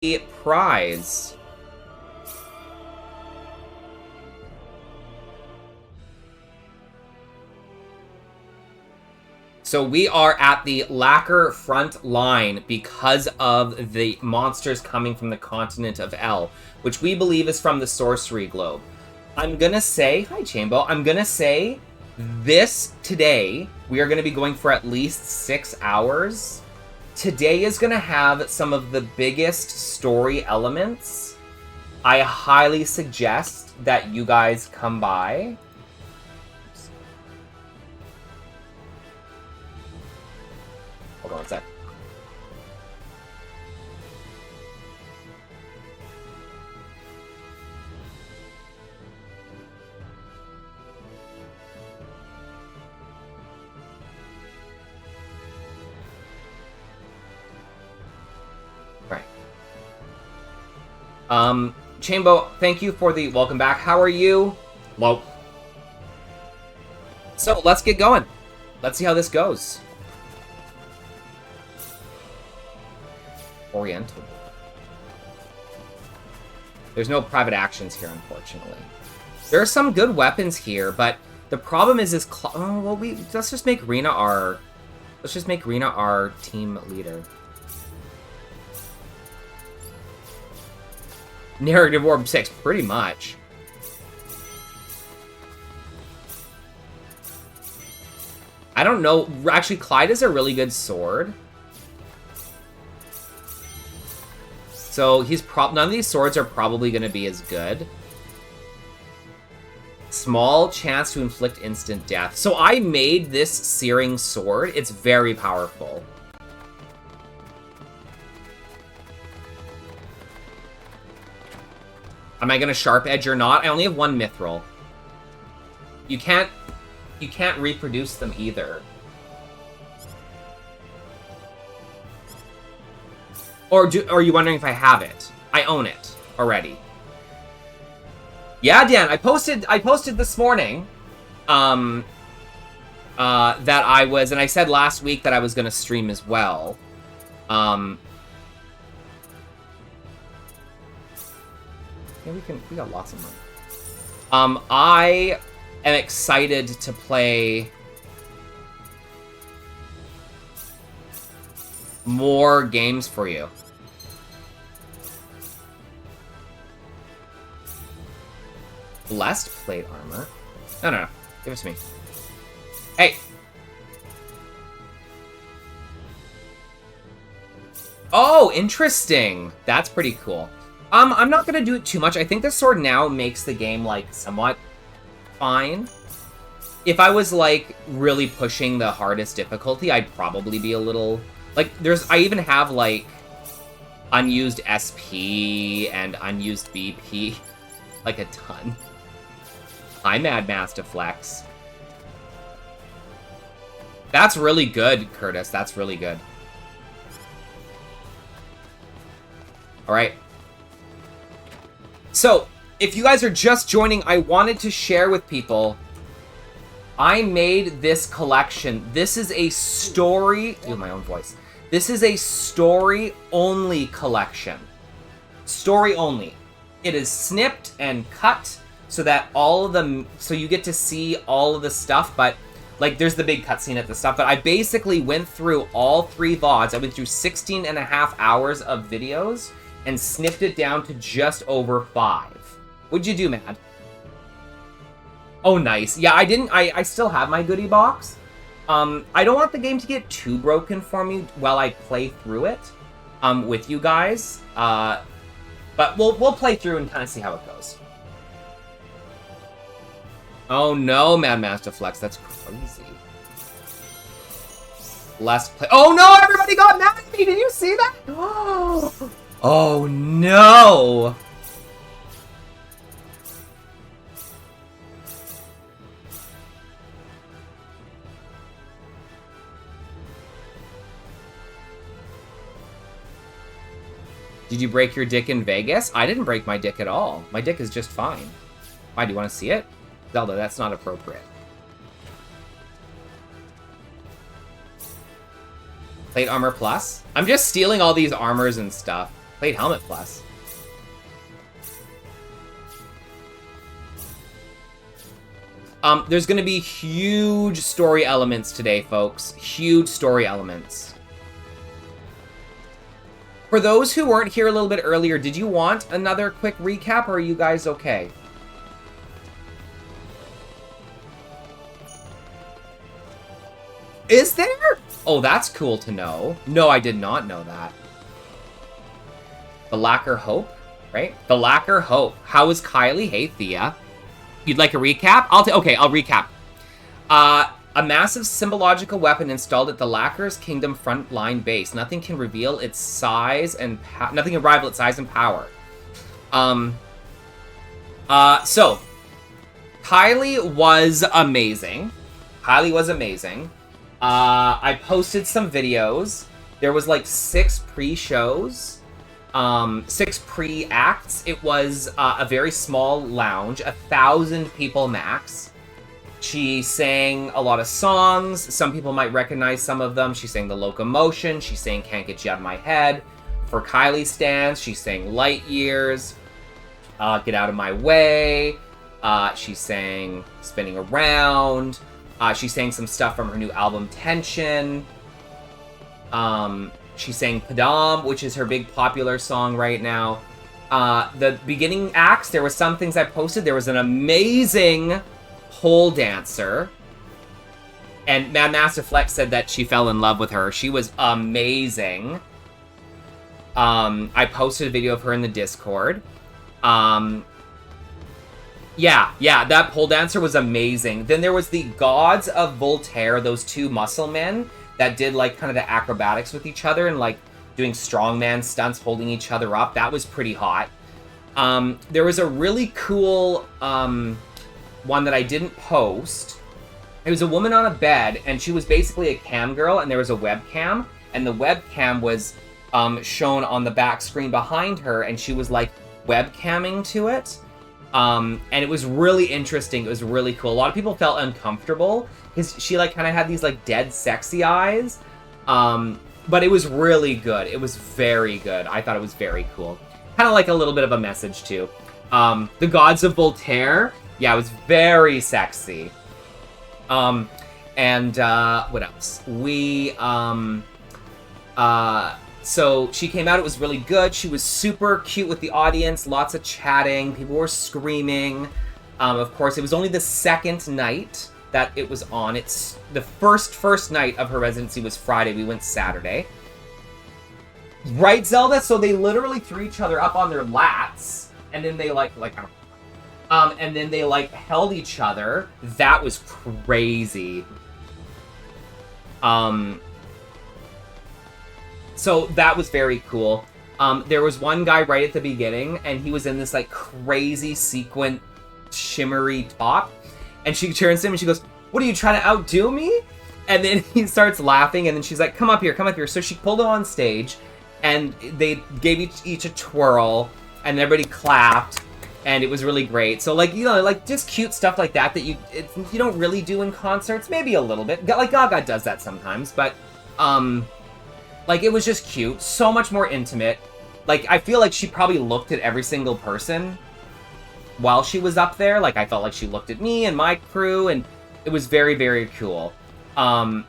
the prize. So we are at the lacquer front line because of the monsters coming from the continent of El, which we believe is from the sorcery globe. I'm gonna say, hi Chambo, I'm gonna say this today, we are gonna be going for at least 6 hours. Today is gonna have some of the biggest story elements. I highly suggest that you guys come by. Hold on one sec. Right. Chambo, thank you for the welcome back. How are you? Well, so let's get going. Let's see how this goes. Oriental. There's no private actions here, unfortunately. There are some good weapons here, but the problem is oh, well, let's just make Rena our team leader. Narrative Orb 6, pretty much. I don't know. Actually, Clyde is a really good sword. So none of these swords are probably going to be as good. Small chance to inflict instant death. So I made this searing sword. It's very powerful. Am I going to sharp edge or not? I only have one mithril. You can't reproduce them either. Or are you wondering if I have it? I own it already. Yeah, Dan, I posted this morning that I was, and I said last week that I was going to stream as well. Yeah, we got lots of money. I am excited to play more games for you. Blessed plate armor? No. Give it to me. Hey! Oh, interesting! That's pretty cool. I'm not gonna do it too much. I think this sword now makes the game, like, somewhat fine. If I was, like, really pushing the hardest difficulty, I'd probably be a little... Like, I even have, like, unused SP and unused BP. Like, a ton. Hi, Mad Master Flex. That's really good, Curtis. That's really good. Alright. So, if you guys are just joining, I wanted to share with people... I made this collection. This is a story... Ooh, my own voice. This is a story-only collection. Story-only. It is snipped and cut so that all of them... So you get to see all of the stuff, but... Like, there's the big cutscene at the stuff, but I basically went through all 3 VODs. I went through 16 and a half hours of videos and snipped it down to just over 5. What'd you do, Mad? Oh, nice. Yeah, I still have my goodie box. I don't want the game to get too broken for me while I play through it with you guys. But we'll play through and kind of see how it goes. Oh no, Mad Master Flex, that's crazy. Last play. Oh no, everybody got mad at me! Did you see that? Oh no! Did you break your dick in Vegas? I didn't break my dick at all. My dick is just fine. Why, do you want to see it? Zelda, that's not appropriate. Plate armor plus? I'm just stealing all these armors and stuff. Played Helmet Plus. There's going to be huge story elements today, folks. Huge story elements. For those who weren't here a little bit earlier, did you want another quick recap, or are you guys okay? Is there? Oh, that's cool to know. No, I did not know that. The Lacquer Hope, right? The Lacquer Hope. How is Kylie? Hey, Thea. You'd like a recap? Okay, I'll recap. A massive symbological weapon installed at the Lacquer's Kingdom frontline base. Nothing can reveal its size and nothing can rival its size and power. So Kylie was amazing. Kylie was amazing. I posted some videos. There was like 6 pre-shows. 6 pre-acts. It was a very small lounge, 1,000 people max. She sang a lot of songs. Some people might recognize some of them. She sang The Locomotion. She sang Can't Get You Out of My Head. For Kylie stans, she sang Light Years, Get Out of My Way. She sang Spinning Around. She sang some stuff from her new album Tension. She sang Padam, which is her big popular song right now. The beginning acts, there were some things I posted. There was an amazing pole dancer. And Mad Master Flex said that she fell in love with her. She was amazing. I posted a video of her in the Discord. Yeah, that pole dancer was amazing. Then there was the Gods of Voltaire, those 2 muscle men that did like kind of the acrobatics with each other and like doing strongman stunts, holding each other up. That was pretty hot. There was a really cool one that I didn't post. It was a woman on a bed, and she was basically a cam girl, and there was a webcam, and the webcam was shown on the back screen behind her, and she was like webcamming to it. And it was really interesting. It was really cool. A lot of people felt uncomfortable because she like kind of had these like dead sexy eyes. But it was really good. It was very good. I thought it was very cool. Kind of like a little bit of a message too. The Gods of Voltaire. Yeah, it was very sexy. And what else? So she came out, it was really good. She was super cute with the audience, lots of chatting, people were screaming. Of course, it was only the second night that it was on. It's the first night of her residency was Friday. We went Saturday. Right, Zelda? So they literally threw each other up on their lats, and then they and then they like held each other. That was crazy. So that was very cool. There was one guy right at the beginning, and he was in this like crazy sequin shimmery top, and she turns to him and she goes, "What are you trying to outdo me?" And then he starts laughing, and then she's like, come up here." So she pulled him on stage, and they gave each a twirl, and everybody clapped, and it was really great. So like, you know, like just cute stuff like that you don't really do in concerts. Maybe a little bit. Like Gaga does that sometimes, but like, it was just cute. So much more intimate. Like, I feel like she probably looked at every single person while she was up there. Like, I felt like she looked at me and my crew, and it was very, very cool. I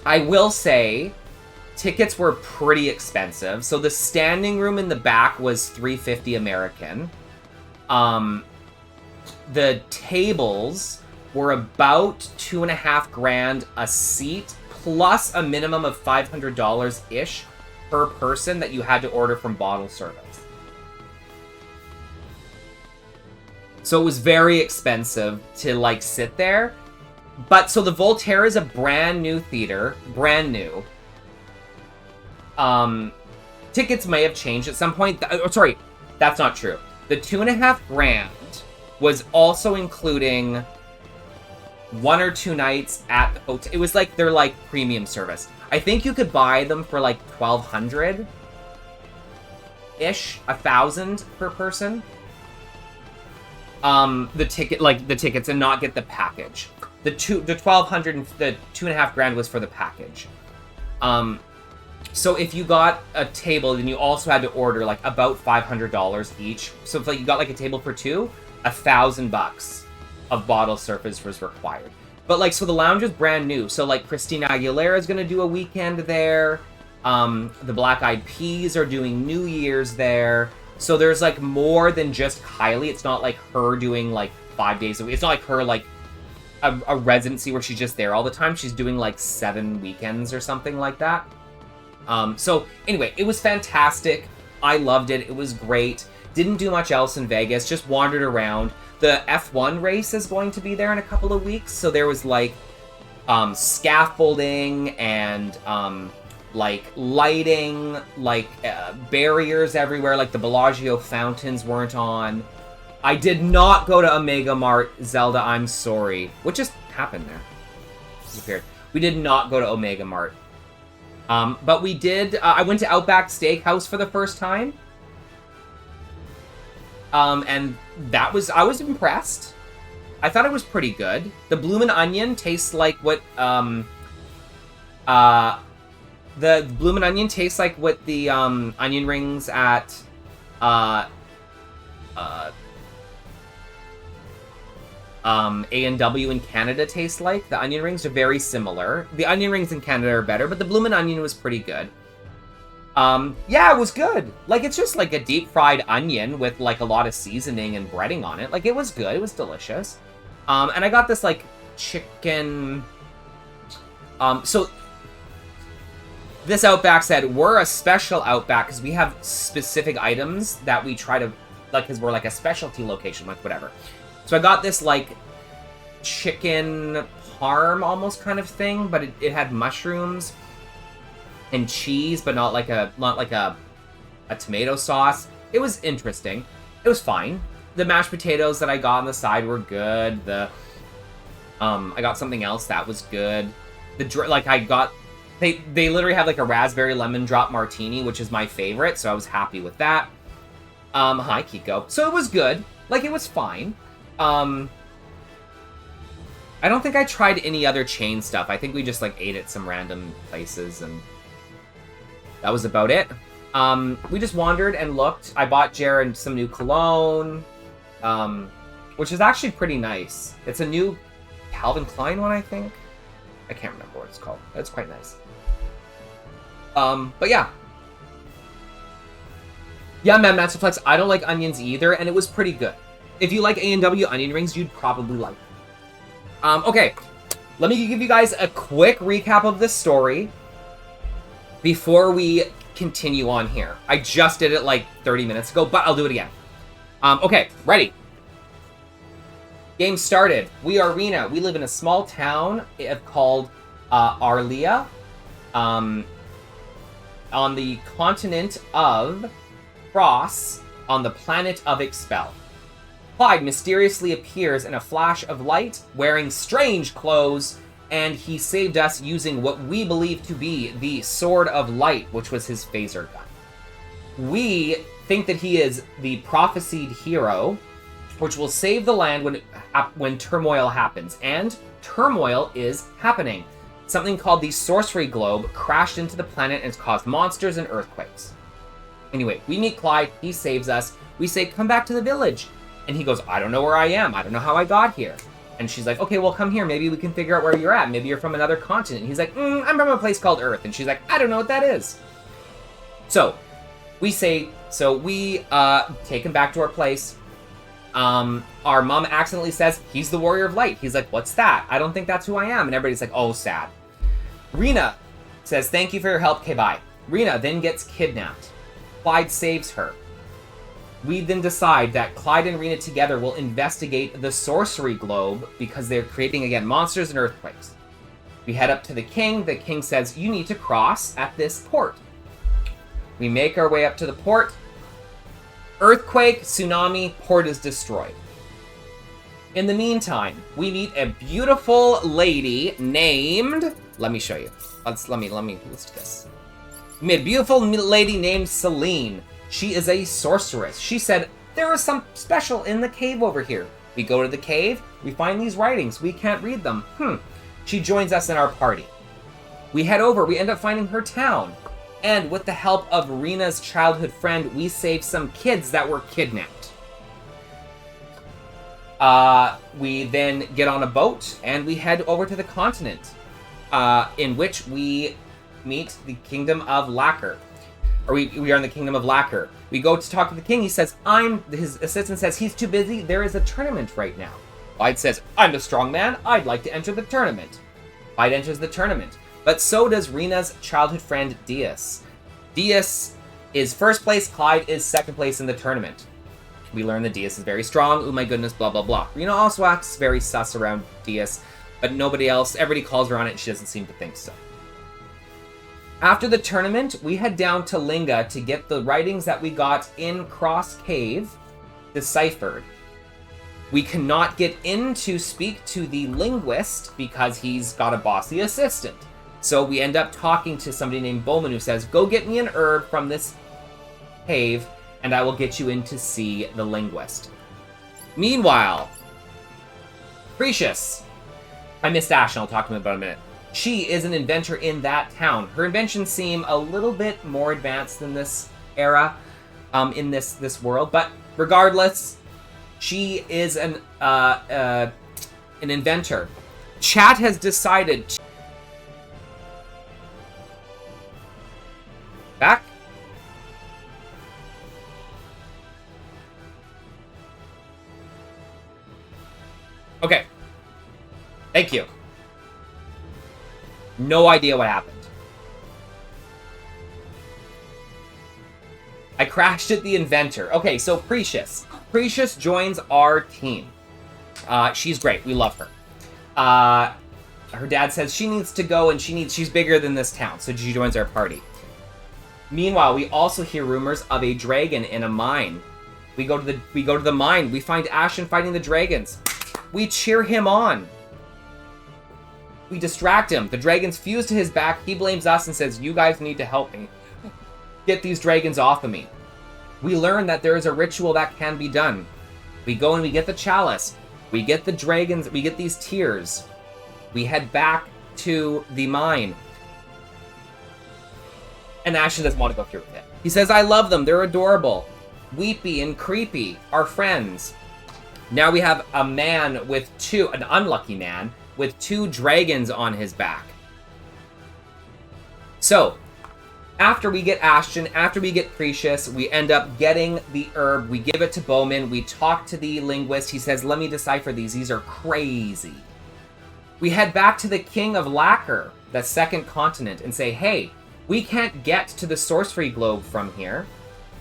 will say, tickets were pretty expensive. So the standing room in the back was $350 American. The tables were about $2,500 a seat, plus a minimum of $500-ish per person that you had to order from bottle service. So it was very expensive to like sit there. But so the Voltaire is a brand new theater, brand new. Tickets may have changed at some point. Sorry, that's not true. The $2,500 was also including 1 or 2 nights at the hotel. It was like their like premium service. I think you could buy them for like $1,200-ish, $1,000 per person. The tickets, and not get the package. The $1,200 and the $2,500 was for the package. So if you got a table, then you also had to order like about $500 each. So if like you got like a table for two, $1,000 of bottle service was required. But like, so the lounge is brand new. So like Christina Aguilera is going to do a weekend there. The Black Eyed Peas are doing New Year's there. So there's like more than just Kylie. It's not like her doing like 5 days a week. It's not like her like a residency where she's just there all the time. She's doing like 7 weekends or something like that. So anyway, it was fantastic. I loved it. It was great. Didn't do much else in Vegas. Just wandered around. The F1 race is going to be there in a couple of weeks. So there was like scaffolding and like lighting, like barriers everywhere. Like the Bellagio fountains weren't on. I did not go to Omega Mart. Zelda, I'm sorry. What just happened there? Weird. We did not go to Omega Mart. But we did, I went to Outback Steakhouse for the first time. And that was, I was impressed. I thought it was pretty good. The Bloomin' Onion tastes like what, the Bloomin' Onion tastes like what the, onion rings at, A&W in Canada taste like. The onion rings are very similar. The onion rings in Canada are better, but the Bloomin' Onion was pretty good. Yeah, it was good. Like, it's just like a deep fried onion with like a lot of seasoning and breading on it. Like, it was good. It was delicious. And I got this like chicken. So this Outback said, we're a special Outback because we have specific items that we try to, like, because we're like a specialty location, like whatever. So I got this, like, chicken parm almost kind of thing, but it had mushrooms and cheese, but not like a tomato sauce. It was interesting. It was fine. The mashed potatoes that I got on the side were good. I got something else that was good. They literally had, like, a raspberry lemon drop martini, which is my favorite, so I was happy with that. Hi, Kiko. So it was good. Like, it was fine. I don't think I tried any other chain stuff. I think we just, like, ate at some random places, and that was about it. We just wandered and looked. I bought Jared some new cologne, which is actually pretty nice. It's a new Calvin Klein one, I think. I can't remember what it's called. It's quite nice. But yeah. Yeah, man, Masterflex, I don't like onions either, and it was pretty good. If you like A&W onion rings, you'd probably like it. Okay, let me give you guys a quick recap of this story before we continue on here. I just did it like 30 minutes ago, but I'll do it again. Okay, ready. Game started. We are Rena. We live in a small town called Arlia, on the continent of Cross, on the planet of Expel. Clyde mysteriously appears in a flash of light, wearing strange clothes, and he saved us using what we believe to be the Sword of Light, which was his phaser gun. We think that he is the prophesied hero, which will save the land when turmoil happens. And turmoil is happening. Something called the Sorcery Globe crashed into the planet and has caused monsters and earthquakes. Anyway, we meet Clyde. He saves us. We say, come back to the village. And he goes, I don't know where I am. I don't know how I got here. And she's like, okay, well, come here. Maybe we can figure out where you're at. Maybe you're from another continent. And he's like, I'm from a place called Earth. And she's like, I don't know what that is. So we take him back to our place. Our mom accidentally says, he's the Warrior of Light. He's like, what's that? I don't think that's who I am. And everybody's like, oh, sad. Rena says, thank you for your help. Okay, bye. Rena then gets kidnapped. Clyde saves her. We then decide that Clyde and Rena together will investigate the Sorcery Globe because they're creating, again, monsters and earthquakes. We head up to the king. The king says, you need to cross at this port. We make our way up to the port. Earthquake, tsunami, port is destroyed. In the meantime, we meet a beautiful lady named... Let me show you. Let's do this. We meet a beautiful lady named Celine. She is a sorceress. She said, there is some special in the cave over here. We go to the cave. We find these writings. We can't read them. She joins us in our party. We head over. We end up finding her town. And with the help of Rena's childhood friend, we save some kids that were kidnapped. We then get on a boat and we head over to the continent, in which we meet the Kingdom of Lacquer. Or we are in the Kingdom of Lacquer. We go to talk to the king. He says, his assistant says, he's too busy. There is a tournament right now. Bide says, I'm the strong man. I'd like to enter the tournament. Bide enters the tournament. But so does Rena's childhood friend, Dias. Dias is first place. Clyde is second place in the tournament. We learn that Dias is very strong. Oh my goodness, blah, blah, blah. Rena also acts very sus around Dias, but everybody calls her on it and she doesn't seem to think so. After the tournament, we head down to Linga to get the writings that we got in Cross Cave deciphered. We cannot get in to speak to the linguist because he's got a bossy assistant. So we end up talking to somebody named Bowman who says, go get me an herb from this cave and I will get you in to see the linguist. Meanwhile, Precious. I missed Ash and I'll talk to him about in a minute. She is an inventor in that town. Her inventions seem a little bit more advanced than this era, in this world, but regardless, she is an inventor. Chat has decided to... Back? Okay. Thank you. No idea what happened. I crashed at the inventor. Okay, so Precious. Precious joins our team. She's great. We love her. Her dad says she needs to go and she's bigger than this town, so she joins our party. Meanwhile, we also hear rumors of a dragon in a mine. We go to the mine. We find Ashen fighting the dragons. We cheer him on. We distract him. The dragons fuse to his back. He blames us and says, you guys need to help me. Get these dragons off of me. We learn that there is a ritual that can be done. We go and we get the chalice. We get the dragons. We get these tears. We head back to the mine. And Ashen doesn't want to go through with it. He says, I love them. They're adorable. Weepy and Creepy are friends. Now we have a man with an unlucky man, with 2 dragons on his back. So, after we get Ashton, after we get Precious, we end up getting the herb, we give it to Bowman, we talk to the linguist, he says, let me decipher these are crazy. We head back to the King of Lacquer, the second continent, and say, hey, we can't get to the sorcery globe from here.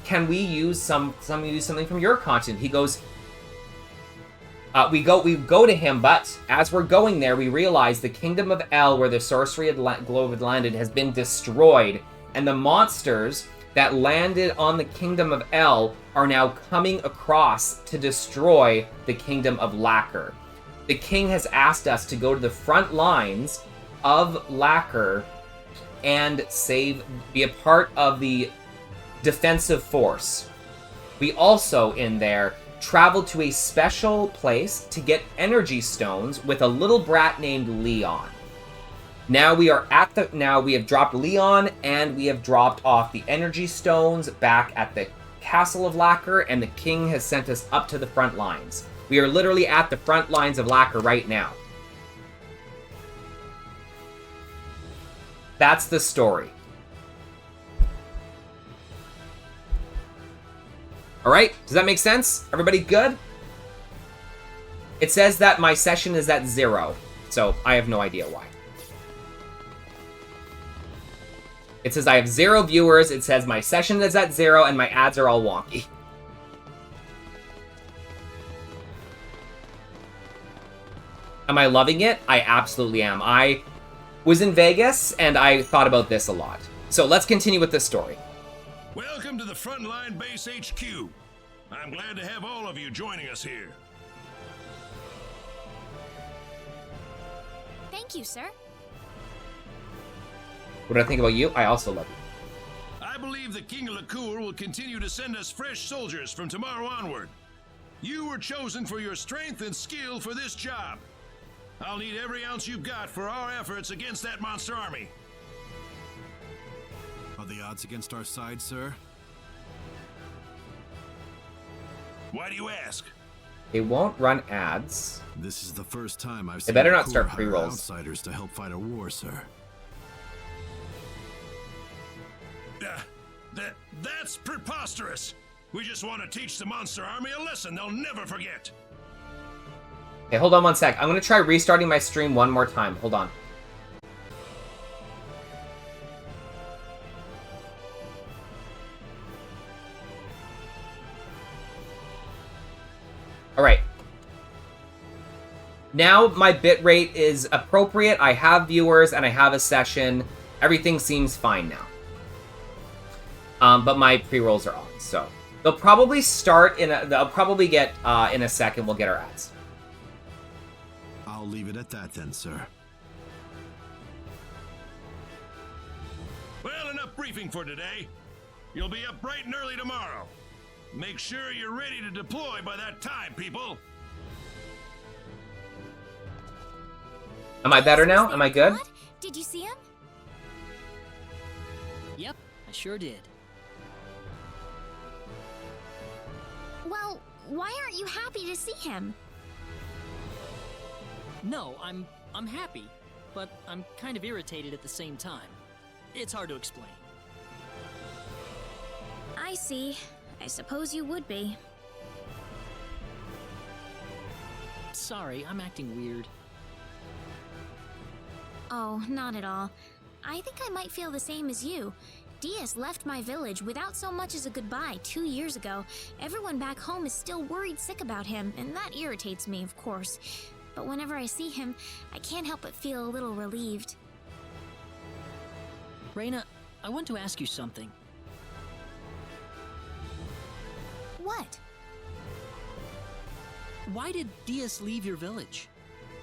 Can we use something from your continent? He goes, we go to him, but as we're going there, we realize the Kingdom of El, where the sorcery globe had landed, has been destroyed, and the monsters that landed on the Kingdom of El are now coming across to destroy the Kingdom of Lacquer. The king has asked us to go to the front lines of Lacquer and be a part of the defensive force. We also, in there, traveled to a special place to get energy stones with a little brat named Leon. Now we have dropped Leon and we have dropped off the energy stones back at the Castle of Lacquer, and the king has sent us up to the front lines. We are literally at the front lines of Lacquer right now. That's the story. Alright, does that make sense? Everybody good? It says that my session is at 0, so I have no idea why. It says I have 0 viewers, it says my session is at 0, and my ads are all wonky. Am I loving it? I absolutely am. I was in Vegas, and I thought about this a lot. So let's continue with this story. Welcome to the Frontline Base HQ. I'm glad to have all of you joining us here. Thank you, sir. What do I think about you? I also love you. I believe the King of Liqueur will continue to send us fresh soldiers from tomorrow onward. You were chosen for your strength and skill for this job. I'll need every ounce you've got for our efforts against that monster army. the odds against our side, sir? Why do you ask? They won't run ads. This is the first time I've They seen better the not start Corps hire pre-rolls. outsiders to help fight a war, sir. That's preposterous. We just want to teach the Monster Army a lesson they'll never forget. Okay, hold on one sec. I'm gonna try restarting my stream one more time. Hold on. Alright. Now my bitrate is appropriate. I have viewers and I have a session. Everything seems fine now. But my pre-rolls are on, so they'll probably start they'll probably get in a second. We'll get our ads. I'll leave it at that then, sir. Well, enough briefing for today. You'll be up bright and early tomorrow. Make sure you're ready to deploy by that time, people. Am I better now? Am I good? What? Did you see him? Yep, I sure did. Well, why aren't you happy to see him? No, I'm happy, but I'm kind of irritated at the same time. It's hard to explain. I see. I suppose you would be. Sorry, I'm acting weird. Oh, not at all. I think I might feel the same as you. Diaz left my village without so much as a goodbye 2 years ago. Everyone back home is still worried sick about him, and that irritates me, of course. But whenever I see him, I can't help but feel a little relieved. Rena, I want to ask you something. What? Why did Diaz leave your village?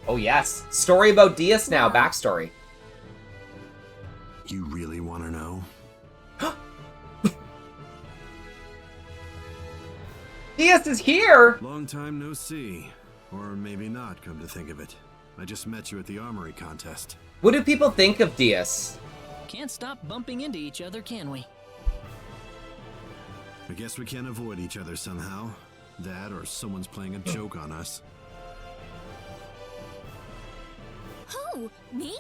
Oh yes. Story about Diaz now. Backstory. You really want to know? Diaz is here! Long time no see. Or maybe not, come to think of it. I just met you at the armory contest. What do people think of Diaz? Can't stop bumping into each other, can we? I guess we can't avoid each other somehow. That or someone's playing a joke on us. Who? Me?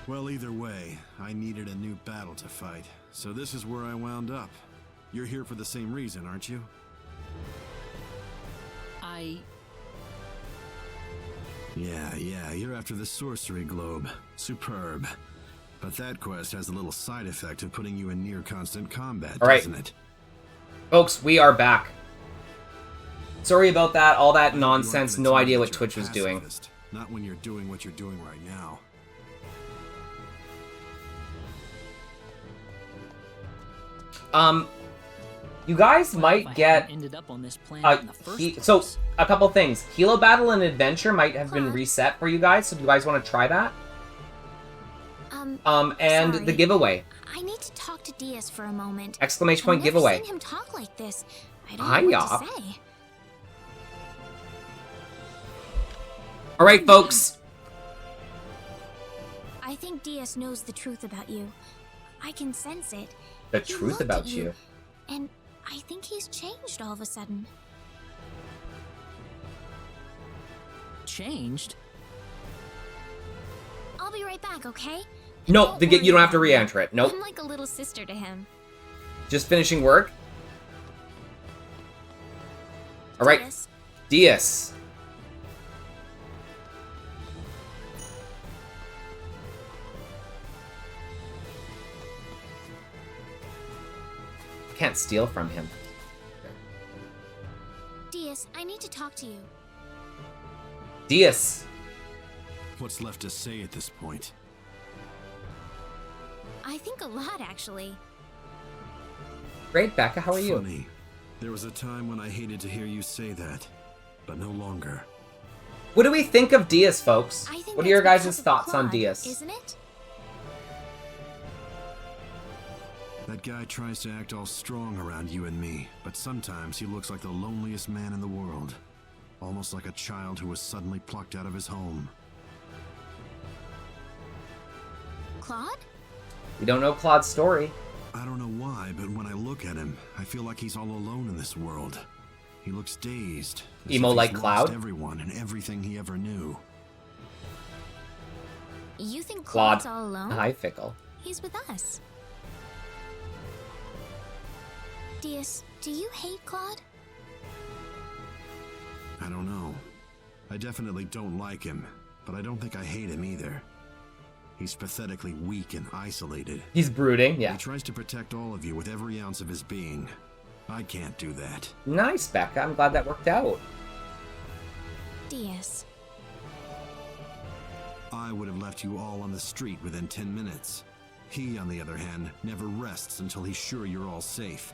Well, either way, I needed a new battle to fight, so this is where I wound up. You're here for the same reason, aren't you? Yeah, you're after the sorcery globe. Superb. But that quest has a little side effect of putting you in near constant combat, All right. doesn't it? Folks, we are back. Sorry about that, all that You nonsense, aren't gonna no tell me idea that what you're a Twitch was doing. pacifist, not when you're doing what you're doing right now. You guys Well, if I might hadn't get ended up on this planet in the first place. so a couple things. Hilo Battle and Adventure might have been Huh. reset for you guys, so do you guys want to try that? And Sorry. the giveaway. I need to talk to Diaz for a moment. Exclamation point I've never giveaway. seen him talk like this. I don't know what to say. Alright, folks. I think Diaz knows the truth about you. I can sense it. The He truth looked about at you. And I think he's changed all of a sudden. Changed? I'll be right back, okay? No, Don't you don't have to worry about re-enter it. Nope. I'm like a little sister to him. Just finishing work. Alright, Diaz, Diaz. Can't steal from him. Diaz, I need to talk to you. Diaz. What's left to say at this point? I think a lot, actually. Great, Becca, how are you? Funny. There was a time when I hated to hear you say that, but no longer. What do we think of Diaz, folks? I think What are your that's guys' because of thoughts on Claude, Diaz? Isn't it? That guy tries to act all strong around you and me, but sometimes he looks like the loneliest man in the world. Almost like a child who was suddenly plucked out of his home. Claude? We don't know Claude's story. I don't know why, but when I look at him, I feel like he's all alone in this world. He looks dazed. As Emo if like he's Cloud? lost everyone and everything he ever knew. You think Claude. Claude's all alone? Hi, Fickle. He's with us. Diaz, do you hate Claude? I don't know. I definitely don't like him, but I don't think I hate him either. He's pathetically weak and isolated. He's brooding, yeah. He tries to protect all of you with every ounce of his being. I can't do that. Nice, Becca. I'm glad that worked out. Diaz. I would have left you all on the street within 10 minutes. He, on the other hand, never rests until he's sure you're all safe.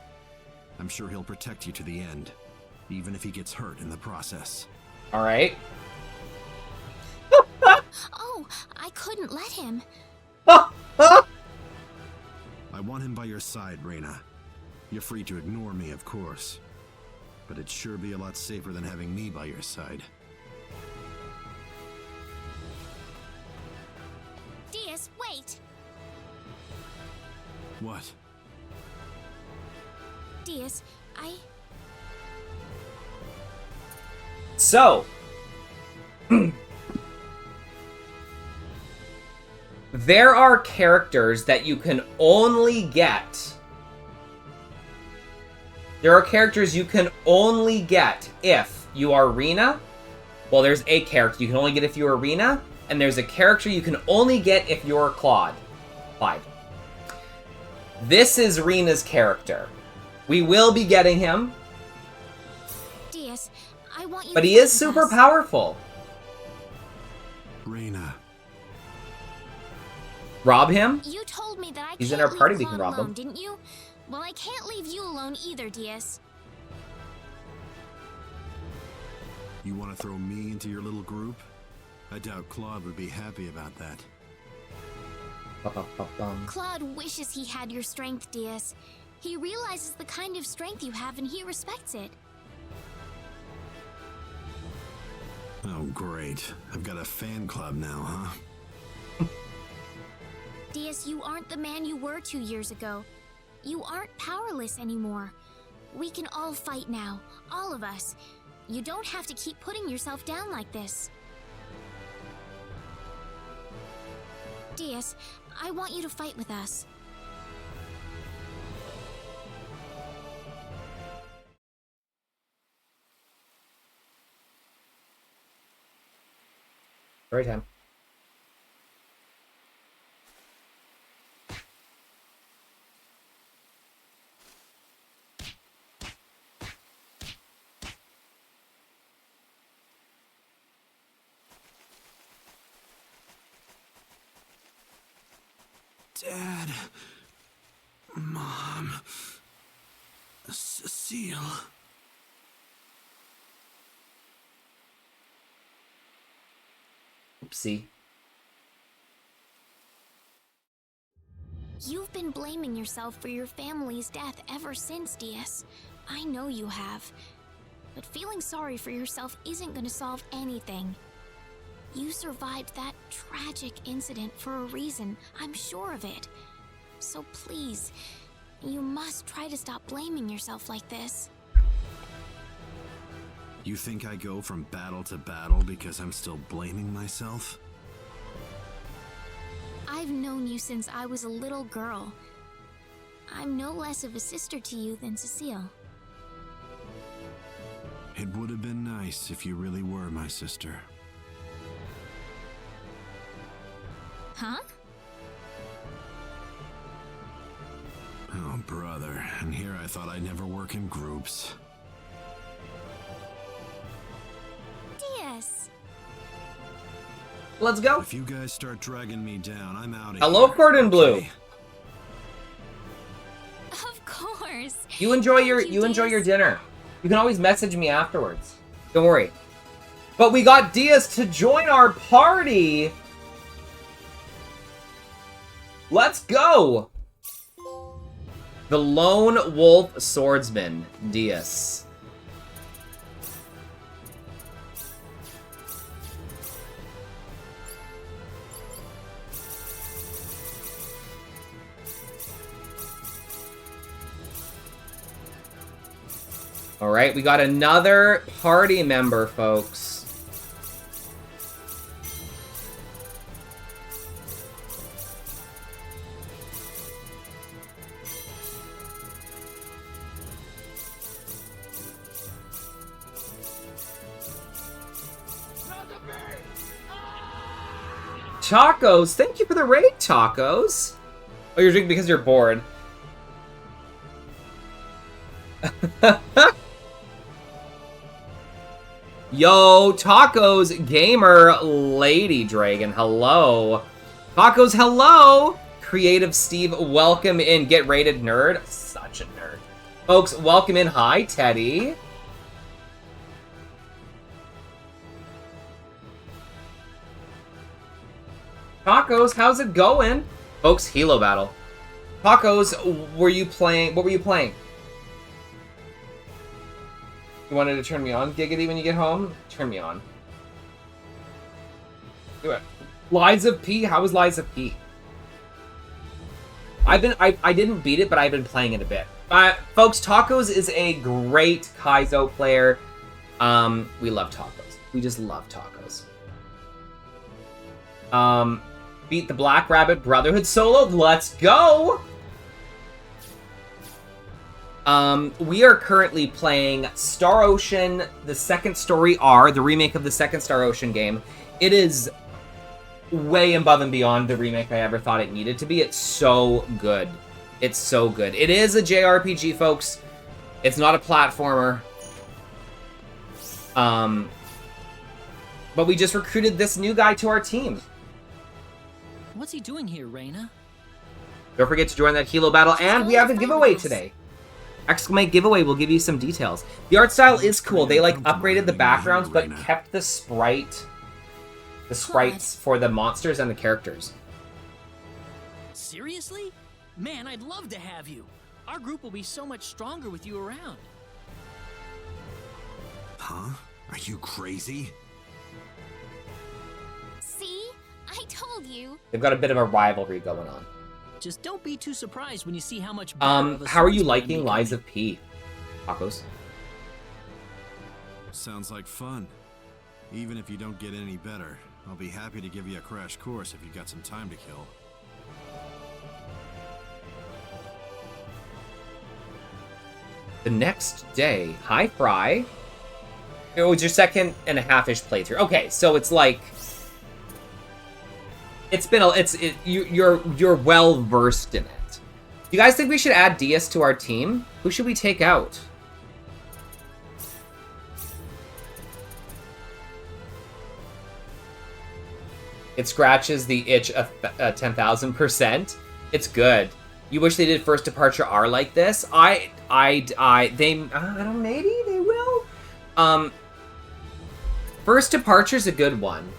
I'm sure he'll protect you to the end, even if he gets hurt in the process. All right. Oh, I couldn't let him. I want him by your side, Rena. You're free to ignore me, of course. But it'd sure be a lot safer than having me by your side. Diaz, wait! What? Diaz, So, there are characters that you can only get. There are characters you can only get if you are Rena. Well, there's a character you can only get if you are Rena, and there's a character you can only get if you're Claude. Clyde. This is Rena's character. We will be getting him, Diaz, I want you but to he fight is with super us. powerful. Rena. Rob him? You told me that I He's in can't our party, leave we can Claude rob him. alone, didn't you? Well, I can't leave you alone either, Diaz. You want to throw me into your little group? I doubt Claude would be happy about that. Ba-ba-ba-bum. Claude wishes he had your strength, Diaz. He realizes the kind of strength you have and he respects it. Oh, great. I've got a fan club now, huh? Diaz, you aren't the man you were 2 years ago. You aren't powerless anymore. We can all fight now, all of us. You don't have to keep putting yourself down like this. Diaz, I want you to fight with us. Story time. Dad. Mom. Cecile. Oopsie. You've been blaming yourself for your family's death ever since, Diaz. I know you have. But feeling sorry for yourself isn't going to solve anything. You survived that tragic incident for a reason, I'm sure of it. So please, you must try to stop blaming yourself like this. You think I go from battle to battle because I'm still blaming myself? I've known you since I was a little girl. I'm no less of a sister to you than Cecile. It would have been nice if you really were my sister. Huh? Oh, brother. And here I thought I'd never work in groups. Diaz! Let's go. If you guys start dragging me down, I'm out of Hello, here. Cordon Blue. Okay? Of course! You enjoy your Thank you, enjoy your Diaz. dinner. You can always message me afterwards. Don't worry. But we got Diaz to join our party. Let's go. The Lone Wolf Swordsman, Diaz. Alright, we got another party member, folks. Tacos, thank you for the raid, Tacos. Oh, you're drinking because you're bored. Yo, Tacos Gamer Lady Dragon, hello. Tacos, hello. Creative Steve, welcome in. Get rated, nerd. Such a nerd. Folks, welcome in. Hi, Teddy. Tacos, how's it going? Folks, Hilo Battle. Tacos, were you playing? What were you playing? You wanted to turn me on, Giggity, when you get home? Turn me on. Do it. Liza P? How was Liza P? I didn't beat it, but I've been playing it a bit. Folks, Tacos is a great Kaizo player. We love Tacos. We just love Tacos. Beat the Black Rabbit Brotherhood solo. Let's go! We are currently playing Star Ocean, the Second Story R, the remake of the second Star Ocean game. It is way above and beyond the remake I ever thought it needed to be. It's so good. It's so good. It is a JRPG, folks. It's not a platformer. But we just recruited this new guy to our team. What's he doing here, Rena? Don't forget to join that Hilo battle, and we have a giveaway today. Exclamate giveaway will give you some details. The art style is cool. They like upgraded the backgrounds, but kept the sprites for the monsters and the characters. Seriously? Man, I'd love to have you. Our group will be so much stronger with you around. Huh? Are you crazy? See? I told you. They've got a bit of a rivalry going on. Just don't be too surprised when you see how much better of a how are you swordsman I'm liking becoming. Liza P? Tacos? Sounds like fun. Even if you don't get any better, I'll be happy to give you a crash course if you got some time to kill. The next day, hi Fry. It was your second and a half-ish playthrough. Okay, so it's like you're well versed in it. You guys think we should add Diaz to our team? Who should we take out? It scratches the itch 10,000%. It's good. You wish they did First Departure R like this? I don't know, maybe they will. First Departure's a good one.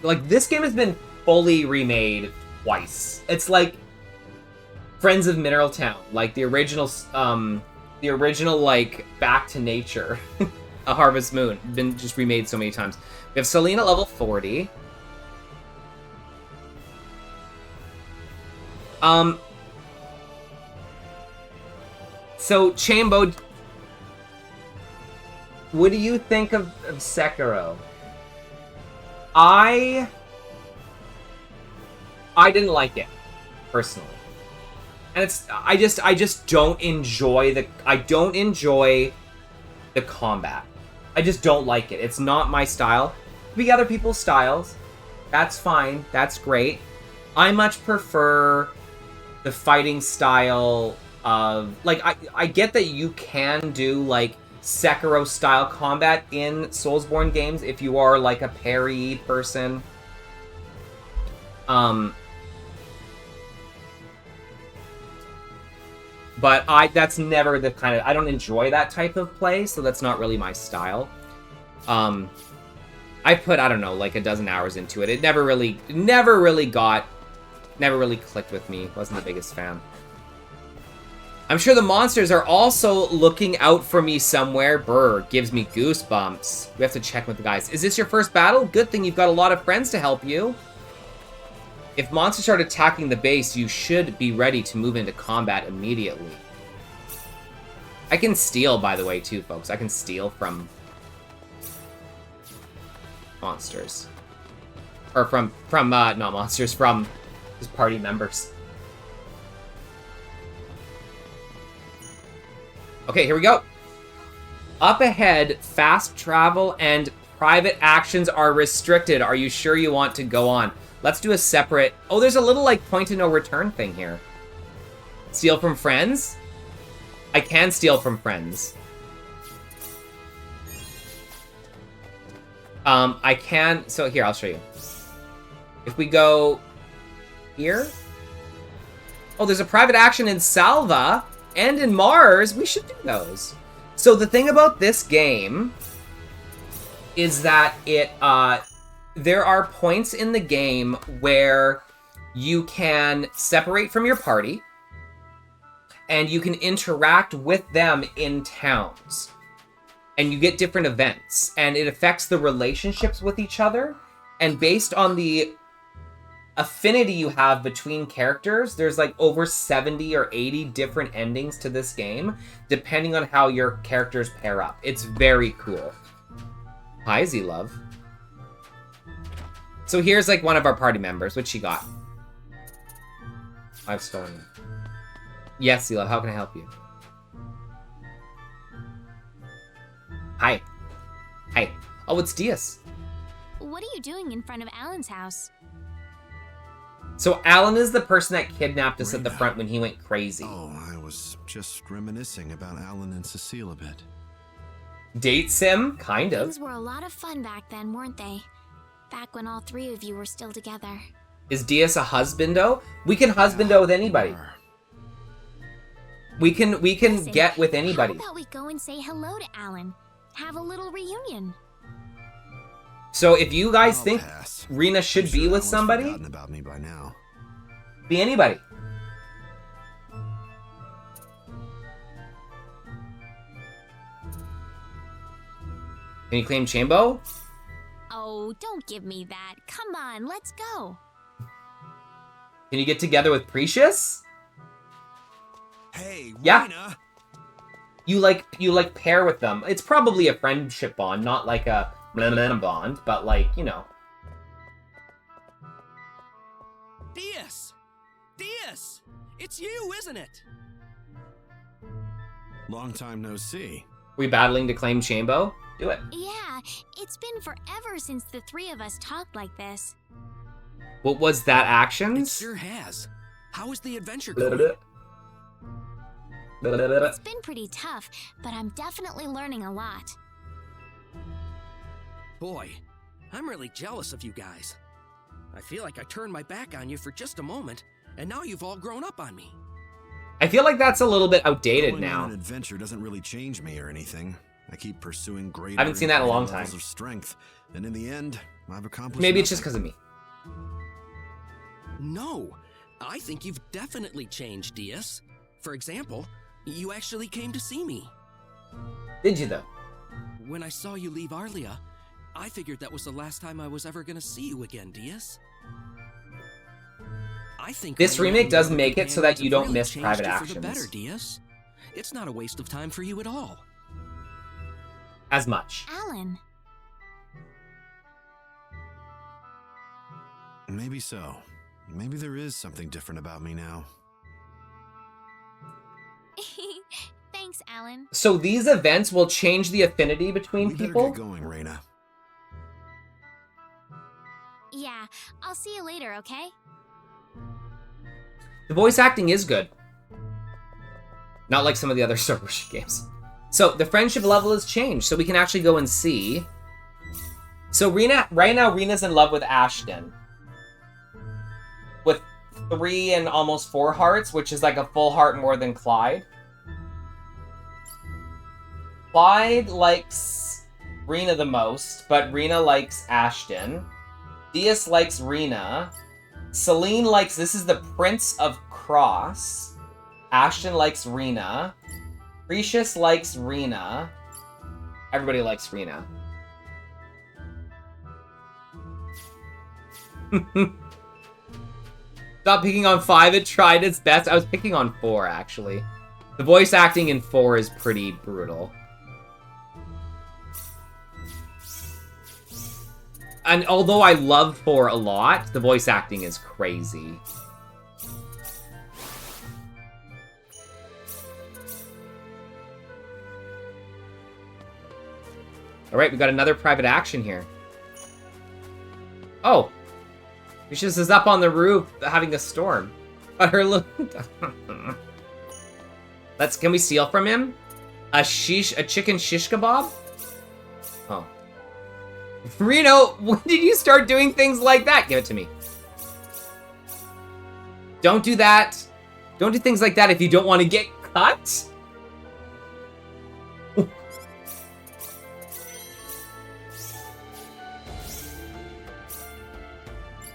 Like, this game has been fully remade twice. It's like Friends of Mineral Town, like the original, like, Back to Nature, A Harvest Moon, been just remade so many times. We have Selena level 40. So, Chambo, what do you think of Sekiro? I didn't like it, personally. And it's, I just don't enjoy the combat. I just don't like it. It's not my style. It could be other people's styles. That's fine. That's great. I much prefer the fighting style of, like, I get that you can do, like, Sekiro-style combat in Soulsborne games if you are, like, a parry person. But that's never the kind of, I don't enjoy that type of play, so that's not really my style. I put, I don't know, like a dozen hours into it. It never really clicked with me. Wasn't the biggest fan. I'm sure the monsters are also looking out for me somewhere. Brr, gives me goosebumps. We have to check with the guys. Is this your first battle? Good thing you've got a lot of friends to help you. If monsters start attacking the base, you should be ready to move into combat immediately. I can steal, by the way, too, folks. I can steal from monsters. Or from not monsters, from his party members. Okay, here we go. Up ahead, fast travel and private actions are restricted. Are you sure you want to go on? Let's do a separate... Oh, there's a little, like, point to no return thing here. Steal from friends? I can steal from friends. I can... So, here, I'll show you. If we go here... Oh, there's a private action in Salva and in Mars. We should do those. So, the thing about this game is that it... there are points in the game where you can separate from your party and you can interact with them in towns. And you get different events, and it affects the relationships with each other. And based on the affinity you have between characters, there's like over 70 or 80 different endings to this game, depending on how your characters pair up. It's very cool. Hi, Z-Love. So here's like one of our party members. What she got? I've stolen it. Yes, Z-Love, how can I help you? Hi. Hi. Oh, it's Diaz. What are you doing in front of Alan's house? So Alan is the person that kidnapped us at the front when he went crazy. Oh, I was just reminiscing about Alan and Cecile a bit. Date sim? Kind of. Things were a lot of fun back then, weren't they? Back when all three of you were still together. Is Diaz a husbando? We can husbando with anybody. We can Listen, get with anybody. How about we go and say hello to Alan? Have a little reunion. So if you guys I'll think pass. Rena should I'm be sure with Alan's somebody, forgotten about me by now. be anybody. Can you claim Chambo? Oh, don't give me that. Come on, let's go. Can you get together with Precious? Hey, Yeah. Rena! You like pair with them. It's probably a friendship bond, not like a blah, blah, blah bond, but like, you know. Diaz! Diaz! It's you, isn't it? Long time no see. We battling to claim Chambo? Do it. Yeah, it's been forever since the three of us talked like this. What was that It actions? sure has. How is the adventure Blah, blah, going? blah. Blah, blah, blah. It's been pretty tough, but I'm definitely learning a lot. Boy, I'm really jealous of you guys. I feel like I turned my back on you for just a moment, and now you've all grown up on me. I feel like that's a little bit outdated Going on now. an adventure doesn't really change me or anything. I keep pursuing greater I haven't seen that in a and long greater levels time. of strength, and in the end, I've accomplished Maybe it's just nothing. because of me. No, I think you've definitely changed, Diaz. For example, you actually came to see me. Did you though? When I saw you leave Arlia, I figured that was the last time I was ever gonna see you again, Diaz. I think This Rena remake and does the other make it so that companions you have don't really miss changed private you for the better, actions. Diaz. It's not a waste of time for you at all. As much. Alan. Maybe so. Maybe there is something different about me now. Thanks, Alan. So these events will change the affinity between We better people? get going, Rena. Yeah, I'll see you later, okay? The voice acting is good. Not like some of the other Star Wars games. So the friendship level has changed, so we can actually go and see. So Rena, right now, Rena's in love with Ashton. With 3 and almost 4 hearts, which is like a full heart more than Clyde. Clyde likes Rena the most, but Rena likes Ashton. Diaz likes Rena. Celine likes, this is the Prince of Cross. Ashton likes Rena. Precious likes Rena. Everybody likes Rena. Stop picking on 5, it tried its best. I was picking on 4, actually. The voice acting in 4 is pretty brutal. And although I love 4 a lot, the voice acting is crazy. Alright, we got another private action here. Oh! Lucius is up on the roof having a storm. But her little... Can we steal from him? A chicken shish kebab? Oh. Reno, when did you start doing things like that? Give it to me. Don't do that. Don't do things like that if you don't want to get cut.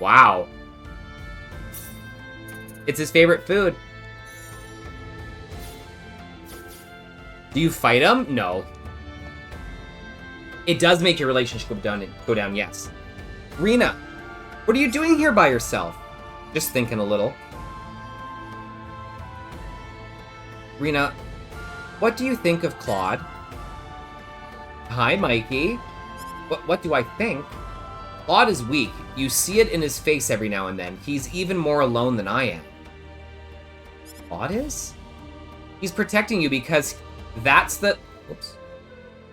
Wow. It's his favorite food. Do you fight him? No. It does make your relationship go down, yes. Rena, what are you doing here by yourself? Just thinking a little. Rena, what do you think of Claude? Hi, Mikey. What do I think? Claude is weak. You see it in his face every now and then. He's even more alone than I am. Claude is? He's protecting you because that's the... Oops.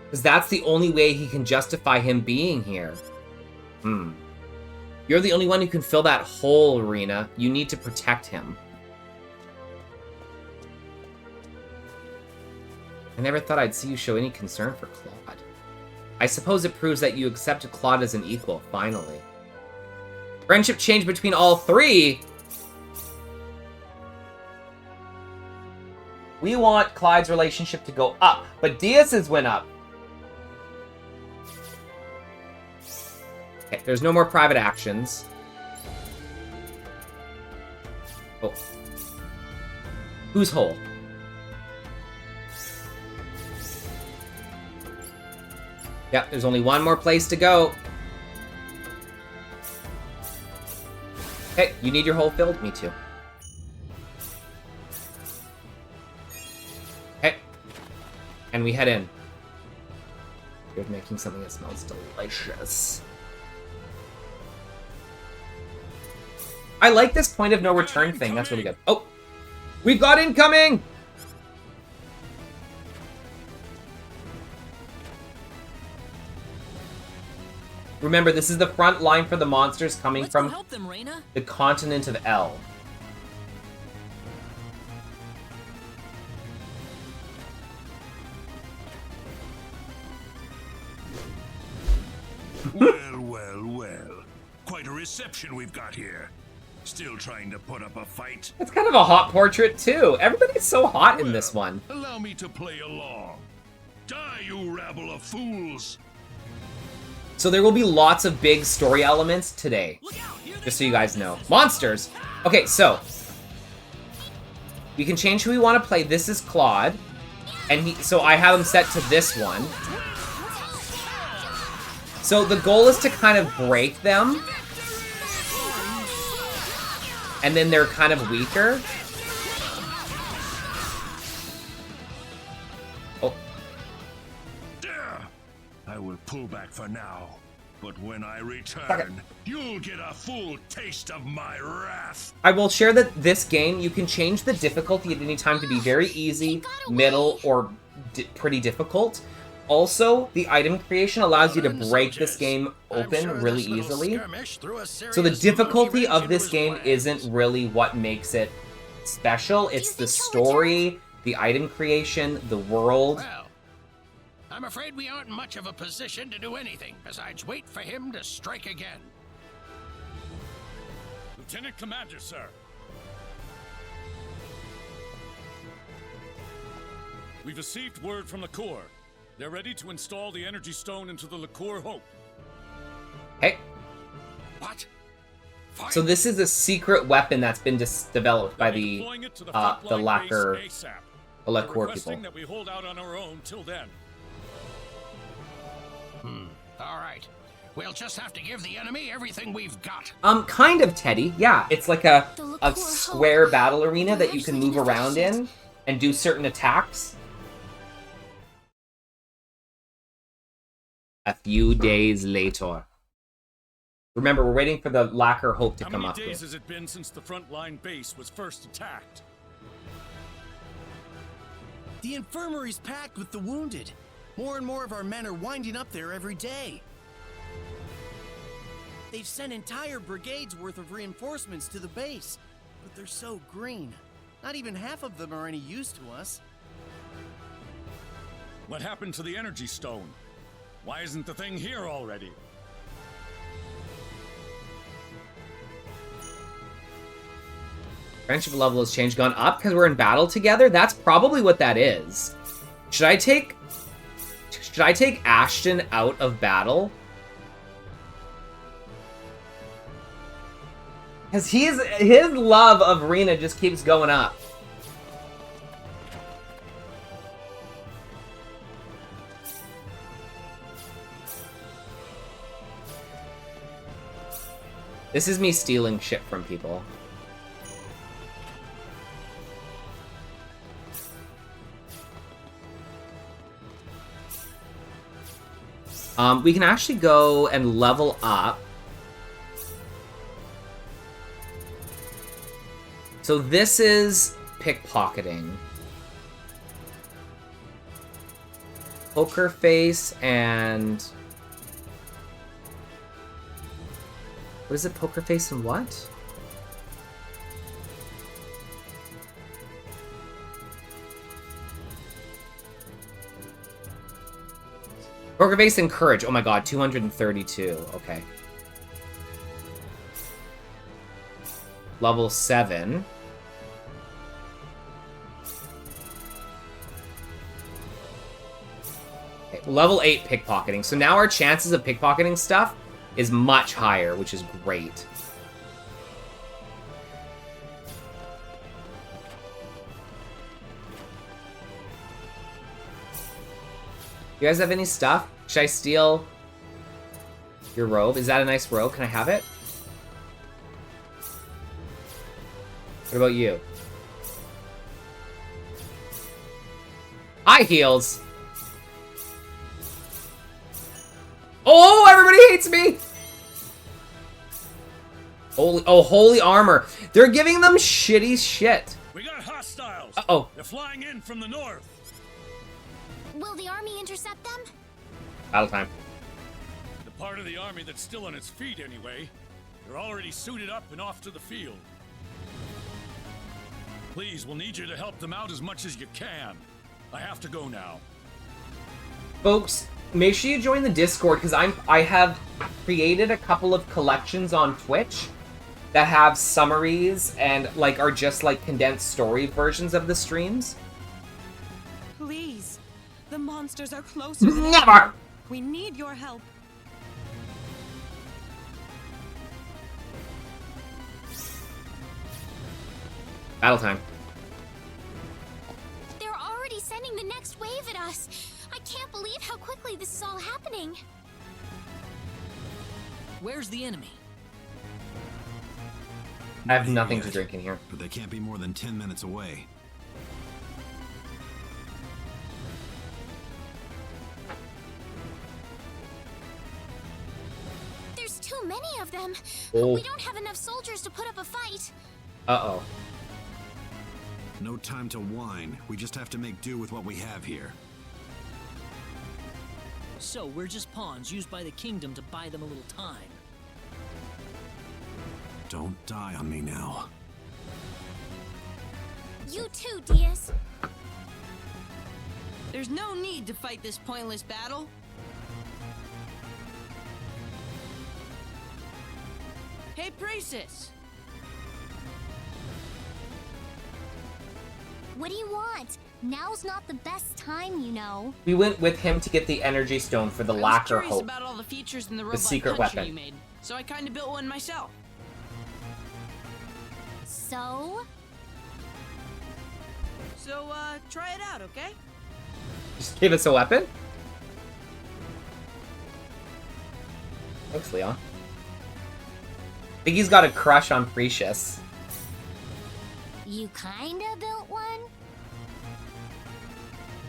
Because that's the only way he can justify him being here. You're the only one who can fill that hole, Rena. You need to protect him. I never thought I'd see you show any concern for Claude. I suppose it proves that you accepted Claude as an equal, finally. Friendship change between all three? We want Clyde's relationship to go up, but Diaz's went up. Okay, there's no more private actions. Oh. Whose hole? Yep, there's only one more place to go. Okay, you need your hole filled? Me too. Okay. And we head in. You're making something that smells delicious. I like this point of no return thing. That's really good. Oh! We've got incoming! Remember, this is the front line for the monsters coming from help them, Rena. the continent of L. Well. Quite a reception we've got here. Still trying to put up a fight? It's kind of a hot portrait, too. Everybody's so hot in this one. Allow me to play along. Die, you rabble of fools! So there will be lots of big story elements today. Just so you guys know. Monsters! Okay, so. We can change who we want to play. This is Claude. And so I have him set to this one. So the goal is to kind of break them. And then they're kind of weaker. Oh. I will pull back for now. But when I return, you'll get a full taste of my wrath. I will share that this game, you can change the difficulty at any time to be very easy, middle, or pretty difficult. Also, the item creation allows you to break this game open really easily. So the difficulty of this game isn't really what makes it special. It's the story, the item creation, the world. Well, I'm afraid we aren't in much of a position to do anything besides wait for him to strike again. Lieutenant Commander, sir. We've received word from the Corps. They're ready to install the energy stone into the Liqueur Hope. Hey. What? So this is a secret weapon that's been developed by the Liqueur people. That we hold out on our own till then. All right. We'll just have to give the enemy everything we've got. Kind of, Teddy. Yeah, it's like a square battle arena that you can move around in. and do certain attacks. A few days later. Remember, we're waiting for the Lacquer Hope to come up How many days here. has it been since the Frontline base was first attacked? The infirmary's packed with the wounded. More and more of our men are winding up there every day. They've sent entire brigades worth of reinforcements to the base, but they're so green. Not even half of them are any use to us. What happened to the energy stone? Why isn't the thing here already? Friendship level has changed, gone up because we're in battle together? That's probably what that is. Should I take Ashton out of battle? Because his love of Rena just keeps going up. This is me stealing shit from people. We can actually go and level up. So this is pickpocketing. Poker face and... What is it? Poker face and what? Poker face and courage. Oh my god, 232. Okay. Level 7. Okay, level 8 pickpocketing. So now our chances of pickpocketing stuff is much higher, which is great. You guys have any stuff? Should I steal your robe? Is that a nice robe? Can I have it? What about you? High heels. Oh, everybody hates me. Holy armor. They're giving them shitty shit. We got hostiles. Uh-oh. They're flying in from the north. Will the army intercept them? Battle time. The part of the army that's still on its feet anyway. They're already suited up and off to the field. Please, we'll need you to help them out as much as you can. I have to go now. Folks, make sure you join the Discord because I have created a couple of collections on Twitch that have summaries and like are just like condensed story versions of the streams. Please. The monsters are closer than Never! ever. We need your help. Battle time. They're already sending the next wave at us. I can't believe how quickly this is all happening. Where's the enemy? I have nothing to drink in here. But they can't be more than 10 minutes away. There's too many of them. Oh. We don't have enough soldiers to put up a fight. Uh-oh. No time to whine. We just have to make do with what we have here. So we're just pawns used by the kingdom to buy them a little time. Don't die on me now. You too, Diaz. There's no need to fight this pointless battle. Hey, Priestess! What do you want? Now's not the best time, you know. We went with him to get the energy stone for the I was Lacquer curious Hope. about all the features in the robot secret puncher weapon. you made, so I kind of built one myself. So? So, try it out, okay? Just give us a weapon? Thanks, Leon. I think he's got a crush on Precious. You kinda built one?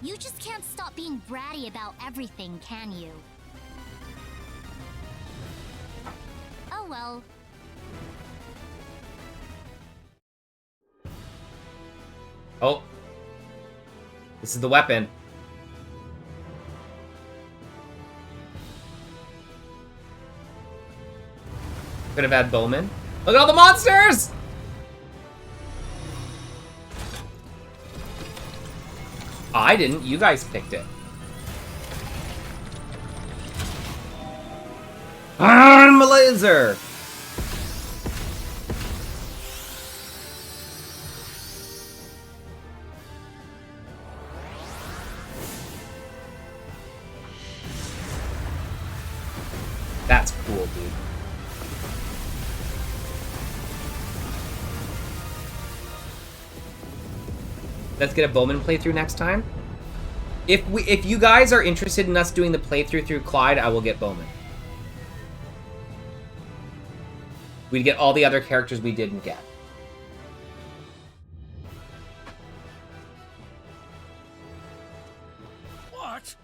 You just can't stop being bratty about everything, can you? Oh well. Oh. This is the weapon. Could have had Bowman. Look at all the monsters! I didn't. You guys picked it. I'm a laser! That's cool, dude. Let's get a Bowman playthrough next time. If you guys are interested in us doing the playthrough through Clyde, I will get Bowman. We'd get all the other characters we didn't get. What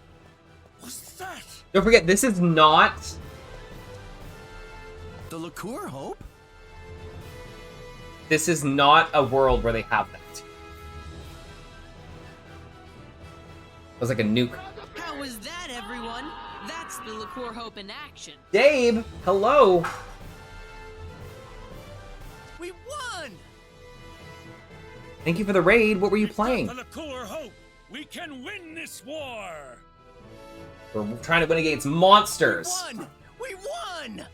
was that? Don't forget, this is not... The liqueur, Hope? This is not a world where they have that. It was like a nuke. How was that, everyone? That's the liqueur hope in action. Dave, hello. We won! Thank you for the raid. What were you playing? The liqueur hope. We can win this war. We're trying to win against monsters. We won! We won!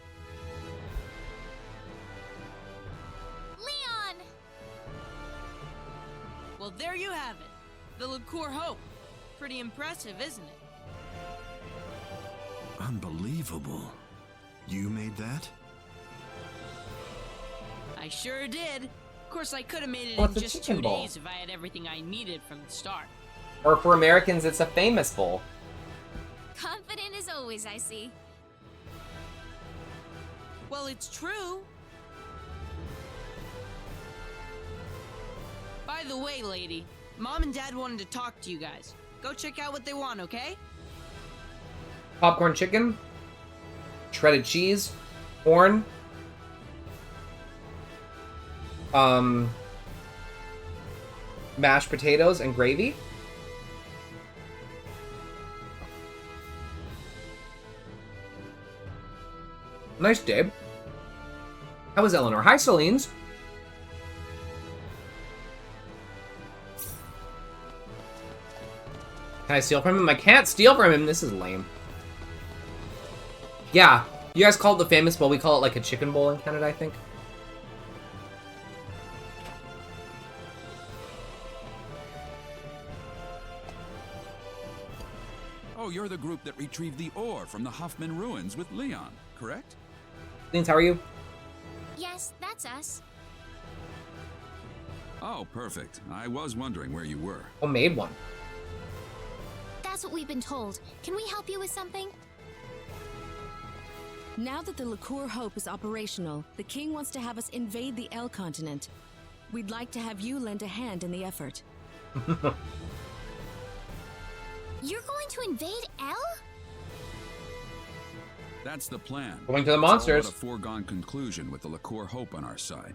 Leon! Well, there you have it. The liqueur hope. Pretty impressive, isn't it? Unbelievable. You made that? I sure did. Of course, I could have made it Oh, in it's a just chicken 2 bowl. days if I had everything I needed from the start. Or for Americans, it's a famous bowl. Confident as always, I see. Well, it's true. By the way, lady, Mom and Dad wanted to talk to you guys. Go check out what they want, okay? Popcorn chicken, shredded cheese, corn, mashed potatoes, and gravy. Nice, Dave. How was Eleanor? Hi, Celine's. Can I steal from him? I can't steal from him. This is lame. Yeah, you guys call it the famous bowl. We call it like a chicken bowl in Canada, I think. Oh, you're the group that retrieved the ore from the Huffman ruins with Leon, correct? Lins, how are you? Yes, that's us. Oh, perfect. I was wondering where you were. Oh, made one. That's what we've been told. Can we help you with something? Now that the liqueur hope is operational, the king wants to have us invade the L continent. We'd like to have you lend a hand in the effort. You're going to invade L? That's the plan. Going to the It's all monsters. but a foregone conclusion with the liqueur hope on our side.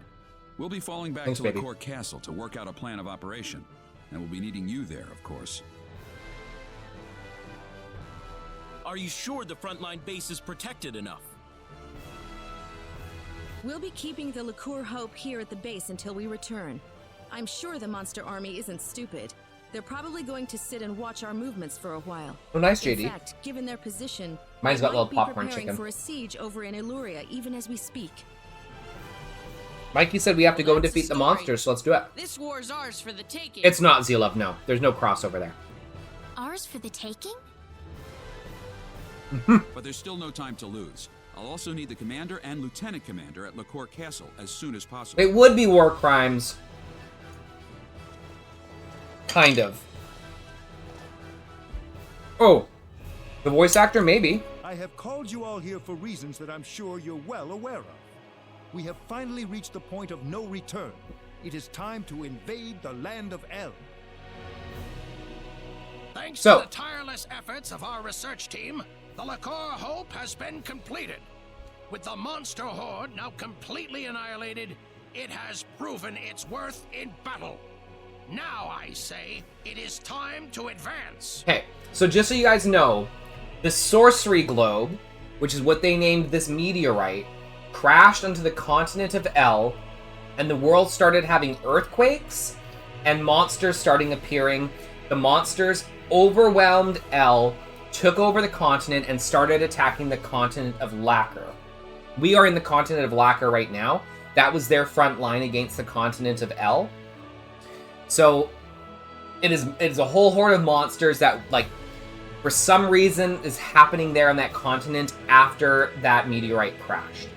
We'll be falling back Thanks, to baby. liqueur castle to work out a plan of operation, and we'll be needing you there, of course. Are you sure the frontline base is protected enough? We'll be keeping the liqueur hope here at the base until we return. I'm sure the monster army isn't stupid. They're probably going to sit and watch our movements for a while. Oh, nice, JD. In fact, given their position, Mine's they got little might be popcorn preparing chicken. for a siege over in Illyria even as we speak. Mikey said we have to go and That's the defeat the story. monsters, so let's do it. This war's ours for the taking. It's not Zlov, no. There's no crossover there. Ours for the taking? But there's still no time to lose. I'll also need the commander and lieutenant commander at liqueur castle as soon as possible. It would be war crimes. Kind of. Oh, the voice actor, maybe. I have called you all here for reasons that I'm sure you're well aware of. We have finally reached the point of no return. It is time to invade the land of El. Thanks So- to the tireless efforts of our research team, the Liqueur Hope has been completed. With the monster horde now completely annihilated, it has proven its worth in battle. Now, I say, it is time to advance. Okay, so just so you guys know, the sorcery globe, which is what they named this meteorite, crashed onto the continent of El, and the world started having earthquakes and monsters starting appearing. The monsters overwhelmed El, took over the continent, and started attacking the continent of Lacquer. We are in the continent of Lacquer right now. That was their front line against the continent of El. So it is a whole horde of monsters that, like, for some reason is happening there on that continent after that meteorite crashed.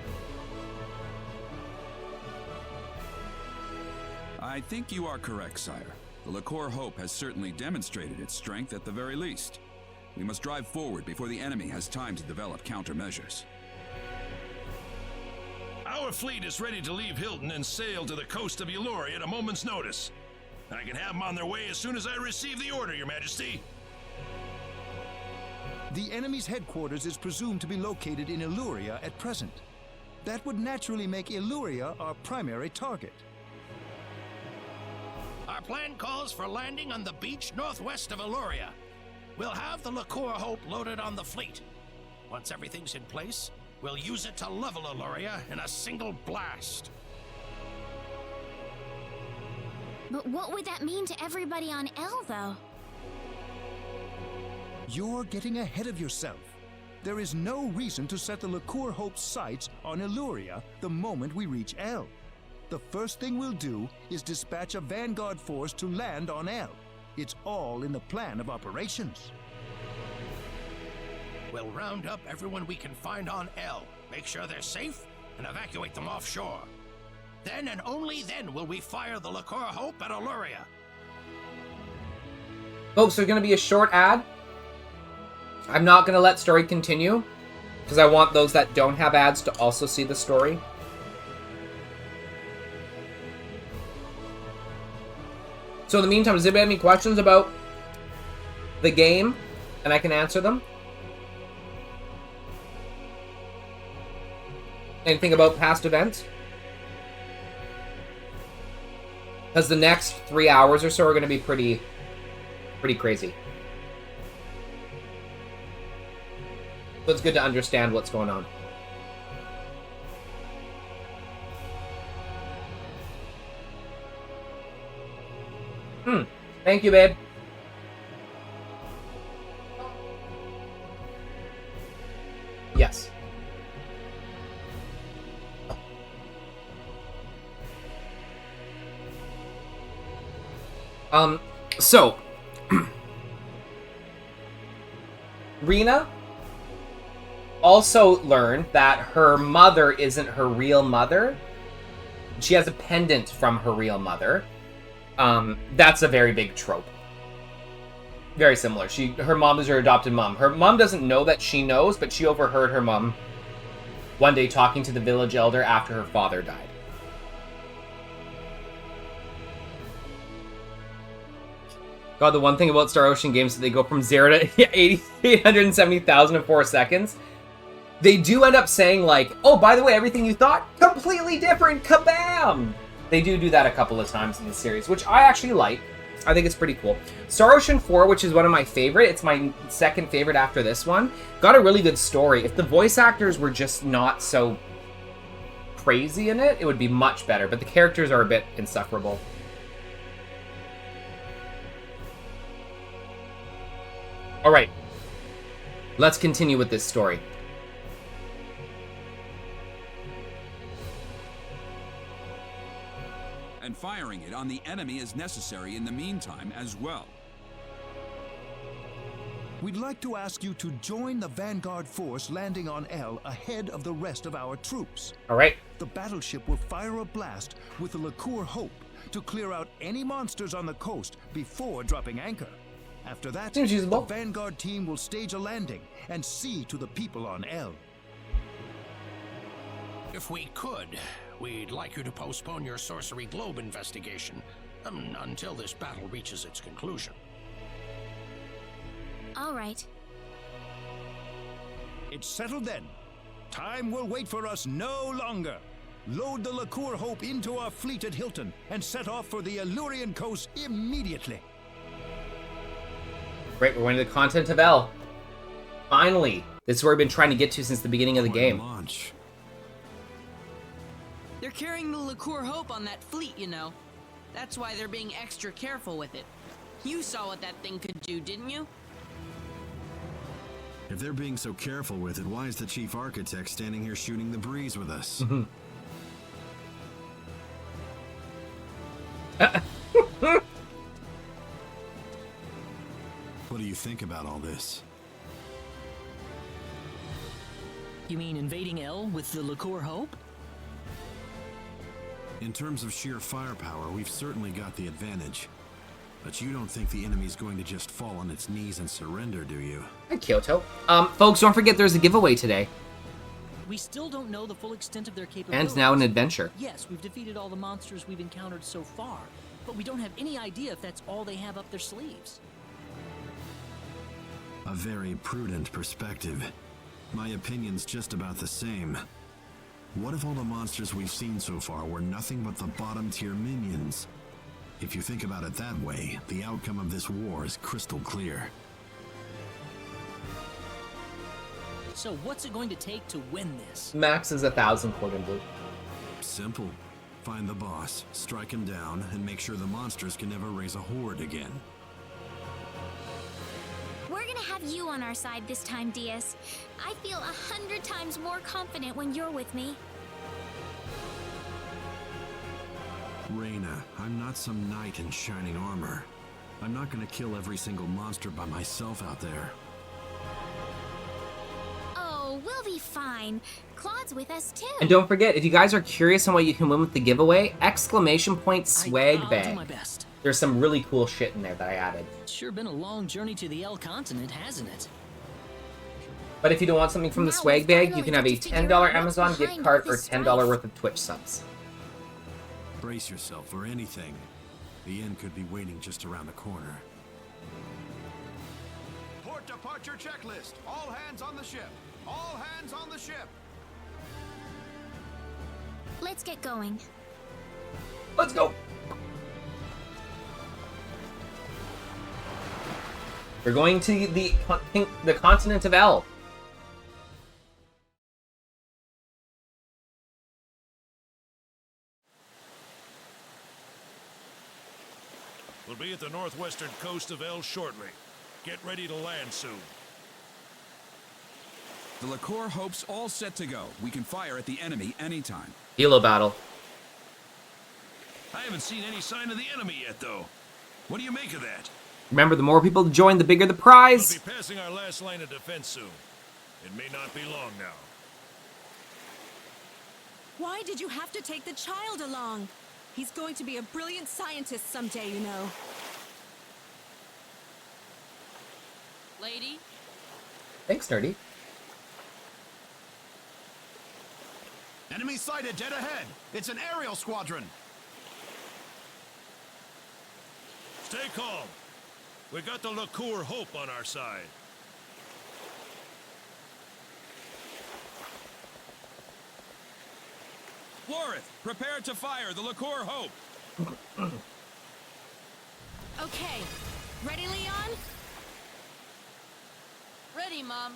I think you are correct, sire. The Liqueur Hope has certainly demonstrated its strength at the very least. We must drive forward before the enemy has time to develop countermeasures. Our fleet is ready to leave Hilton and sail to the coast of Eluria at a moment's notice. I can have them on their way as soon as I receive the order, Your Majesty. The enemy's headquarters is presumed to be located in Eluria at present. That would naturally make Eluria our primary target. Our plan calls for landing on the beach northwest of Eluria. We'll have the Liqueur Hope loaded on the fleet. Once everything's in place, we'll use it to level Eluria in a single blast. But what would that mean to everybody on El, though? You're getting ahead of yourself. There is no reason to set the Liqueur Hope's sights on Eluria the moment we reach El. The first thing we'll do is dispatch a vanguard force to land on El. It's all in the plan of operations. We'll round up everyone we can find on El, make sure they're safe, and evacuate them offshore. Then and only then will we fire the Liqueur Hope at Eluria. Folks, there's going to be a short ad. I'm not going to let story continue, because I want those that don't have ads to also see the story. So in the meantime, does anybody have any questions about the game? And I can answer them. Anything about past events? Because the next 3 hours or so are going to be pretty crazy. So it's good to understand what's going on. Thank you, babe. Yes. So Rena also learned that her mother isn't her real mother. She has a pendant from her real mother. That's a very big trope. Very similar. Her mom is her adopted mom. Her mom doesn't know that she knows, but she overheard her mom one day talking to the village elder after her father died. God, the one thing about Star Ocean games is that they go from 0 to 870,000 in 4 seconds. They do end up saying, like, oh, by the way, everything you thought, completely different, kabam! They do that a couple of times in the series, which I actually like. I think it's pretty cool. Star Ocean 4, which is one of my favorite, it's my second favorite after this one, got a really good story. If the voice actors were just not so crazy in it, it would be much better, but the characters are a bit insufferable. Alright, let's continue with this story. And firing it on the enemy is necessary in the meantime as well. We'd like to ask you to join the vanguard force landing on El ahead of the rest of our troops. Alright. The battleship will fire a blast with the Liqueur Hope to clear out any monsters on the coast before dropping anchor. After that, the vanguard team will stage a landing and see to the people on El. If we could, we'd like you to postpone your Sorcery Globe investigation until this battle reaches its conclusion. All right. It's settled then. Time will wait for us no longer. Load the LaCour Hope into our fleet at Hilton and set off for the Illurian coast immediately. Great, we're going to the continent of L. Finally! This is where we've been trying to get to since the beginning of the game. Launch. They're carrying the LaCour Hope on that fleet, you know. That's why they're being extra careful with it. You saw what that thing could do, didn't you? If they're being so careful with it, why is the chief architect standing here shooting the breeze with us? What do you think about all this? You mean invading L with the LaCour Hope? In terms of sheer firepower, we've certainly got the advantage. But you don't think the enemy's going to just fall on its knees and surrender, do you? Hi, Kyoto. Folks, don't forget there's a giveaway today. We still don't know the full extent of their capabilities. And now an adventure. Yes, we've defeated all the monsters we've encountered so far, but we don't have any idea if that's all they have up their sleeves. A very prudent perspective. My opinion's just about the same. What if all the monsters we've seen so far were nothing but the bottom-tier minions? If you think about it that way, the outcome of this war is crystal clear. So what's it going to take to win this? Max is 1,000 Cordon Bleu. Simple. Find the boss, strike him down, and make sure the monsters can never raise a horde again. We're gonna have you on our side this time, Diaz. I feel 100 times more confident when you're with me. Rena, I'm not some knight in shining armor. I'm not gonna kill every single monster by myself out there. Oh, we'll be fine. Claude's with us too. And don't forget, if you guys are curious on what you can win with the giveaway, !swag I'll bag. do my best. There's some really cool shit in there that I added. It's sure been a long journey to the L continent, hasn't it? But if you don't want something from the swag bag, you can have a $10 Amazon gift card or $10 worth of Twitch subs. Brace yourself for anything. The end could be waiting just around the corner. Port departure checklist. All hands on the ship. All hands on the ship. Let's get going. Let's go. We're going to the continent of L. We'll be at the northwestern coast of El shortly. Get ready to land soon. The LaCour Hope's all set to go. We can fire at the enemy anytime. Helo battle. I haven't seen any sign of the enemy yet, though. What do you make of that? Remember, the more people join, the bigger the prize. We'll be passing our last line of defense soon. It may not be long now. Why did you have to take the child along? He's going to be a brilliant scientist someday, you know. Lady? Thanks, Nerdy. Enemy sighted dead ahead. It's an aerial squadron. Stay calm. We got the LaCour Hope on our side. Florith, prepare to fire the LaCour Hope. Okay. Ready, Leon? Ready, Mom.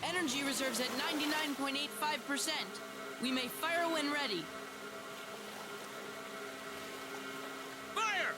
Energy reserves at 99.85%. We may fire when ready. Fire!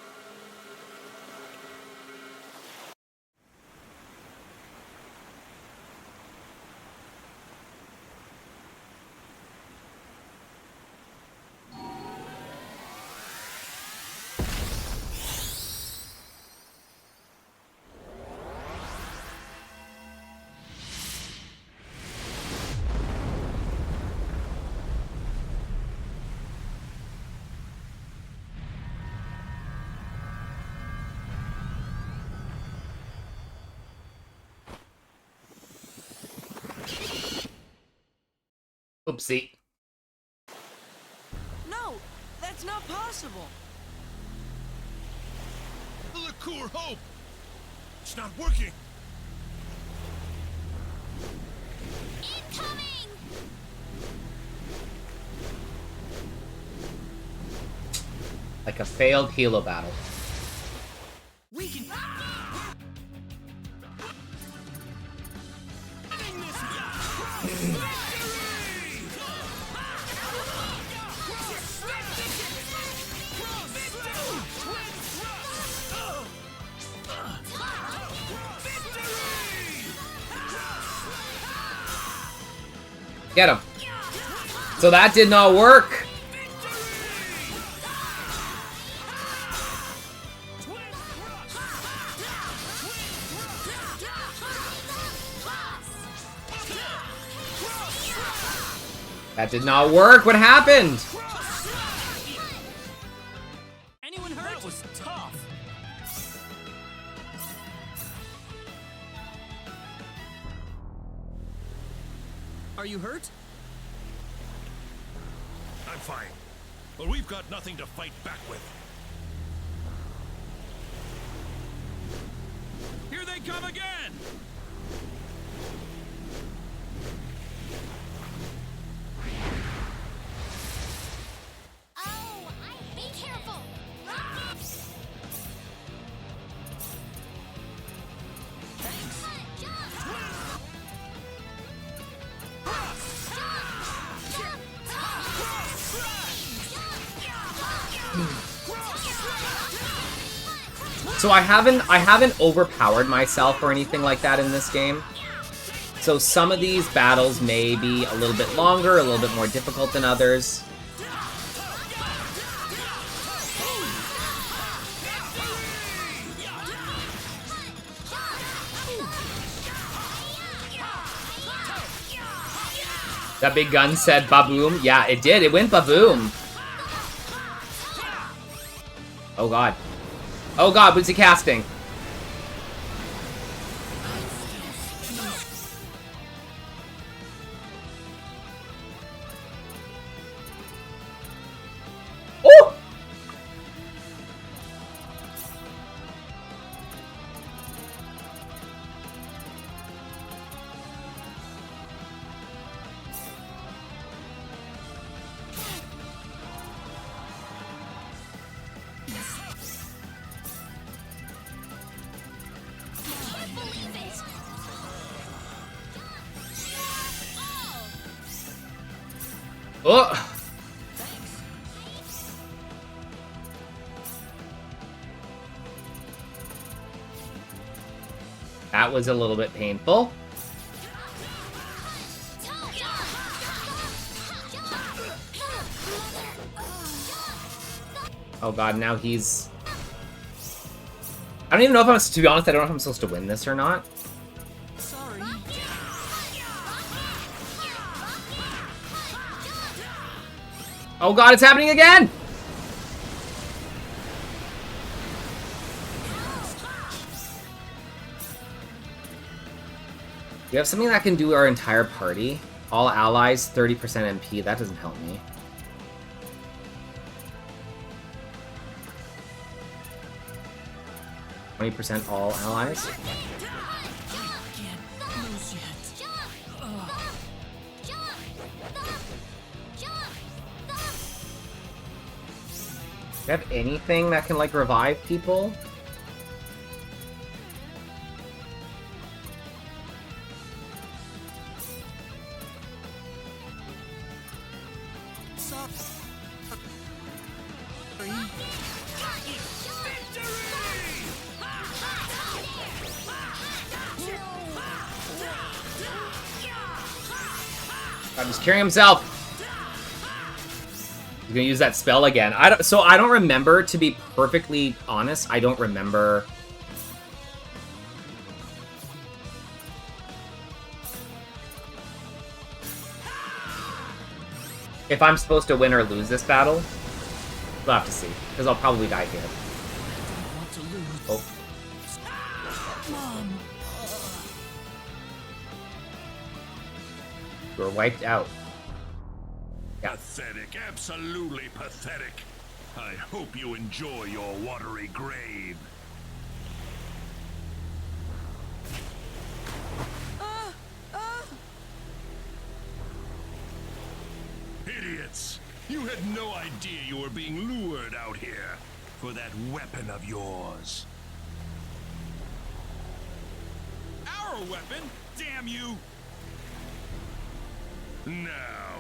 Oopsie. No, that's not possible. The LaCour Hope! It's not working. Incoming! Like a failed Hilo battle. We can. Get him. So that did not work. That did not work. What happened? Anyone hurt? That was tough. Are you hurt? I'm fine. But we've got nothing to fight back with. Here they come again! Oh, be careful! So I haven't overpowered myself or anything like that in this game. So some of these battles may be a little bit longer, a little bit more difficult than others. That big gun said baboom. Yeah, it did. It went baboom. Oh god. Oh god, what's he casting? Oh! Oh! That was a little bit painful. Oh god, now he's... I don't even know if I'm... To be honest, I don't know if I'm supposed to win this or not. Sorry. Oh god, it's happening again! We have something that can do our entire party. All allies, 30% MP. That doesn't help me. %, all allies. Do you have anything that can, like, revive people? God, he's carrying himself. He's gonna use that spell again. I don't remember, to be perfectly honest, I don't remember. If I'm supposed to win or lose this battle. We'll have to see, because I'll probably die here. Oh. You're wiped out. Yeah. Pathetic, absolutely pathetic. I hope you enjoy your watery grave. no idea you were being lured out here for that weapon of yours. Our weapon? Damn you! Now,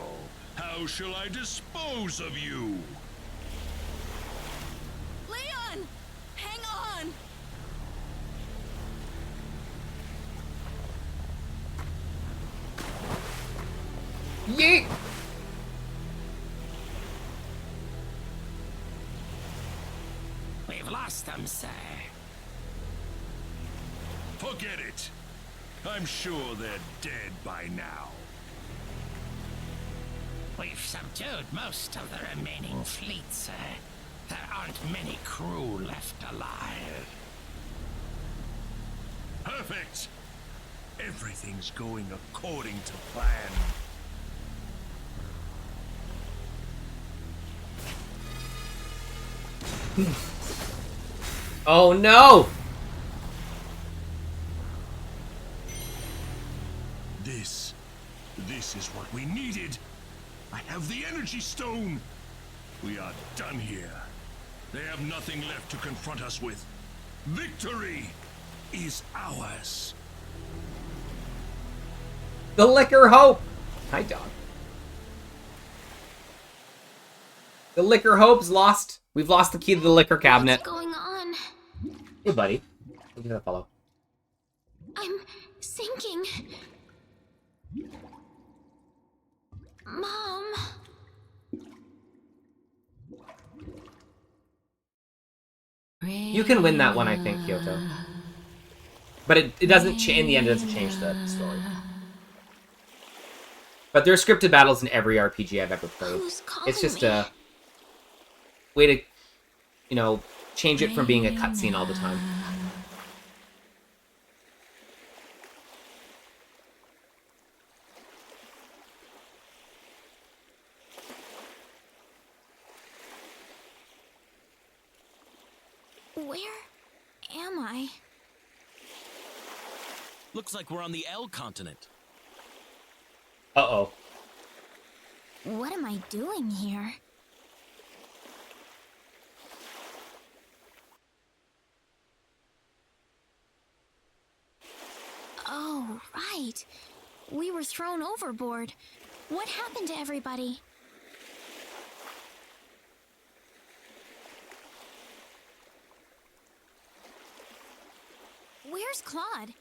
how shall I dispose of you? Leon! Hang on! Yeet! We've lost them, sir. Forget it. I'm sure they're dead by now. We've subdued most of the remaining fleet, sir. There aren't many crew left alive. Perfect! Everything's going according to plan. Oh no! This is what we needed. I have the energy stone. We are done here. They have nothing left to confront us with. Victory is ours. The Liquor Hope! Hi, dog. The Liquor Hope's lost. We've lost the key to the liquor cabinet. What's going on? Hey, buddy. Give that a follow. I'm sinking. Mom. You can win that one, I think, Kyoto. But it doesn't in the end, it doesn't change the story. But there are scripted battles in every RPG I've ever played. It's just a way to, you know, change it from being a cutscene all the time. Where am I? Looks like we're on the L continent. Uh-oh. What am I doing here? Oh, right. We were thrown overboard. What happened to everybody? Where's Claude?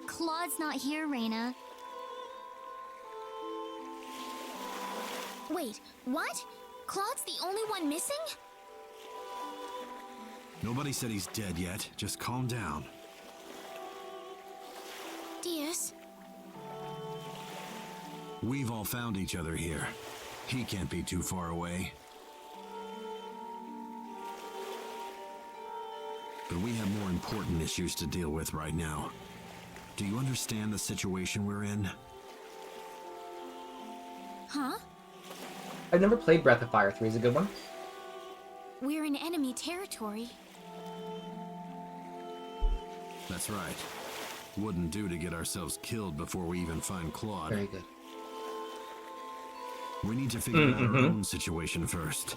Claude's not here, Rena. Wait, what? Claude's the only one missing? Nobody said he's dead yet. Just calm down. Diaz? We've all found each other here. He can't be too far away. But we have more important issues to deal with right now. Do you understand the situation we're in? Huh? I've never played Breath of Fire 3. Is a good one? We're in enemy territory. That's right. Wouldn't do to get ourselves killed before we even find Claude. Very good. We need to figure out our own situation first.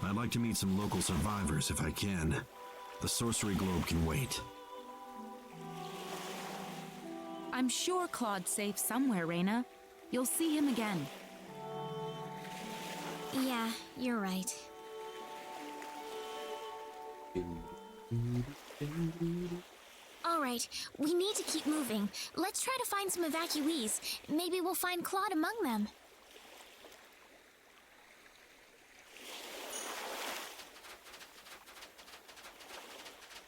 I'd like to meet some local survivors if I can. The sorcery globe can wait. I'm sure Claude's safe somewhere, Rena. You'll see him again. Yeah, you're right. All right, we need to keep moving. Let's try to find some evacuees. Maybe we'll find Claude among them.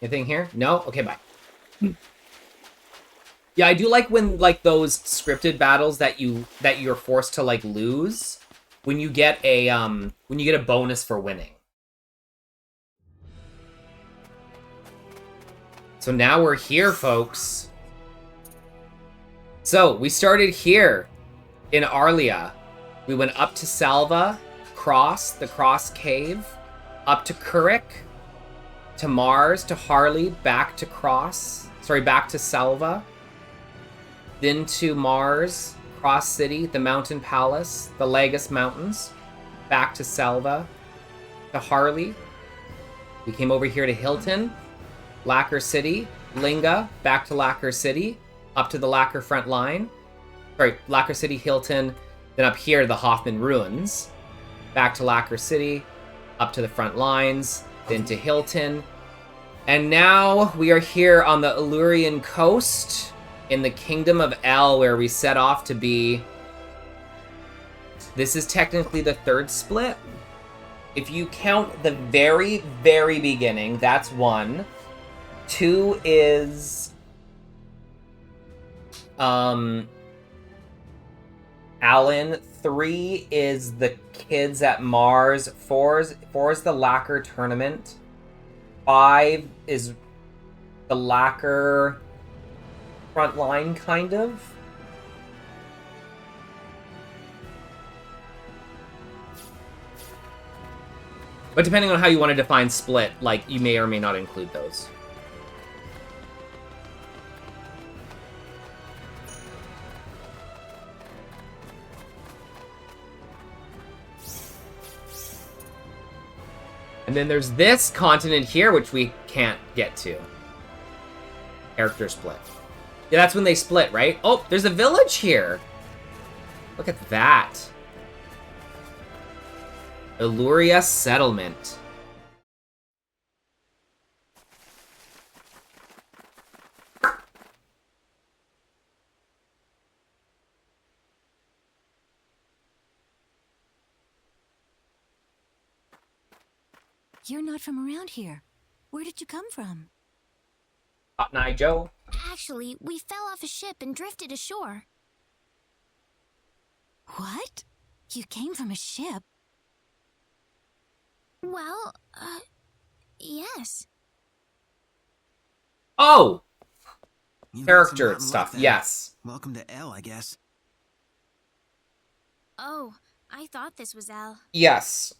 Anything here? No? Okay, bye. Yeah, I do like when like those scripted battles that you're forced to like lose when you get a bonus for winning. So now we're here, folks. So we started here in Arlia. We went up to Salva, the Cross Cave, up to Kurik, to Mars, to Harley, back to Salva, then to Mars, Cross City, the Mountain Palace, the Lagos Mountains, back to Selva, to Harley. We came over here to Hilton, Lacquer City, Linga, back to Lacquer City, up to the Lacquer front line. Sorry, Lacquer City, Hilton, then up here, the Hoffman Ruins. Back to Lacquer City, up to the front lines, then to Hilton. And now we are here on the Illyrian coast in the Kingdom of El, where we set off to be. This is technically the third split. If you count the very, very beginning, that's 1. 2 is Alan. 3 is the kids at Mars. 4 is the Lacquer tournament. 5 is the Lacquer front line, kind of. But depending on how you want to define split, like, you may or may not include those. And then there's this continent here, which we can't get to. Character split. Yeah, that's when they split, right? Oh, there's a village here. Look at that. Illyria Settlement. You're not from around here. Where did you come from? Hot Night Joe. Actually, we fell off a ship and drifted ashore. What? You came from a ship? Well, yes. Oh! You got some Character rotten stuff, luck then. yes. Welcome to L, I guess. Oh, I thought this was Al. Yes.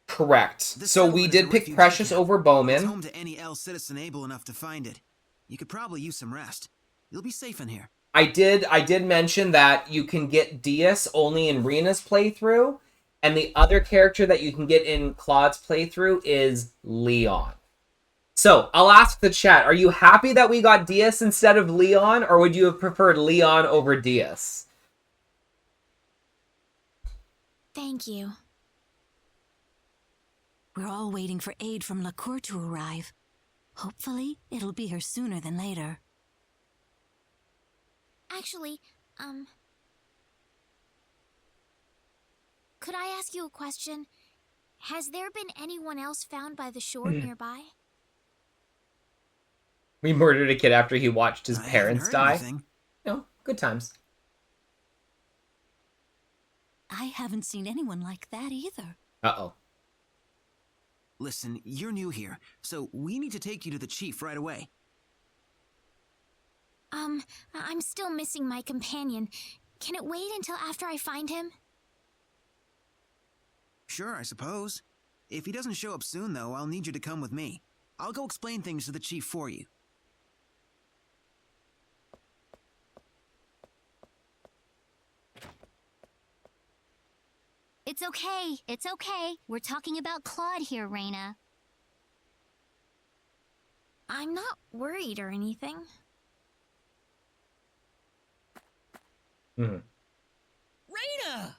Correct. This So we settlement is a did pick refugee Precious camp. over It's Bowman. home to any L citizen able enough to find it. You could probably use some rest. You'll be safe in here. I did mention that you can get Diaz only in Rena's playthrough, and the other character that you can get in Claude's playthrough is Leon. So, I'll ask the chat, are you happy that we got Diaz instead of Leon, or would you have preferred Leon over Diaz? Thank you. We're all waiting for aid from LaCour to arrive. Hopefully, it'll be here sooner than later. Actually, could I ask you a question? Has there been anyone else found by the shore nearby? We murdered a kid after he watched his I haven't parents heard die. anything. No, good times. I haven't seen anyone like that either. Uh-oh. Listen, you're new here, so we need to take you to the chief right away. I'm still missing my companion. Can it wait until after I find him? Sure, I suppose. If he doesn't show up soon, though, I'll need you to come with me. I'll go explain things to the chief for you. It's okay. It's okay. We're talking about Claude here, Rena. I'm not worried or anything. Hmm. Rena!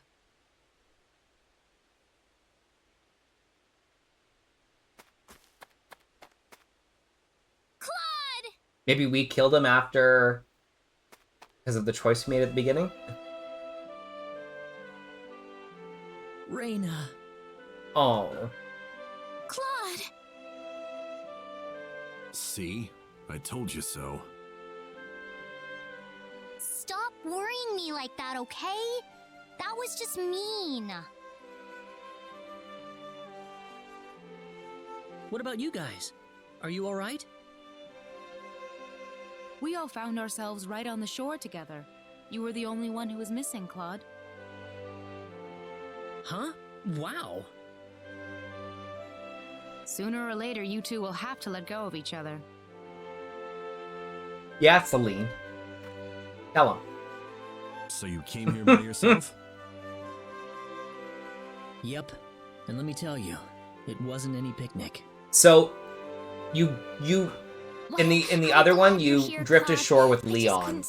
Claude! Maybe we killed him after... because of the choice we made at the beginning? Rena. Oh. Claude! See? I told you so. Stop worrying me like that, okay? That was just mean. What about you guys? Are you alright? We all found ourselves right on the shore together. You were the only one who was missing, Claude. Huh? Wow. Sooner or later, you two will have to let go of each other. Yeah, Celine. Tell him. So you came here by yourself? Yep. And let me tell you, it wasn't any picnic. So, you in the other one, you drift ashore with Leon,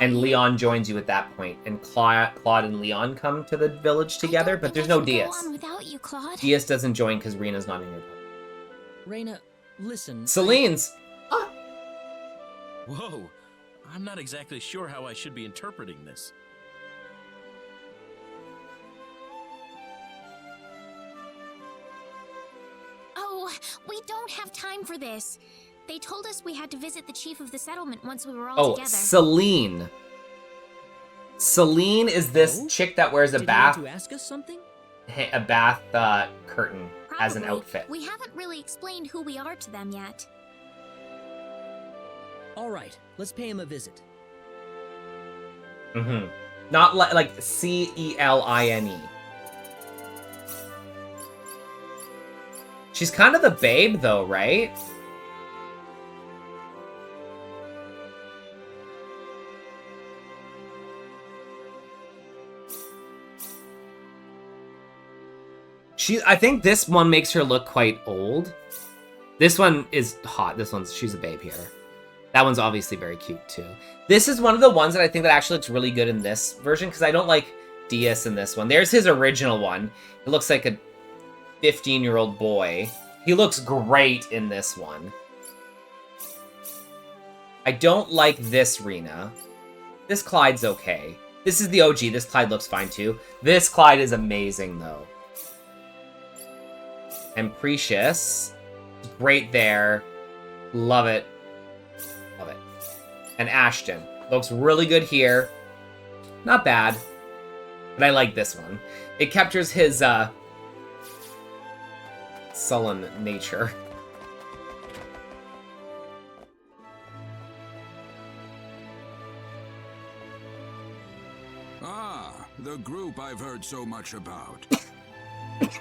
and Leon joins you at that point, and Claude and Leon come to the village together, but there's no Diaz. Diaz doesn't join because Rena's not in your group. Rena, listen. Celine's. Whoa, I'm not exactly sure how I should be interpreting this. Oh, we don't have time for this. They told us we had to visit the chief of the settlement once we were all together. Celine. Celine is this chick that wears a bath. Did you want to ask us something? A bath curtain as an outfit. We haven't really explained who we are to them yet. All right, let's pay him a visit. Mm-hmm. Not like Celine. She's kind of the babe, though, right? I think this one makes her look quite old. This one is hot. She's a babe here. That one's obviously very cute too. This is one of the ones that I think that actually looks really good in this version, because I don't like Diaz in this one. There's his original one. It looks like a 15-year-old boy. He looks great in this one. I don't like this Rena. This Clyde's okay. This is the OG. This Clyde looks fine too. This Clyde is amazing though. And Precious. Great there. Love it. Love it. And Ashton. Looks really good here. Not bad. But I like this one. It captures his, sullen nature. Ah, the group I've heard so much about.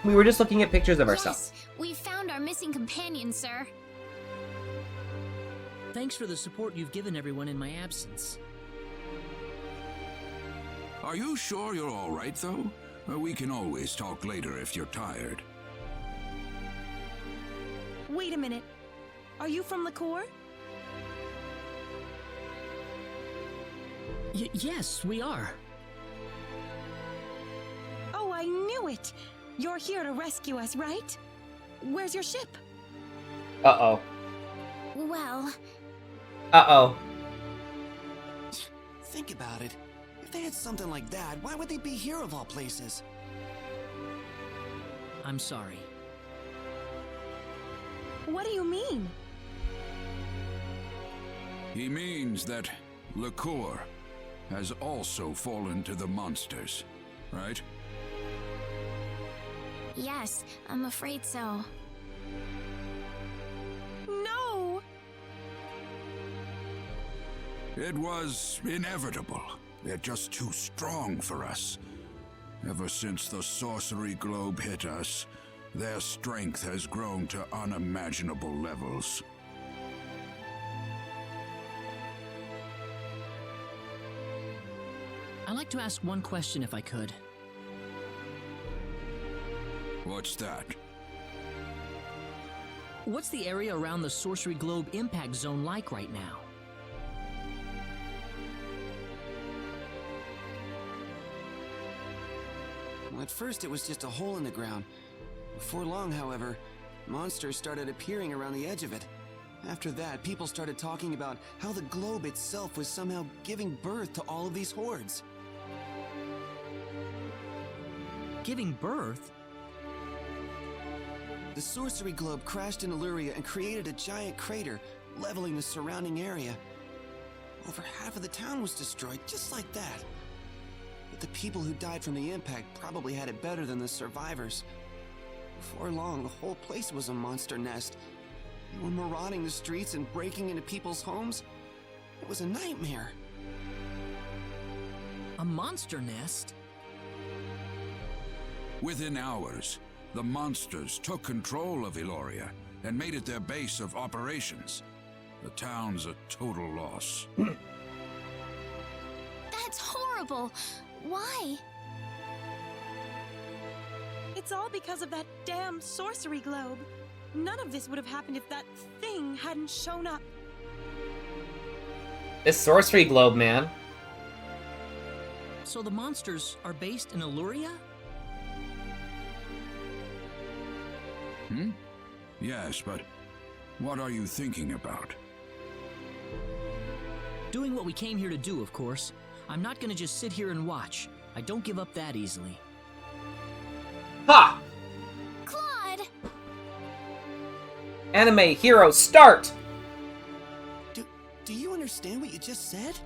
We were just looking at pictures of ourselves. Yes, we found our missing companion, sir. Thanks for the support you've given everyone in my absence. Are you sure you're all right, though? We can always talk later if you're tired. Wait a minute. Are you from the Corps? Yes, we are. Oh, I knew it! You're here to rescue us, right? Where's your ship? Uh-oh. Well... Uh-oh. Think about it. If they had something like that, why would they be here of all places? I'm sorry. What do you mean? He means that Liqueur has also fallen to the monsters, right? Yes, I'm afraid so. No! It was inevitable. They're just too strong for us. Ever since the sorcery globe hit us, their strength has grown to unimaginable levels. I'd like to ask one question if I could. What's that? What's the area around the Sorcery Globe impact zone like right now? Well, at first it was just a hole in the ground. Before long, however, monsters started appearing around the edge of it. After that, people started talking about how the globe itself was somehow giving birth to all of these hordes. Giving birth? The sorcery globe crashed in Illyria and created a giant crater, leveling the surrounding area. Over half of the town was destroyed, just like that. But the people who died from the impact probably had it better than the survivors. Before long, the whole place was a monster nest. They were marauding the streets and breaking into people's homes. It was a nightmare. A monster nest? Within hours, the monsters took control of Illyria and made it their base of operations. The town's a total loss. That's horrible! horrible. Why? It's all because of that damn sorcery globe. None of this would have happened if that thing hadn't shown up. This sorcery globe, man. So the monsters are based in Illuria? Yes, but what are you thinking about? Doing what we came here to do, of course. I'm not gonna just sit here and watch. I don't give up that easily. Ha! Claude! Anime hero, start! Do you understand what you just said?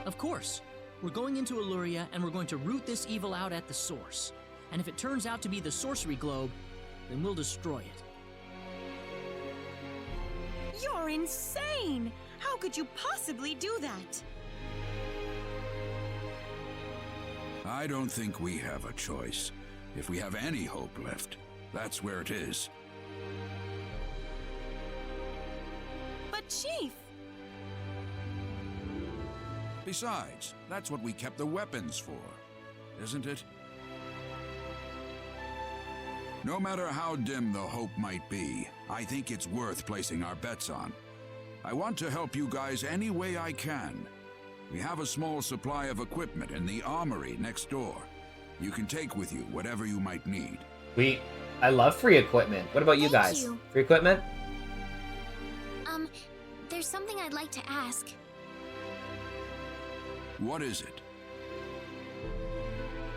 Of course. We're going into Illuria and we're going to root this evil out at the source. And if it turns out to be the sorcery globe, then we'll destroy it. You're insane! How could you possibly do that? I don't think we have a choice. If we have any hope left, that's where it is. But Chief! Besides, that's what we kept the weapons for, isn't it? No matter how dim the hope might be, I think it's worth placing our bets on. I want to help you guys any way I can. We have a small supply of equipment in the armory next door. You can take with you whatever you might need. I love free equipment. What about you Thank guys? you. Free equipment? There's something I'd like to ask. What is it?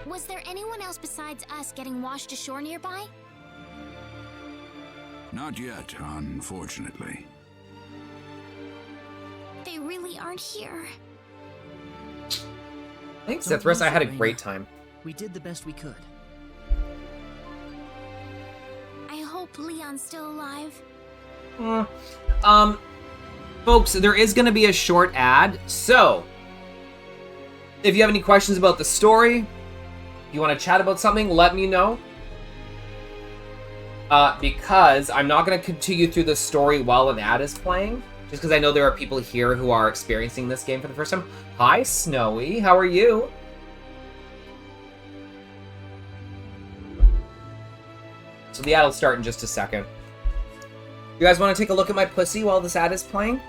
Was there anyone else besides us getting washed ashore nearby? Not yet, unfortunately. They really aren't here. Thanks, Don't Sethras. I had a lose it, great Rena. time. We did the best we could. I hope Leon's still alive. Folks, there is going to be a short ad, so if you have any questions about the story, you want to chat about something, let me know. Because I'm not going to continue through the story while an ad is playing, just because I know there are people here who are experiencing this game for the first time. Hi, Snowy. How are you? So the ad will start in just a second. You guys want to take a look at my pussy while this ad is playing?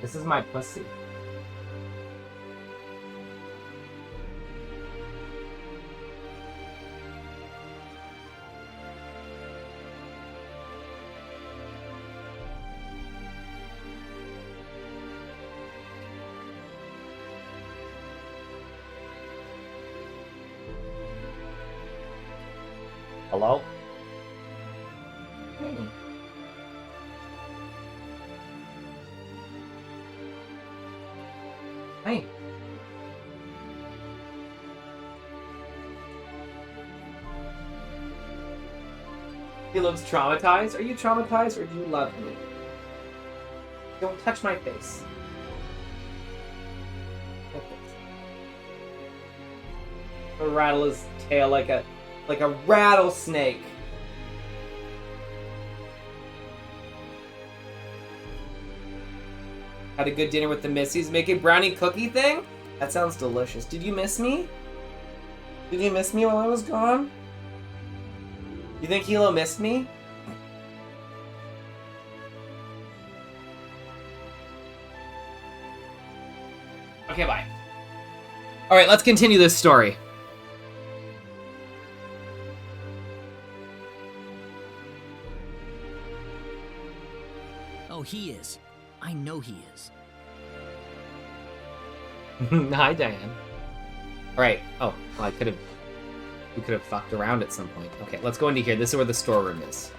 This is my pussy. Hello? Hey. Hey. He looks traumatized. Are you traumatized or do you love me? Don't touch my face. I'll rattle his tail like a rattlesnake. Had a good dinner with the Missies. Making brownie cookie thing? That sounds delicious. Did you miss me? Did you miss me while I was gone? You think Hilo missed me? Okay, bye. Alright, let's continue this story. Oh, he is. I know he is. Hi, Diane. Alright. Oh, well, we could have fucked around at some point. Okay, let's go into here. This is where the storeroom is.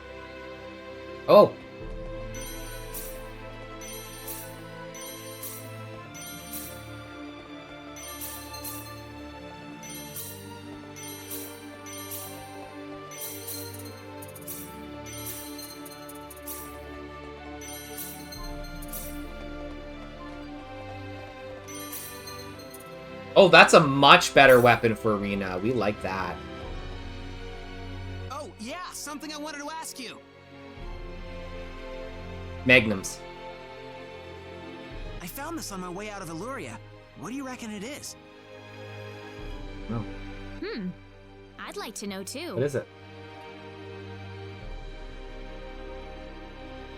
Oh! Oh, that's a much better weapon for Rena. We like that. Oh, yeah, something I wanted to ask you. Magnums. I found this on my way out of Illuria. What do you reckon it is? No. I'd like to know too. What is it?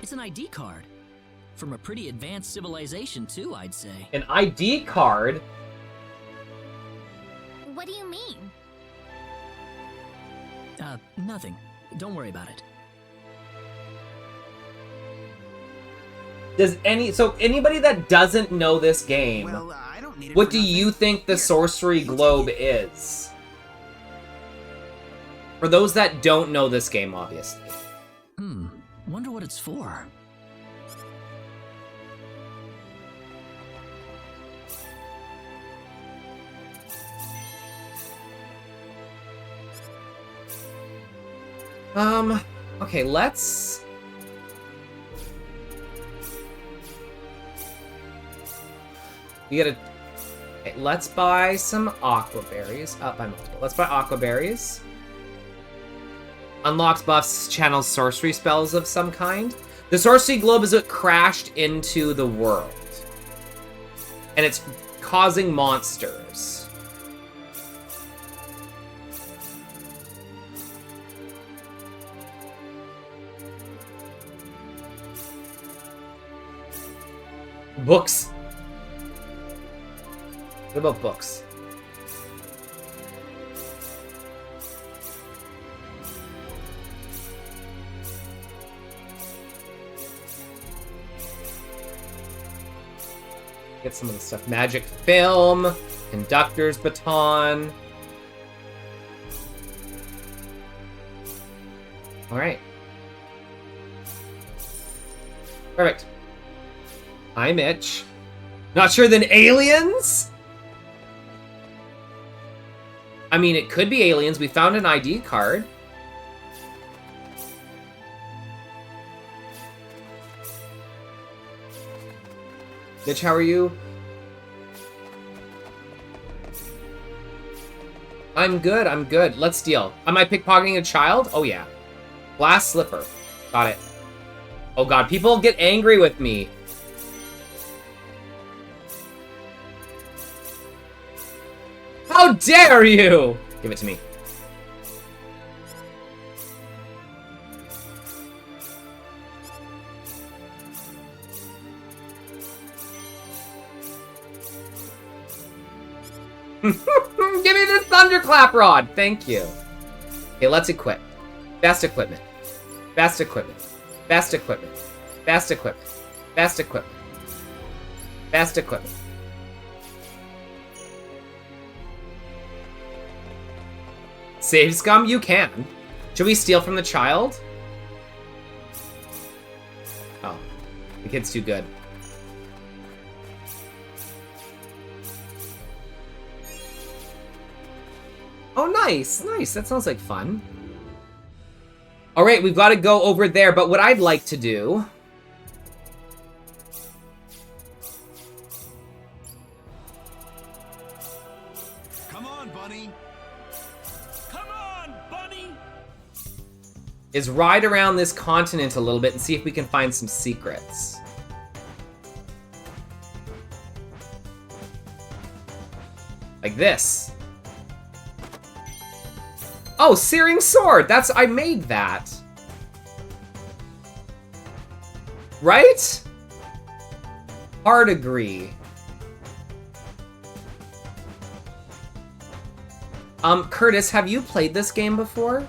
It's an ID card. From a pretty advanced civilization, too, I'd say. An ID card? What do you mean? Nothing. Don't worry about it. Does anybody that doesn't know this game, Well, I don't need it what for do nothing. you think the sorcery globe is? For those that don't know this game, obviously. Wonder what it's for. Okay, let's... We gotta... Okay, let's buy some aqua berries. Up by multiple. Let's buy aqua berries. Unlocks, buffs, channels sorcery spells of some kind. The sorcery globe is what crashed into the world. And it's causing monsters. Books. What about books? Get some of the stuff. Magic film, conductor's baton. All right. Perfect. Hi, Mitch. Not sure than aliens? I mean, it could be aliens. We found an ID card. Mitch, how are you? I'm good, I'm good. Let's deal. Am I pickpocketing a child? Oh, yeah. Glass slipper. Got it. Oh, God. People get angry with me. How dare you! Give it to me. Give me this thunderclap rod! Thank you. Okay, let's equip. Best equipment. Best equipment. Best equipment. Best equipment. Best equipment. Best equipment. Save scum? You can. Should we steal from the child? Oh. The kid's too good. Oh, nice. Nice. That sounds like fun. All right, we've got to go over there, but what I'd like to do... Come on, Bunny. Come on, Bunny. is ride around this continent a little bit and see if we can find some secrets. Like this. Oh, Searing Sword! I made that. Right? Hard agree. Curtis, have you played this game before?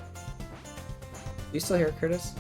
You still here, Curtis?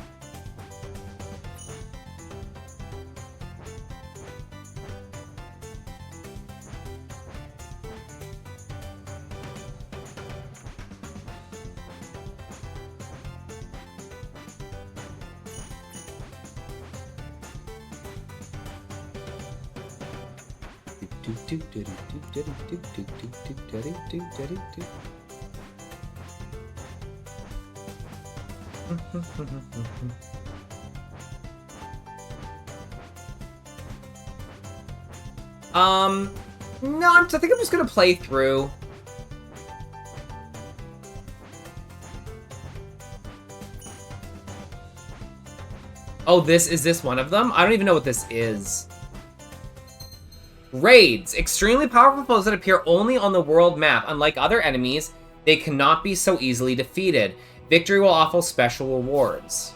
No, I think I'm just gonna play through. Oh, is this one of them? I don't even know what this is. Raids. Extremely powerful foes that appear only on the world map. Unlike other enemies, they cannot be so easily defeated. Victory will offer special rewards.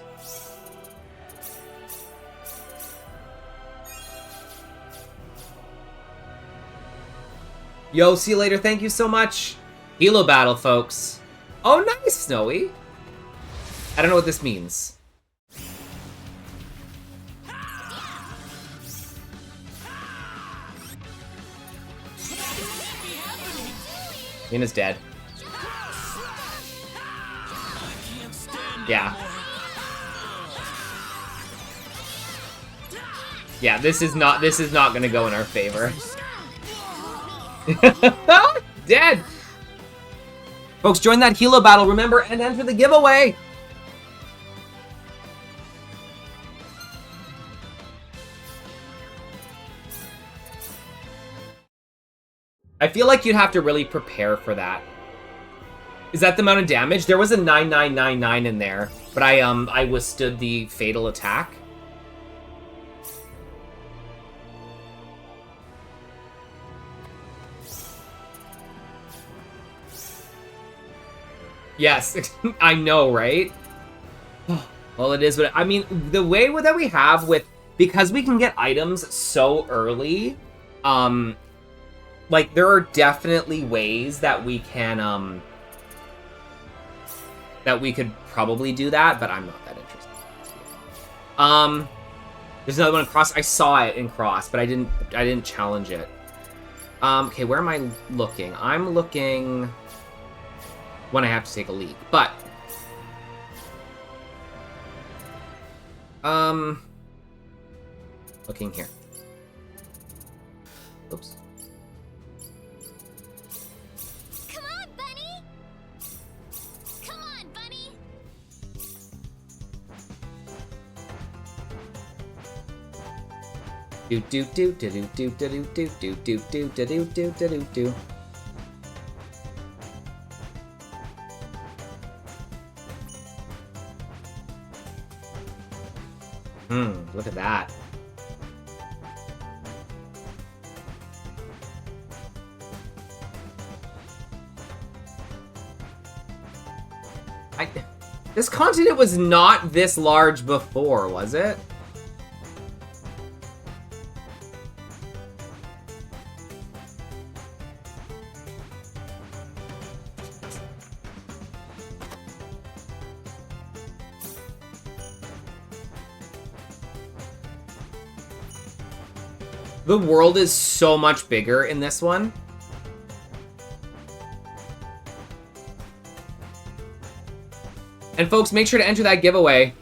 Yo, see you later. Thank you so much. Hilo battle, folks. Oh, nice, Snowy. I don't know what this means. Rena's dead. Yeah. Yeah, this is not gonna go in our favor. Dead! Folks, join that Hilo battle, remember, and enter the giveaway! I feel like you'd have to really prepare for that. Is that the amount of damage? There was a 9999 in there, but I withstood the fatal attack. Yes, I know, right? Well, it is what I mean. The way that we have with, because we can get items so early, like there are definitely ways that we can, that we could probably do that, but I'm not that interested. There's another one in Cross. I saw it in Cross, but I didn't challenge it. Okay, where am I looking? I'm looking when I have to take a leak, but looking here. Oops. Come on, Bunny! Come on, Bunny! Do do do do do do do do do do do do do do do do do. Look at that. This continent was not this large before, was it? The world is so much bigger in this one. And folks, make sure to enter that giveaway.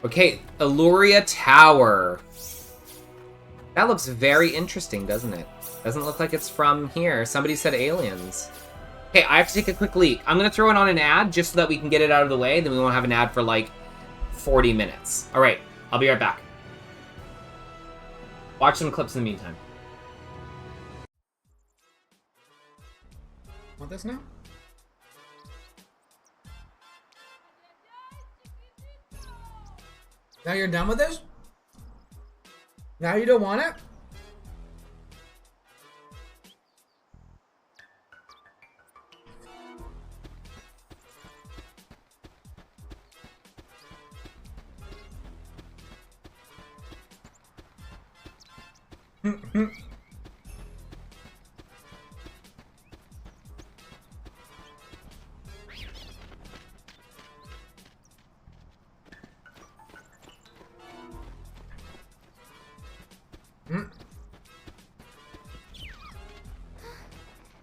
Okay, Illuria Tower. That looks very interesting, doesn't it? Doesn't look like it's from here. Somebody said aliens. Okay, I have to take a quick leak. I'm gonna throw it on an ad just so that we can get it out of the way. Then we won't have an ad for like 40 minutes. All right, I'll be right back. Watch some clips in the meantime. Want this now? Now you're done with this? Now you don't want it?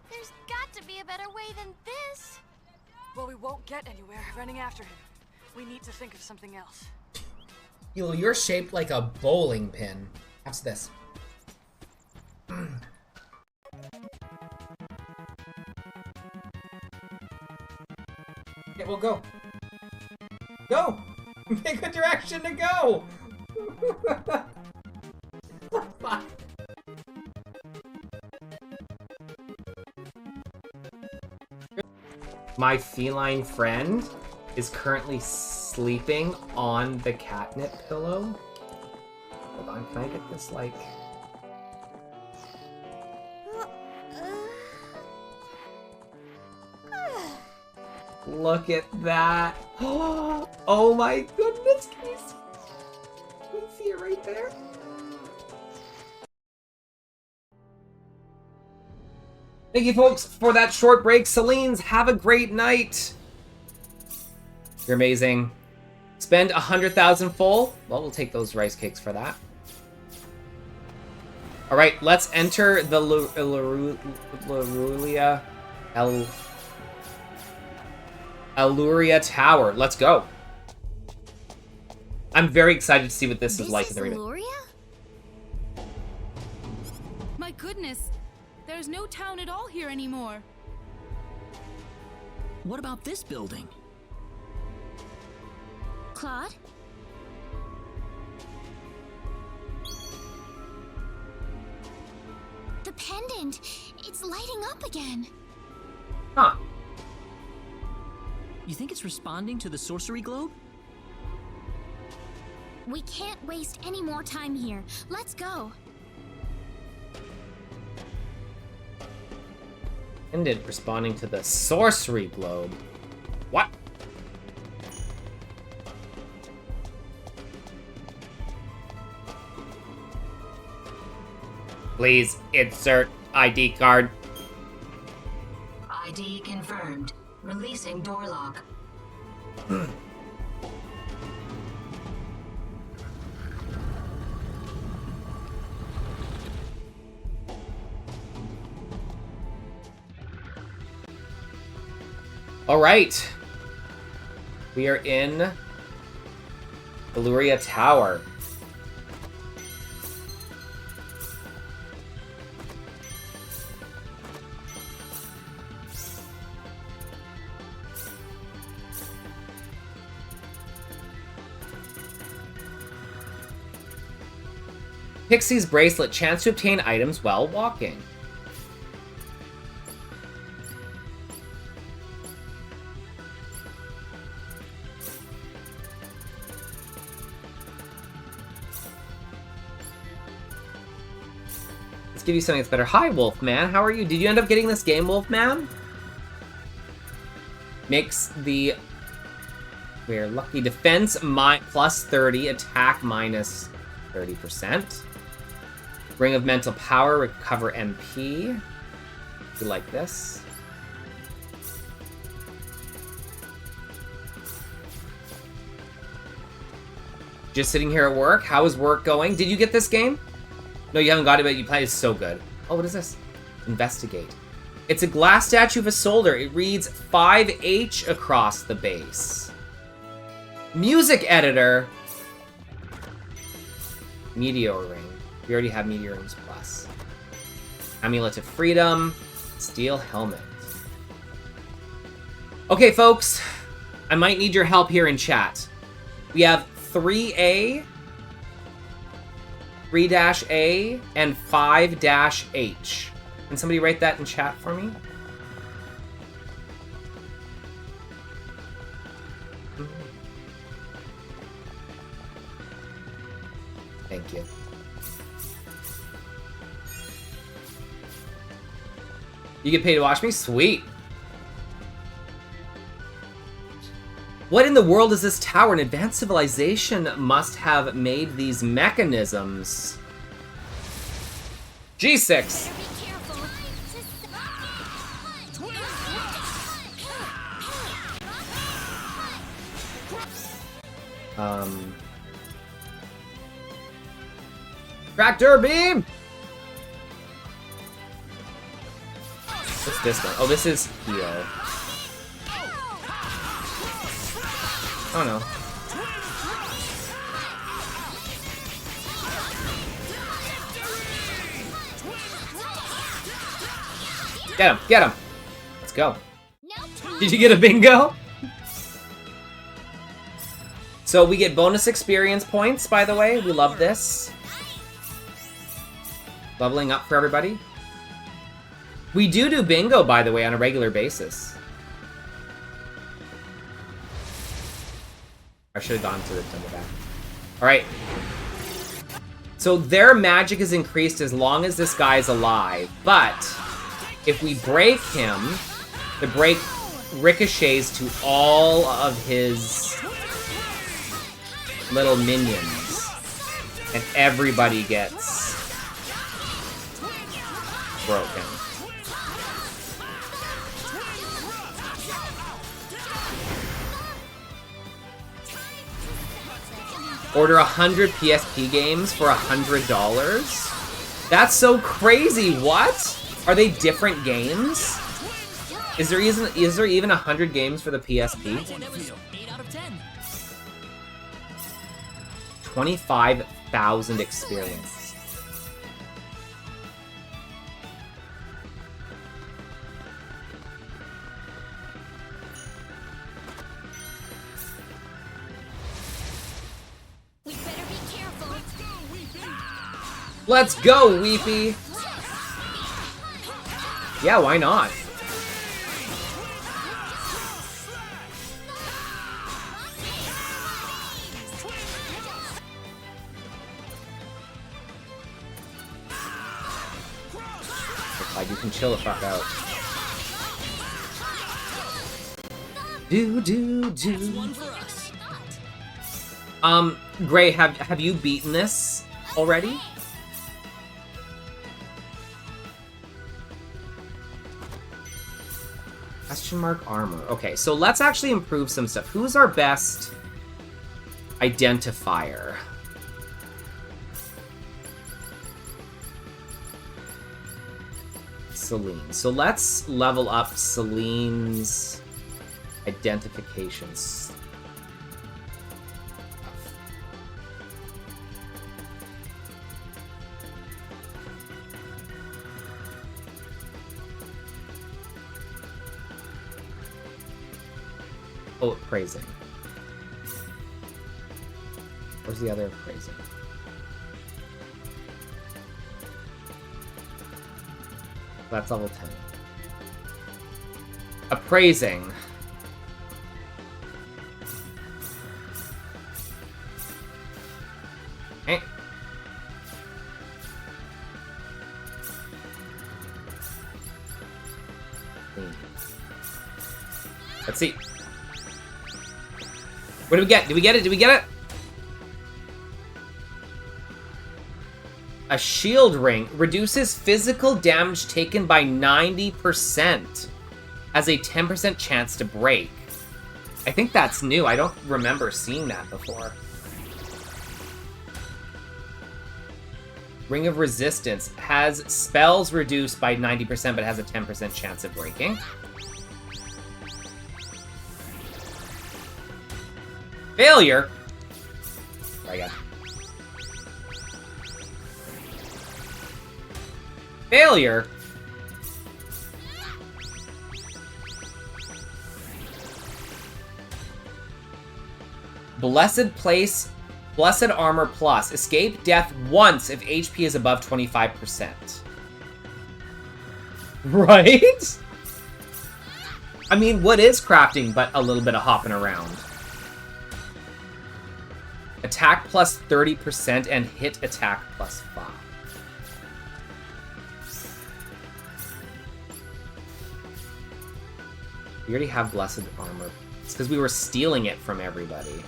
There's got to be a better way than this. Well, we won't get anywhere running after him. We need to think of something else. You're shaped like a bowling pin. How's this? Okay, well, go. Go! Pick a direction to go! Fuck. My feline friend? is currently sleeping on the catnip pillow. Hold on, can I get this, like... Look at that. Oh my goodness, can you see? Can you see it right there? Thank you, folks, for that short break. Celine's, have a great night. You're amazing. Spend 100,000 full. Well, we'll take those rice cakes for that. All right, let's enter the Eluria Tower. Let's go. I'm very excited to see what this is like in the remake. Eluria? My goodness, there's no town at all here anymore. What about this building? Claude? The pendant! It's lighting up again! Huh. You think it's responding to the sorcery globe? We can't waste any more time here. Let's go! Ended responding to the sorcery globe. What? Please insert ID card. ID confirmed. Releasing door lock. All right. We are in Eluria Tower. Pixie's bracelet. Chance to obtain items while walking. Let's give you something that's better. Hi, Wolfman. How are you? Did you end up getting this game, Wolfman? Makes the... We're lucky. Defense plus 30. Attack minus 30%. Ring of Mental Power. Recover MP. You like this. Just sitting here at work. How is work going? Did you get this game? No, you haven't got it, but you play. It's so good. Oh, what is this? Investigate. It's a glass statue of a soldier. It reads 5H across the base. Music editor. Meteor ring. We already have meteor rings plus. Amulet of freedom. Steel helmet. Okay, folks. I might need your help here in chat. We have 3A. 3-A and 5-H. Can somebody write that in chat for me? Thank you. You get paid to watch me? Sweet. What in the world is this tower? An advanced civilization must have made these mechanisms. G6. Tractor beam. What's this one? Oh, this is heal. Oh no. Get him, get him. Let's go. Did you get a bingo? So we get bonus experience points, by the way. We love this. Leveling up for everybody. We do bingo, by the way, on a regular basis. should have gone to the back. Alright. So their magic is increased as long as this guy's alive, but if we break him, the break ricochets to all of his little minions, and everybody gets broken. Order 100 PSP games for $100? That's so crazy. What? Are they different games? Is there even 100 games for the PSP? 25,000 experience. Let's go, Weepy! Yeah, why not? Like, you can chill the fuck out. Gray, have you beaten this already? Question mark armor. Okay, so let's actually improve some stuff. Who's our best identifier? Celine. So let's level up Celine's identifications. Oh, praising. Where's the other praising? That's level 10. Appraising. Eh. Let's see. What do we get? Did we get it? Did we get it? A shield ring reduces physical damage taken by 90%. Has a 10% chance to break. I think that's new. I don't remember seeing that before. Ring of Resistance has spells reduced by 90%, but has a 10% chance of breaking. Failure. I got. Failure. Blessed Place, Blessed Armor Plus. Escape death once if HP is above 25%. Right? I mean, what is crafting but a little bit of hopping around? Attack plus 30% and hit attack plus 5. We already have Blessed Armor. It's because we were stealing it from everybody.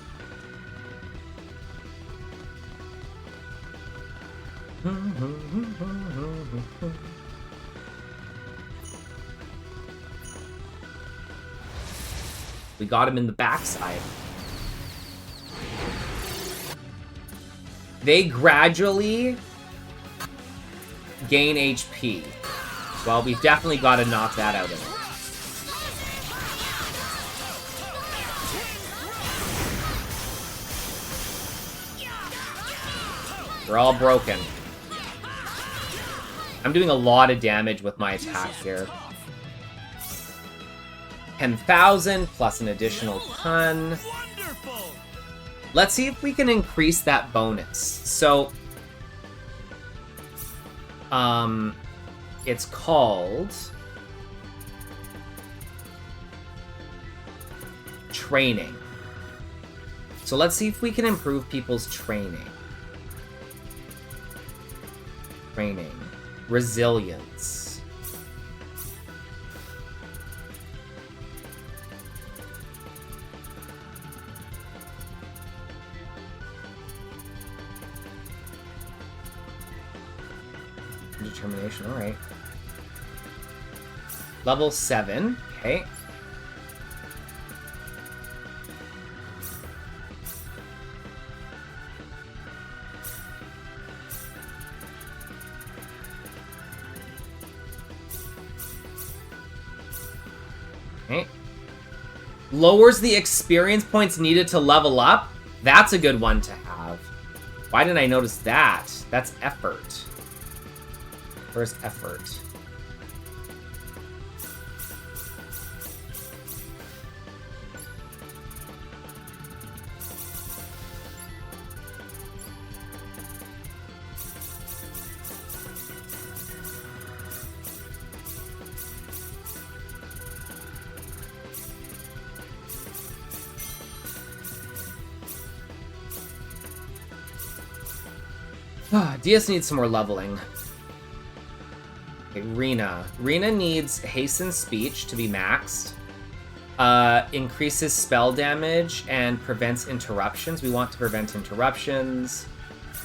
We got him in the backside. They gradually gain HP. Well, we've definitely got to knock that out of it. They're all broken. I'm doing a lot of damage with my attack here. 10,000 plus an additional ton. Let's see if we can increase that bonus. So, it's called training. So let's see if we can improve people's training. Resilience. Determination, alright. Level 7, okay. Okay. Lowers the experience points needed to level up. That's a good one to have. Why didn't I notice that? That's effort. Where's effort? DS needs some more leveling. Okay, Rena. Rena needs Hasten Speech to be maxed. Increases spell damage and prevents interruptions. We want to prevent interruptions.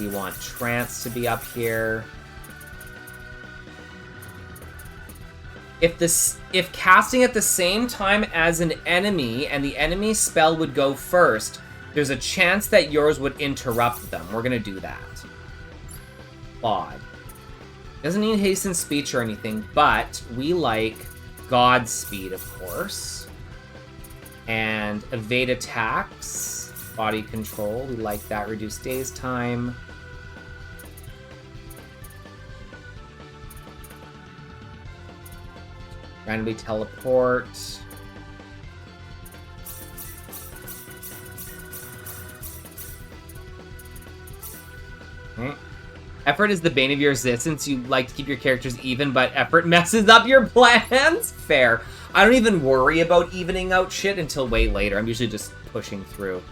We want Trance to be up here. If casting at the same time as an enemy and the enemy's spell would go first, there's a chance that yours would interrupt them. We're gonna do that. Odd. Doesn't need hasten speech or anything, but we like Godspeed, of course. And evade attacks. Body control. We like that. Reduce daze time. Randomly teleport. Okay. Effort is the bane of your existence. You like to keep your characters even, but effort messes up your plans? Fair. I don't even worry about evening out shit until way later. I'm usually just pushing through.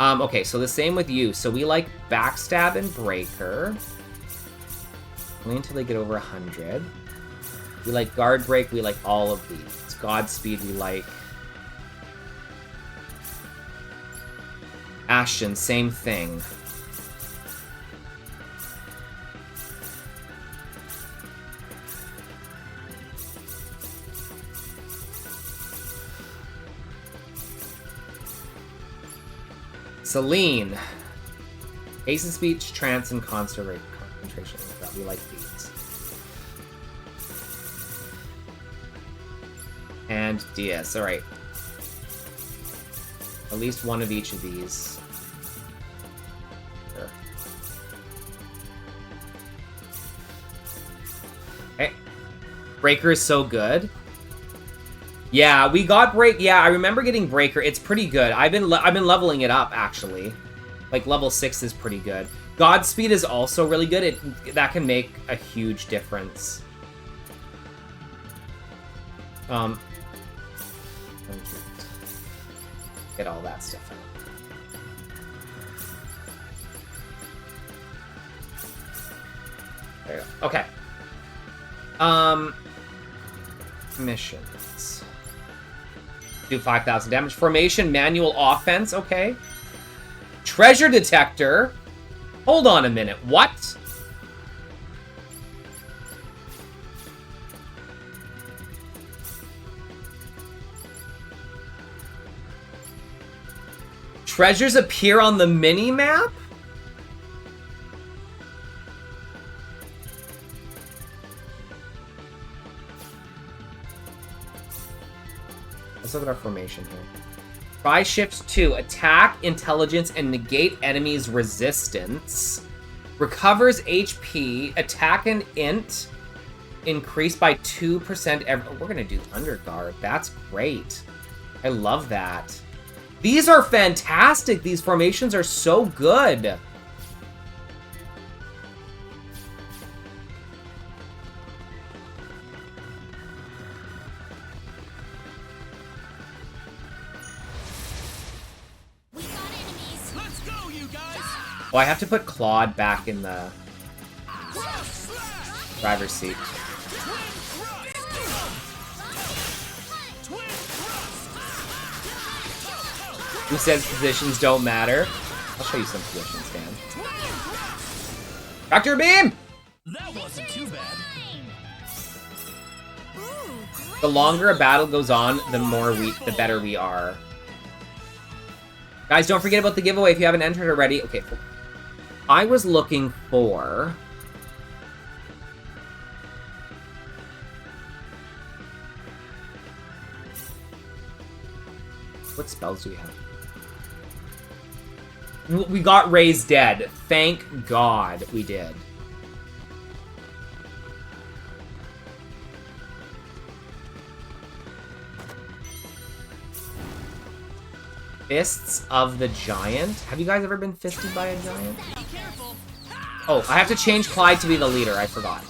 Okay, so the same with you. So we like Backstab and Breaker. Only until they get over 100. We like Guard Break. We like all of these. Godspeed we like. Ashen, same thing. Celine. Hasten Speech, Trance, and Concentration. We like these. And DS. Alright. At least one of each of these. Sure. Okay. Breaker is so good. Yeah, we got Break. Yeah, I remember getting Breaker. It's pretty good. I've been leveling it up, actually. Like, level 6 is pretty good. Godspeed is also really good. That can make a huge difference. Get all that stuff out. There you go. Okay. Missions. Do 5,000 damage. Formation, manual offense. Okay. Treasure detector. Hold on a minute. What? Treasures appear on the mini-map? Let's look at our formation here. Try shift 2. Attack, intelligence, and negate enemies' resistance. Recovers HP. Attack and int. Increase by 2% every... We're going to do Underguard. That's great. I love that. These are fantastic. These formations are so good. Oh, I have to put Claude back in the driver's seat. Who says positions don't matter? I'll show you some positions, Dan. Dr. Beam! That wasn't too bad. The longer a battle goes on, the better we are. Guys, don't forget about the giveaway if you haven't entered already. Okay, I was looking for... What spells do we have? We got Ray's dead. Thank God we did. Fists of the Giant. Have you guys ever been fisted by a giant? Oh, I have to change Clyde to be the leader. I forgot.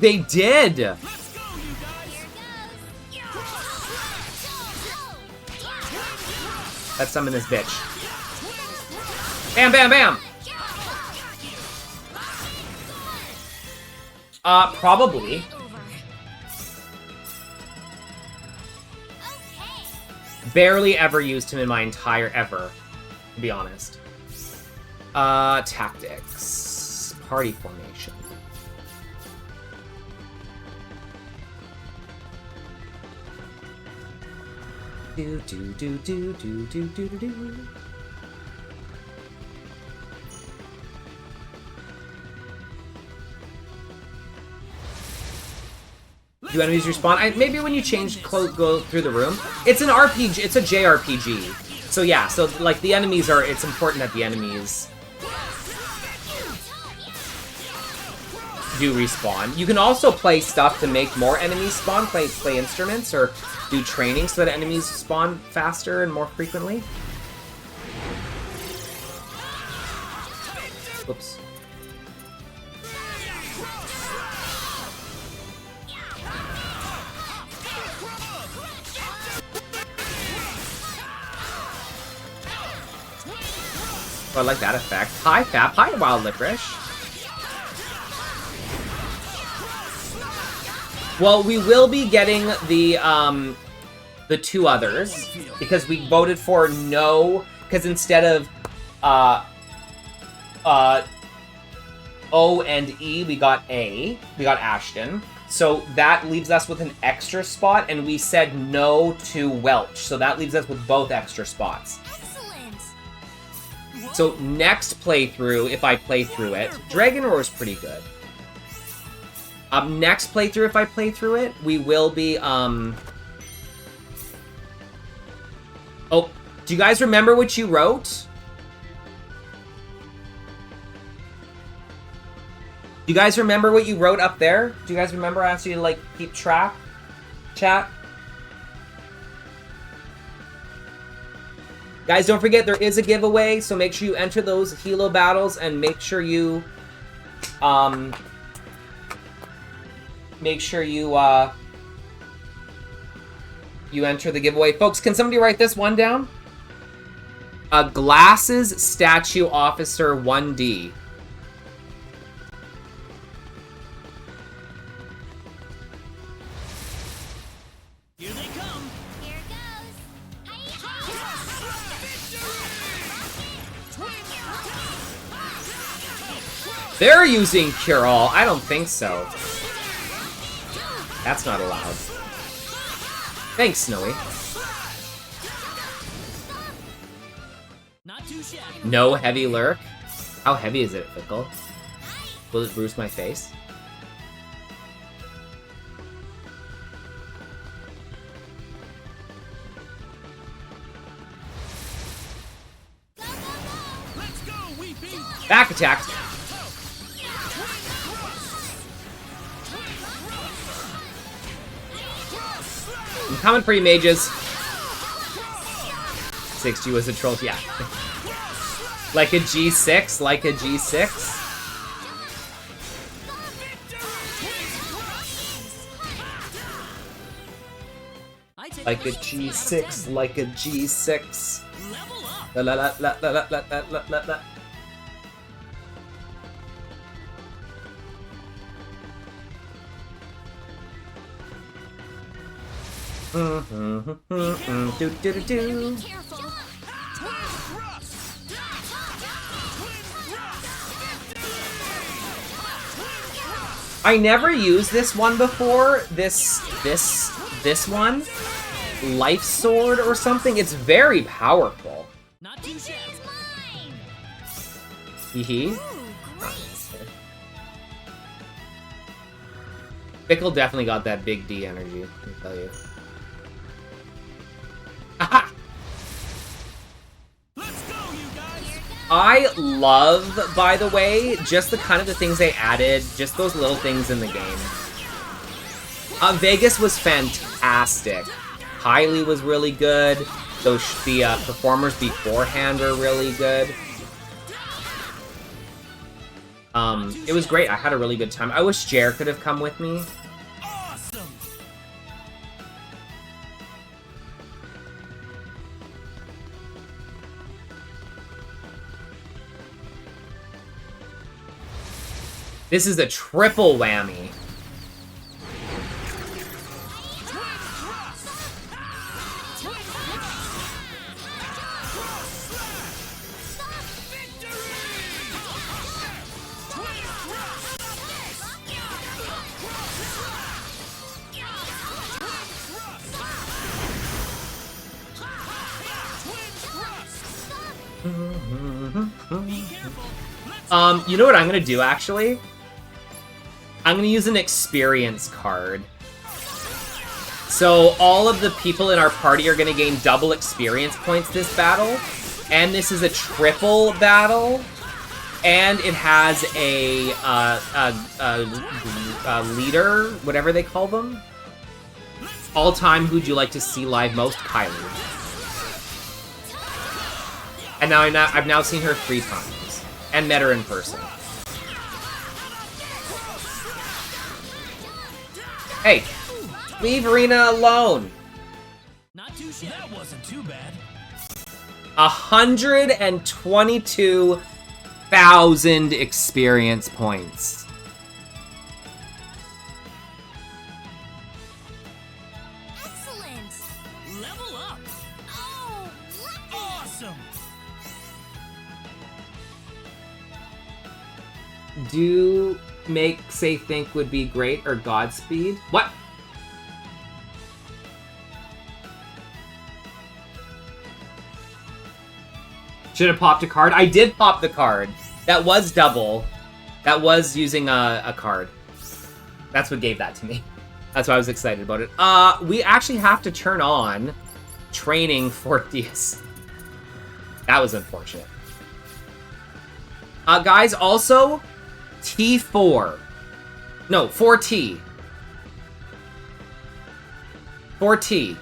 They did! Let's summon this bitch. Bam, bam, bam! Probably. Barely ever used him in my entire ever, to be honest. Tactics. Party formation. Do do do do do do do do do. Do enemies respawn? Maybe when you change go through the room. It's an RPG. It's a JRPG. So yeah. So like the enemies are. It's important that the enemies do respawn. You can also play stuff to make more enemies spawn. Play instruments or do training so that enemies spawn faster and more frequently. Oops. Oh, I like that effect. Hi, Fap. Hi, Wild Licorice. Well, we will be getting the two others because we voted for no. Because instead of O and E, we got A. We got Ashton. So that leaves us with an extra spot, and we said no to Welch. So that leaves us with both extra spots. So next playthrough, if I play through it, Dragon Roar is pretty good. Next playthrough, if I play through it, we will be, Oh, do you guys remember what you wrote? Do you guys remember what you wrote up there? Do you guys remember I asked you to, like, keep track? Chat? Guys, don't forget there is a giveaway, so make sure you enter those Hilo battles and make sure you, you enter the giveaway. Folks, can somebody write this one down? Glasses Statue Officer 1D. Here they come. Here goes. They're using Cure All. I don't think so. That's not allowed. Thanks, Snowy. Not too shabby. No heavy lurk. How heavy is it, Fickle? Will it bruise my face? Let's go, Weepy. Back attack. I'm coming for you, mages. 6G was a troll. Yeah. Like a G6? Like a G6? Like a G6, like a G6. La la la la la la la la la la. Do do do do. I never used this one before. This one, Life Sword or something. It's very powerful. Not too shabby. Hee. Pickle definitely got that big D energy, let me tell you. Aha! Let's go, you guys. I love, by the way, just the kind of the things they added, just those little things in the game. Vegas was fantastic. Kylie was really good. The performers beforehand were really good. It was great. I had a really good time. I wish Jer could have come with me. Awesome. This is a triple whammy. You know what I'm gonna do, actually? I'm gonna use an experience card. So all of the people in our party are gonna gain double experience points this battle. And this is a triple battle. And it has a leader, whatever they call them. All time, who'd you like to see live most? Kylie. And now I've now seen her 3 times. And met her in person. Hey, leave Rena alone. Not too shabby. That wasn't too bad. 122,000 experience points. Excellent. Level up. Oh, awesome. Do make say think would be great or Godspeed? What? Should have popped a card. I did pop the card. That was double. That was using a card. That's what gave that to me. That's why I was excited about it. We actually have to turn on training for Theus. That was unfortunate. Guys, also T4. No, 4T. 4T.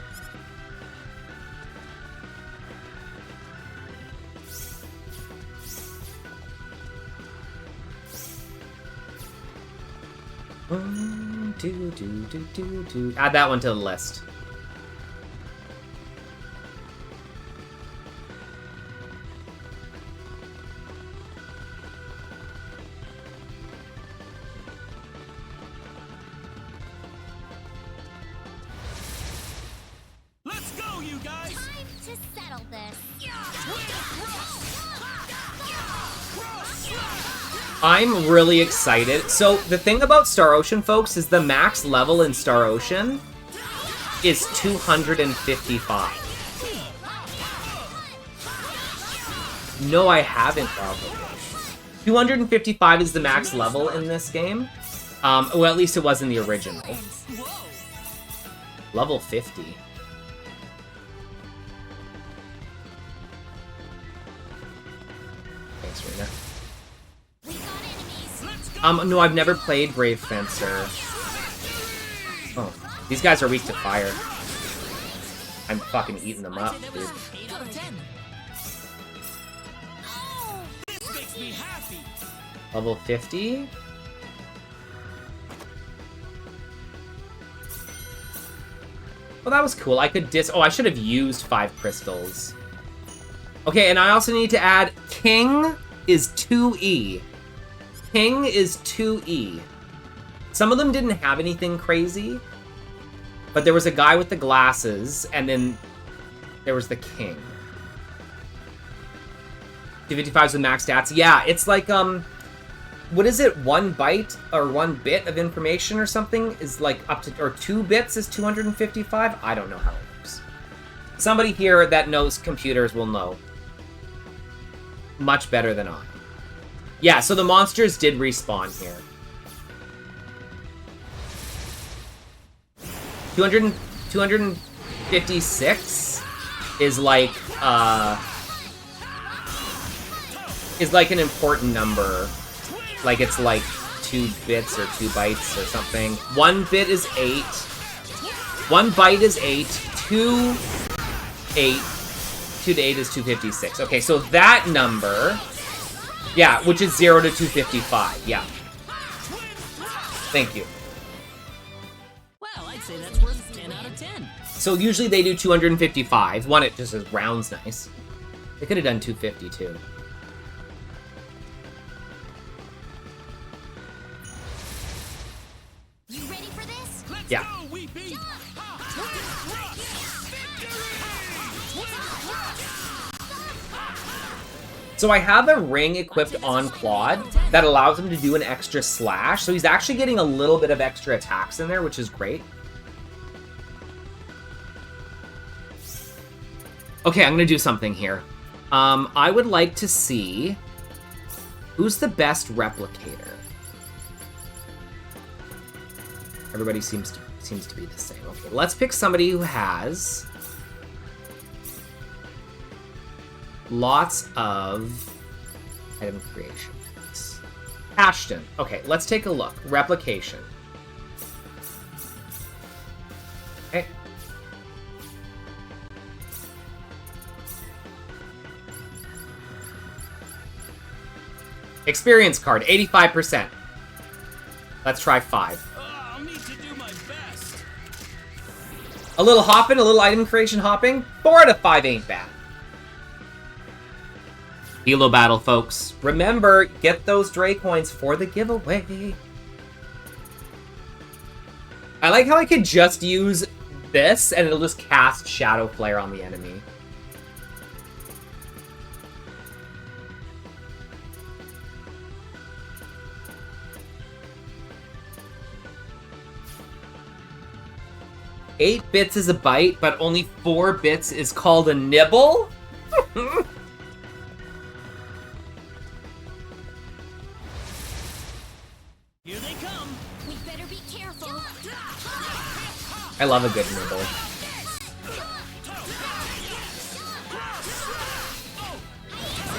Add that one to the list. Let's go, you guys. Time to settle this. I'm really excited. So the thing about Star Ocean, folks, is the max level in Star Ocean is 255. No, I haven't, probably. 255 is the max level in this game. Well, at least it was in the original. Level 50. Thanks, Rena. No, I've never played Brave Fencer. Oh, these guys are weak to fire. I'm fucking eating them up, dude. 8 out of 10. This makes me happy. Level 50? Well, that was cool. I could Oh, I should have used 5 crystals. Okay, and I also need to add King is 2E. King is 2E. Some of them didn't have anything crazy, but there was a guy with the glasses, and then there was the King. 255s with max stats. Yeah, it's like, what is it? 1 byte or 1 bit of information or something is like up to, or 2 bits is 255? I don't know how it works. Somebody here that knows computers will know. Much better than I. Yeah, so the monsters did respawn here. 256 is like an important number. Like it's like 2 bits or 2 bytes or something. 1 bit is 8. 1 byte is 8. 2 to 8 is 256. Okay, so that number, yeah, which is 0 to 255. Yeah. Thank you. Well, I'd say that's worth 10 out of 10. So usually they do 255. One, it just rounds nice. They could have done 250 too. You ready for this? Yeah. So I have a ring equipped on Claude that allows him to do an extra slash. So he's actually getting a little bit of extra attacks in there, which is great. Okay, I'm going to do something here. I would like to see who's the best replicator. Everybody seems to be the same. Okay, let's pick somebody who has lots of item creations. Ashton. Okay, let's take a look. Replication. Okay. Experience card, 85%. Let's try 5. I'll need to do my best. A little hopping, a little item creation hopping. 4 out of 5 ain't bad. Hilo battle, folks. Remember, get those Dre coins for the giveaway. I like how I could just use this and it'll just cast Shadow Flare on the enemy. Eight bits is a byte, but only 4 bits is called a nibble? Here they come. We better be careful. I love a good nibble.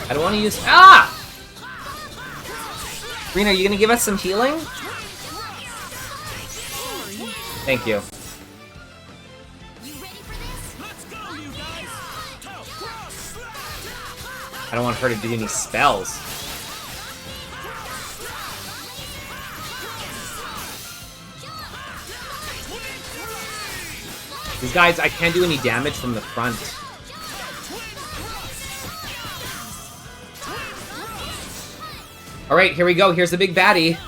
I don't want to use... Ah! Rena, are you going to give us some healing? Thank you. I don't want her to do any spells. These guys, I can't do any damage from the front. Alright, here we go. Here's the big baddie.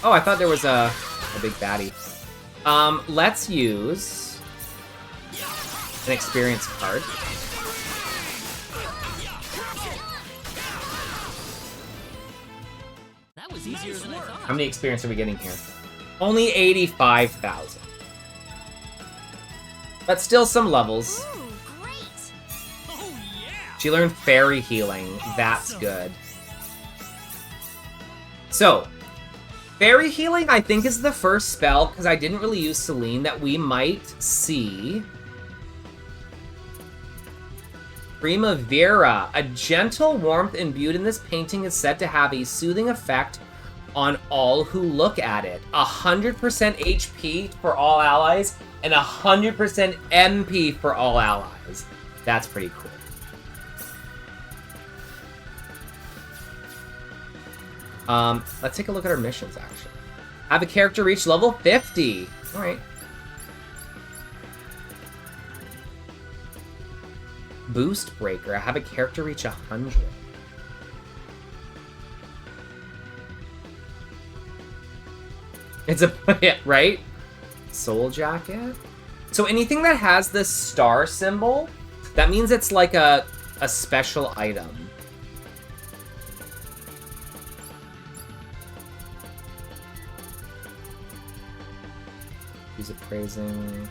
Oh, I thought there was a big baddie. Let's use an experience card. That was easier than I thought. How many experience are we getting here? Only 85,000. But still some levels. She learned fairy healing. That's good. So, fairy healing I think is the first spell, because I didn't really use Celine, that we might see. Primavera. A gentle warmth imbued in this painting is said to have a soothing effect on all who look at it. 100% HP for all allies and 100% MP for all allies. That's pretty cool. Let's take a look at our missions, actually. Have a character reach level 50. Alright. Boost breaker. Have a character reach 100. It's a yeah, right? Soul jacket. So anything that has this star symbol, that means it's like a special item. Use appraising.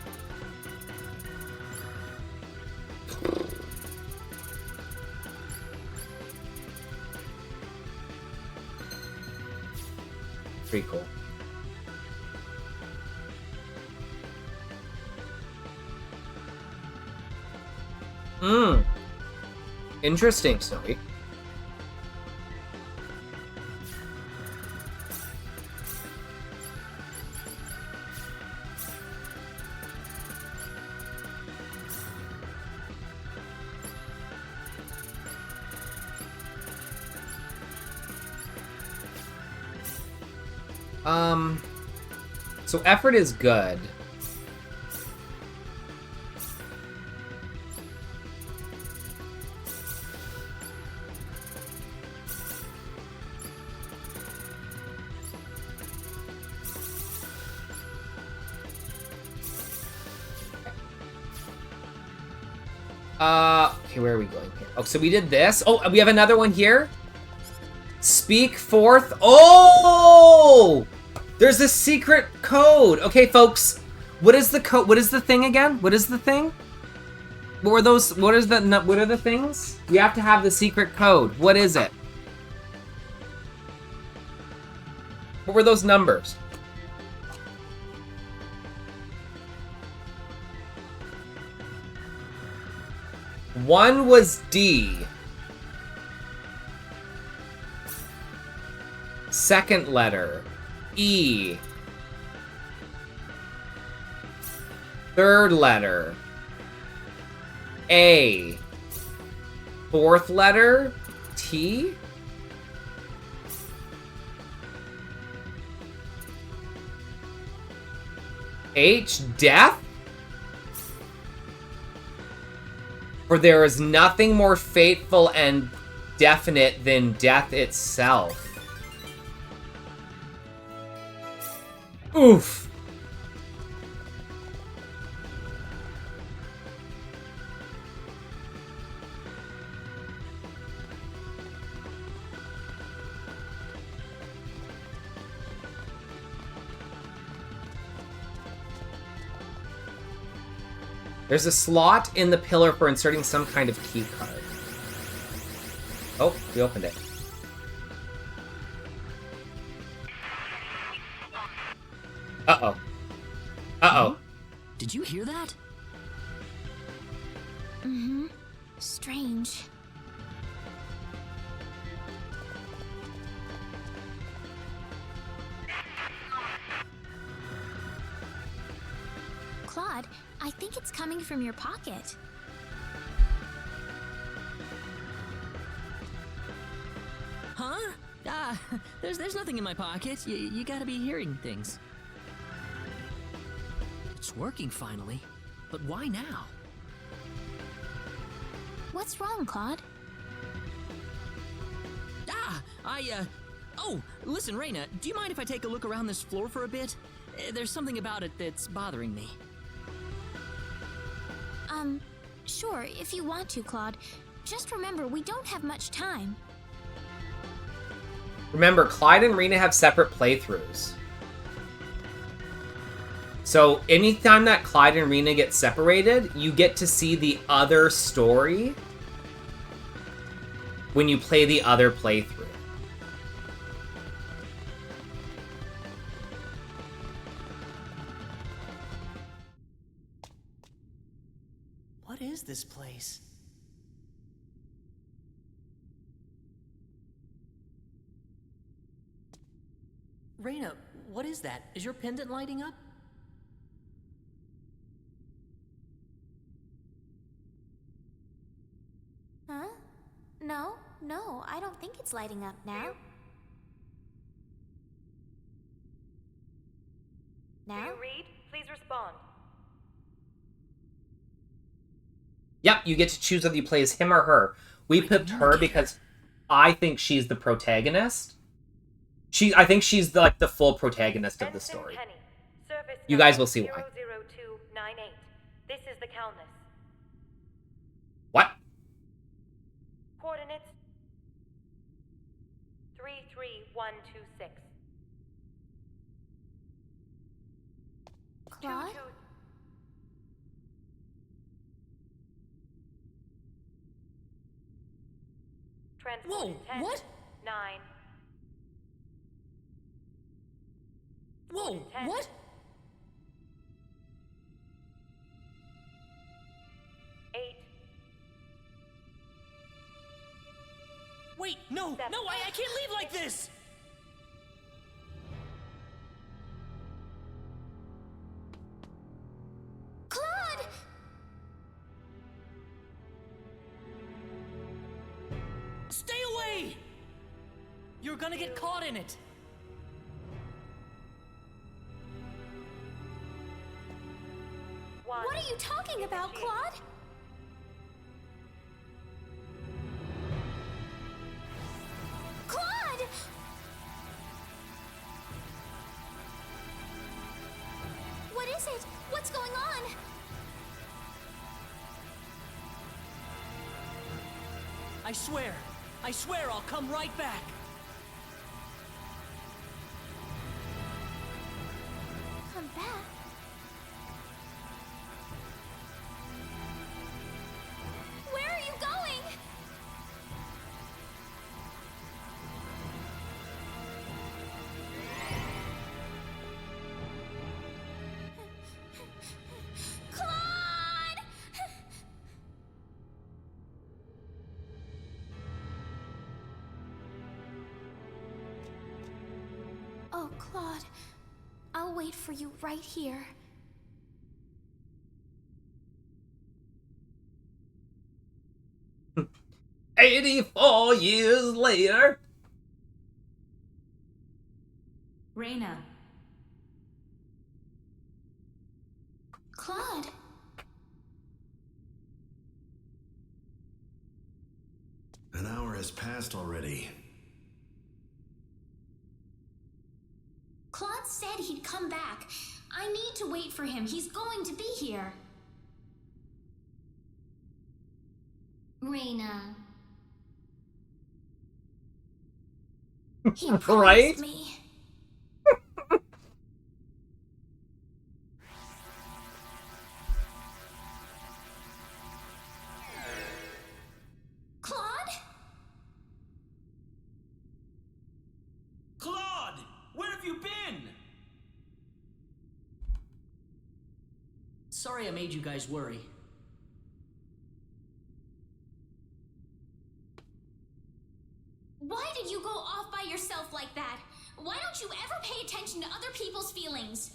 Pretty cool. Interesting, Snowy. So effort is good. Okay, where are we going here? Oh, so we did this. Oh, we have another one here. Speak forth. Oh! There's a secret code. Okay, folks. What is the code? What is the thing again? What is the thing? What were those? What are the things? We have to have the secret code. What is it? What were those numbers? One was D. Second letter, E. Third letter, A. Fourth letter, T. H, death? For there is nothing more fateful and definite than death itself. Oof. There's a slot in the pillar for inserting some kind of key card. Oh, we opened it. Uh-oh. Uh-oh. Did you hear that? Mm-hmm. Strange. Claude, I think it's coming from your pocket. Huh? There's nothing in my pocket. You gotta be hearing things. It's working finally, but why now? What's wrong, Claude? Oh, listen, Rena, do you mind if I take a look around this floor for a bit? There's something about it that's bothering me. Sure, if you want to, Claude. Just remember, we don't have much time. Remember, Clyde and Rena have separate playthroughs. So anytime that Clyde and Rena get separated, you get to see the other story when you play the other playthrough. What is this place? Rena, what is that? Is your pendant lighting up? Huh? No, I don't think it's lighting up now. Do you read? Please respond. Yep, you get to choose whether you play as him or her. We picked her because I think she's the protagonist. I think she's the full protagonist of the story. You guys will see why. 00298. This is the Countess. What? Coordinates 33126. Claude? Whoa, 10, what? 9. Whoa, 10, what? Wait, no, I can't leave like this! Claude! Stay away! You're gonna get caught in it. What are you talking about, Claude? Claude! What is it? What's going on? I swear I'll come right back. Come back? Where are you going? Claude! Oh, Claude. I'll wait for you right here. "84 years later." Rena. Claude. An hour has passed already. Claude said he'd come back. I need to wait for him. He's going to be here. Rena. He promised Right? me. Claude? Claude! Where have you been? Sorry I made you guys worry. Why did you go off by yourself like that? Why don't you ever pay attention to other people's feelings?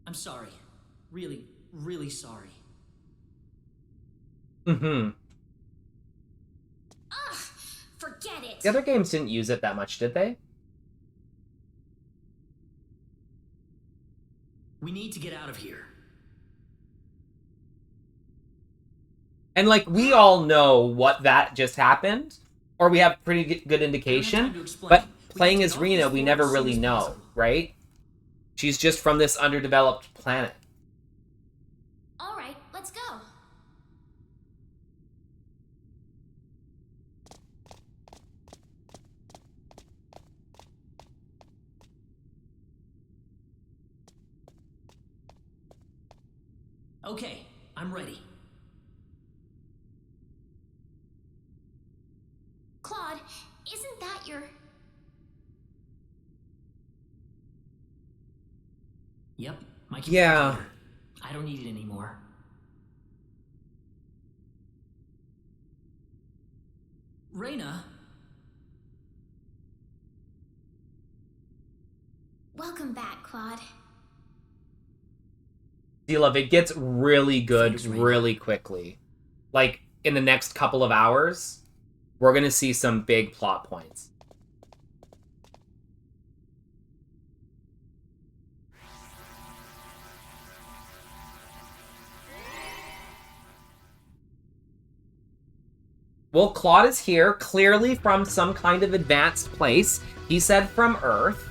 I'm sorry. Really, really sorry. Mm-hmm. Ugh! Forget it! The other games didn't use it that much, did they? We need to get out of here. And, we all know what that just happened. Or we have pretty good indication. But playing as Rena, we never really know, right? She's just from this underdeveloped planet. Alright, let's go. Okay, I'm ready. Claude, isn't that your... Yep, my Yeah. computer. I don't need it anymore. Rena? Welcome back, Claude. Deal of it gets really good really quickly. In the next couple of hours, we're gonna see some big plot points. Well, Claude is here, clearly from some kind of advanced place. He said from Earth.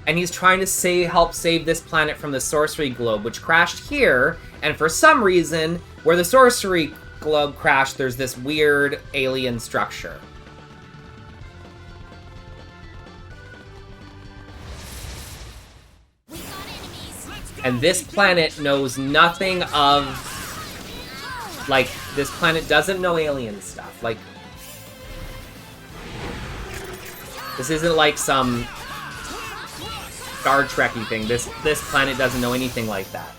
And he's trying to help save this planet from the sorcery globe, which crashed here. And for some reason, where the sorcery globe crashed, there's this weird alien structure. And this planet knows nothing of... Like, this planet doesn't know alien stuff. Like... This isn't like some Star Trek-y thing. This planet doesn't know anything like that.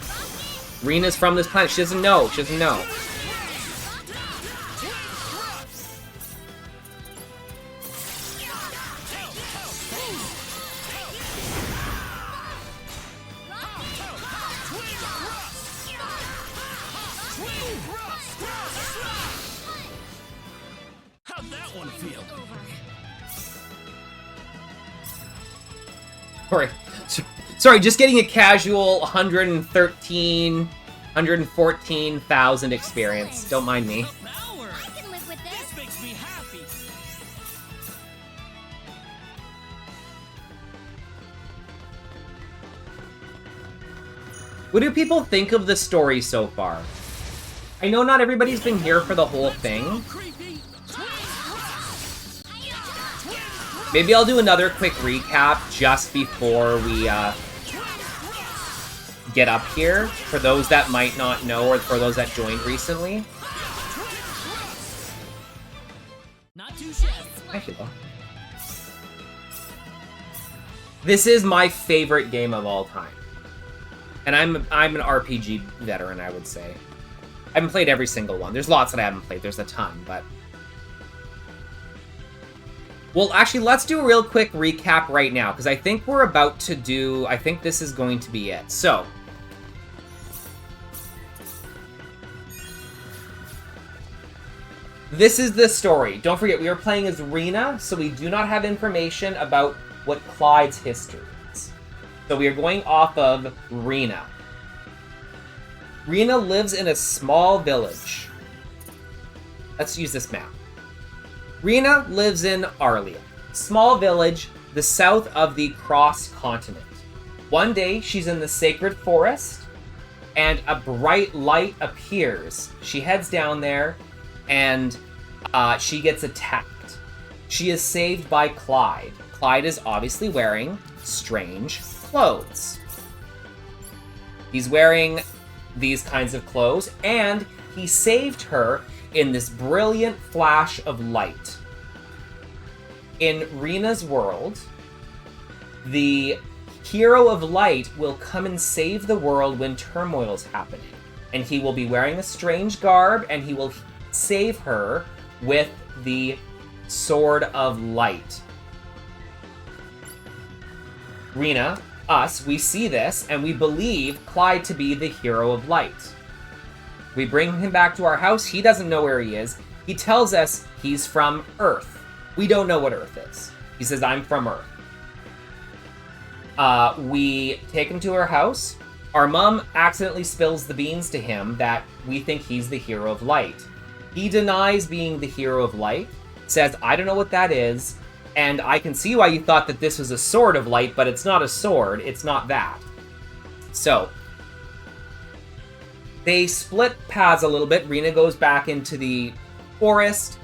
Rena's from this planet. She doesn't know. She doesn't know. How'd that one feel? Sorry, just getting a casual 114,000 experience. Don't mind me. This makes me happy. What do people think of the story so far? I know not everybody's been here for the whole thing. Maybe I'll do another quick recap just before we get up here, for those that might not know or for those that joined recently. Not too shabby. Actually, though. This is my favorite game of all time. And I'm an RPG veteran, I would say. I haven't played every single one. There's lots that I haven't played. There's a ton, but... Well, actually, let's do a real quick recap right now, because I think we're about to do... I think this is going to be it. So... This is the story. Don't forget, we are playing as Rena, so we do not have information about what Clyde's history is. So we are going off of Rena. Rena lives in a small village. Let's use this map. Rena lives in Arlia, small village, the south of the Cross Continent. One day, she's in the sacred forest, and a bright light appears. She heads down there, and she gets attacked. She is saved by Clyde. Clyde is obviously wearing strange clothes. He's wearing these kinds of clothes, and he saved her in this brilliant flash of light. In Rena's world, the hero of light will come and save the world when turmoil is happening. And he will be wearing a strange garb, and he will save her with the Sword of Light. Rena, us, we see this, and we believe Clyde to be the hero of light. We bring him back to our house. He doesn't know where he is. He tells us he's from Earth. We don't know what Earth is. He says, I'm from Earth. We take him to our house. Our mom accidentally spills the beans to him that we think he's the hero of light. He denies being the hero of light, says, I don't know what that is, and I can see why you thought that this was a sword of light, but it's not a sword. It's not that. So, they split paths a little bit. Rena goes back into the forest,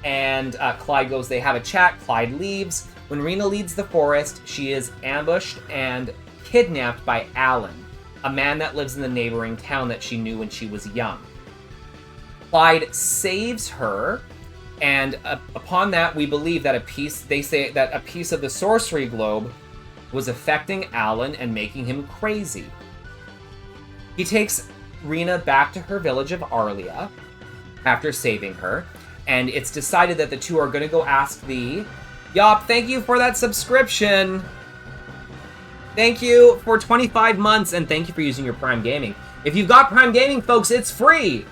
and Clyde goes, they have a chat. Clyde leaves. When Rena leaves the forest, she is ambushed and kidnapped by Alan, a man that lives in the neighboring town that she knew when she was young. Clyde saves her, and upon that, we believe that they say that a piece of the sorcery globe was affecting Alan and making him crazy. He takes Rena back to her village of Arlia after saving her, and it's decided that the two are going to go ask the... Yop, thank you for that subscription! Thank you for 25 months, and thank you for using your Prime Gaming. If you've got Prime Gaming, folks, it's free!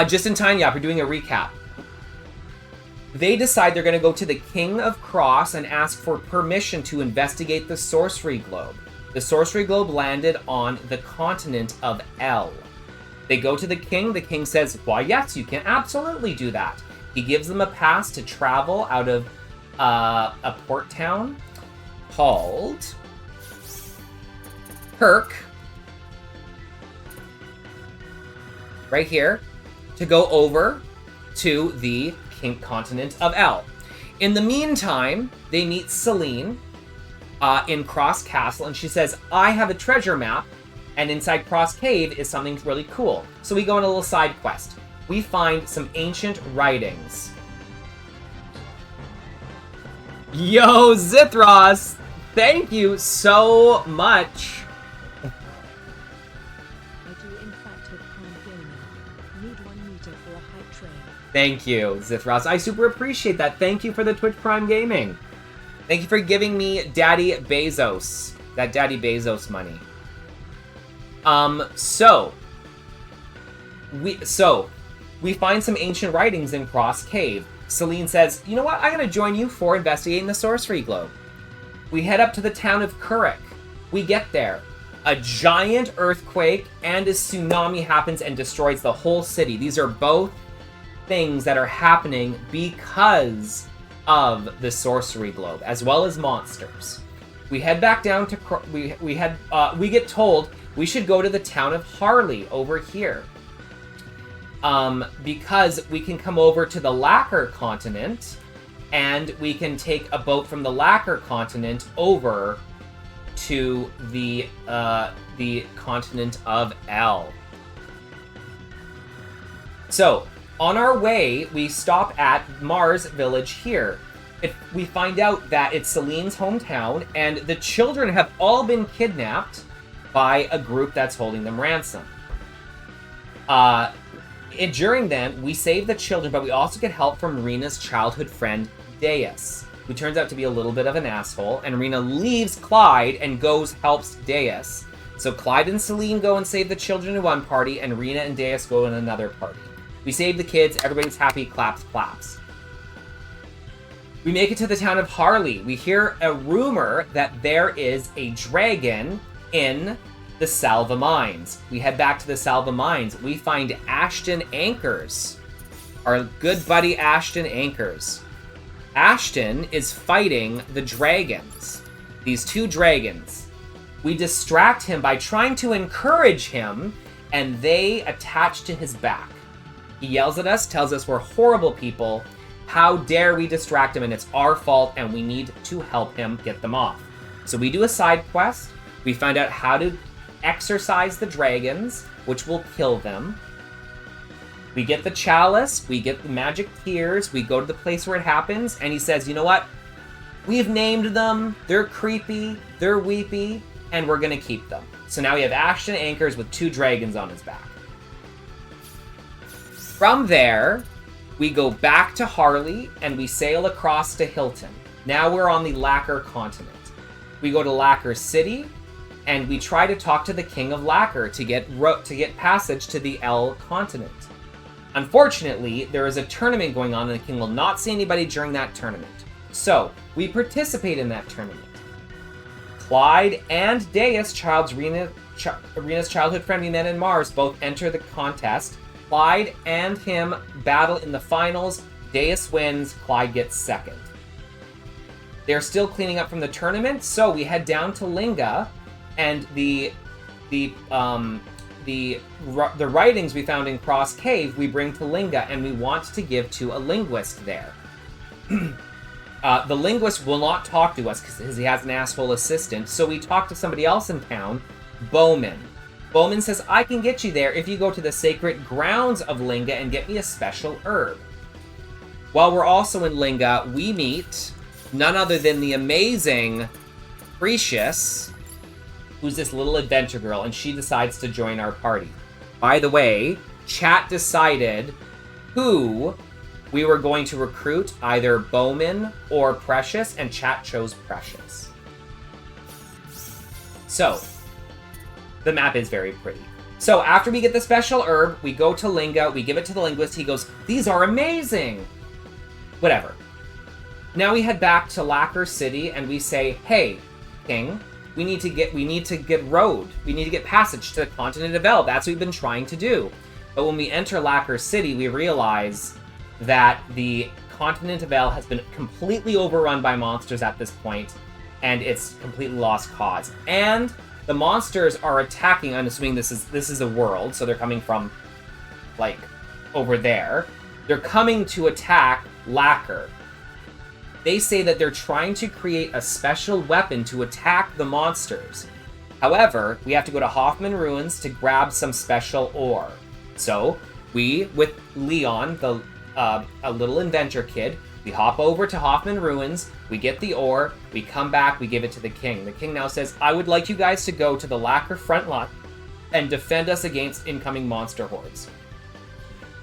Just in time, Yop, we're doing a recap. They decide they're going to go to the King of Cross and ask for permission to investigate the Sorcery Globe. The Sorcery Globe landed on the continent of L. They go to the king. The king says, why, yes, you can absolutely do that. He gives them a pass to travel out of a port town called Kirk, right here, to go over to the continent of El. In the meantime, they meet Celine in Cross Castle, and she says, I have a treasure map, and inside Cross Cave is something really cool. So we go on a little side quest. We find some ancient writings. Yo, Zithros! Thank you so much! I do in fact have Prime Gaming. Need 1 meter for a hype train. Thank you, Zithros. I super appreciate that. Thank you for the Twitch Prime Gaming. Thank you for giving me Daddy Bezos. That Daddy Bezos money. So we find some ancient writings in Cross Cave. Celine says, you know what? I'm going to join you for investigating the sorcery globe. We head up to the town of Kurik. We get there. A giant earthquake and a tsunami happens and destroys the whole city. These are both things that are happening because of the sorcery globe, as well as monsters. We head back down to we get told we should go to the town of Harley over here. Because we can come over to the Lacquer continent, and we can take a boat from the Lacquer continent over to the continent of El. So, on our way, we stop at Mars Village here. We find out that it's Celine's hometown, and the children have all been kidnapped by a group that's holding them ransom. During then, we save the children, but we also get help from Rena's childhood friend, Deus, who turns out to be a little bit of an asshole, and Rena leaves Clyde and helps Deus. So Clyde and Celine go and save the children in one party, and Rena and Deus go in another party. We save the kids, everybody's happy, claps, claps. We make it to the town of Harley. We hear a rumor that there is a dragon in the Salva Mines. We head back to the Salva Mines. We find Ashton Anchors. Our good buddy Ashton Anchors. Ashton is fighting the dragons. These 2 dragons. We distract him by trying to encourage him, and they attach to his back. He yells at us, tells us we're horrible people. How dare we distract him, and it's our fault, and we need to help him get them off. So we do a side quest. We find out how to exorcise the dragons, which will kill them. We get the chalice, we get the magic tears, we go to the place where it happens, and he says, you know what? We've named them, they're creepy, they're weepy, and we're gonna keep them. So now we have Ashton Anchors with 2 dragons on his back. From there, we go back to Harley, and we sail across to Hilton. Now we're on the Lacquer continent. We go to Lacquer City, and we try to talk to the King of Lacquer to get passage to the El continent. Unfortunately, there is a tournament going on, and the King will not see anybody during that tournament. So, we participate in that tournament. Clyde and Deus, Rena's childhood friend we met in Mars, both enter the contest. Clyde and him battle in the finals. Deus wins, Clyde gets second. They're still cleaning up from the tournament, so we head down to Linga, and the writings we found in Cross Cave we bring to Linga, and we want to give to a linguist there. The linguist will not talk to us because he has an asshole assistant, so we talk to somebody else in town, Bowman. Bowman says, I can get you there if you go to the sacred grounds of Linga and get me a special herb. While we're also in Linga, we meet none other than the amazing Precious, who's this little adventure girl, and she decides to join our party. By the way, chat decided who we were going to recruit, either Bowman or Precious, and chat chose Precious. So, the map is very pretty. So, after we get the special herb, we go to Linga, we give it to the linguist, he goes, these are amazing! Whatever. Now we head back to Lacquer City, and we say, hey, King, we need to get road. We need to get passage to the continent of El. That's what we've been trying to do. But when we enter Lacquer City, we realize that the continent of El has been completely overrun by monsters at this point, and it's completely lost cause. And the monsters are attacking. I'm assuming this is a world, so they're coming from, like, over there. They're coming to attack Lacquer. They say that they're trying to create a special weapon to attack the monsters. However, we have to go to Hoffman Ruins to grab some special ore. So, we, with Leon, a little inventor kid, we hop over to Hoffman Ruins, we get the ore, we come back, we give it to the king. The king now says, I would like you guys to go to the Lacquer front line and defend us against incoming monster hordes.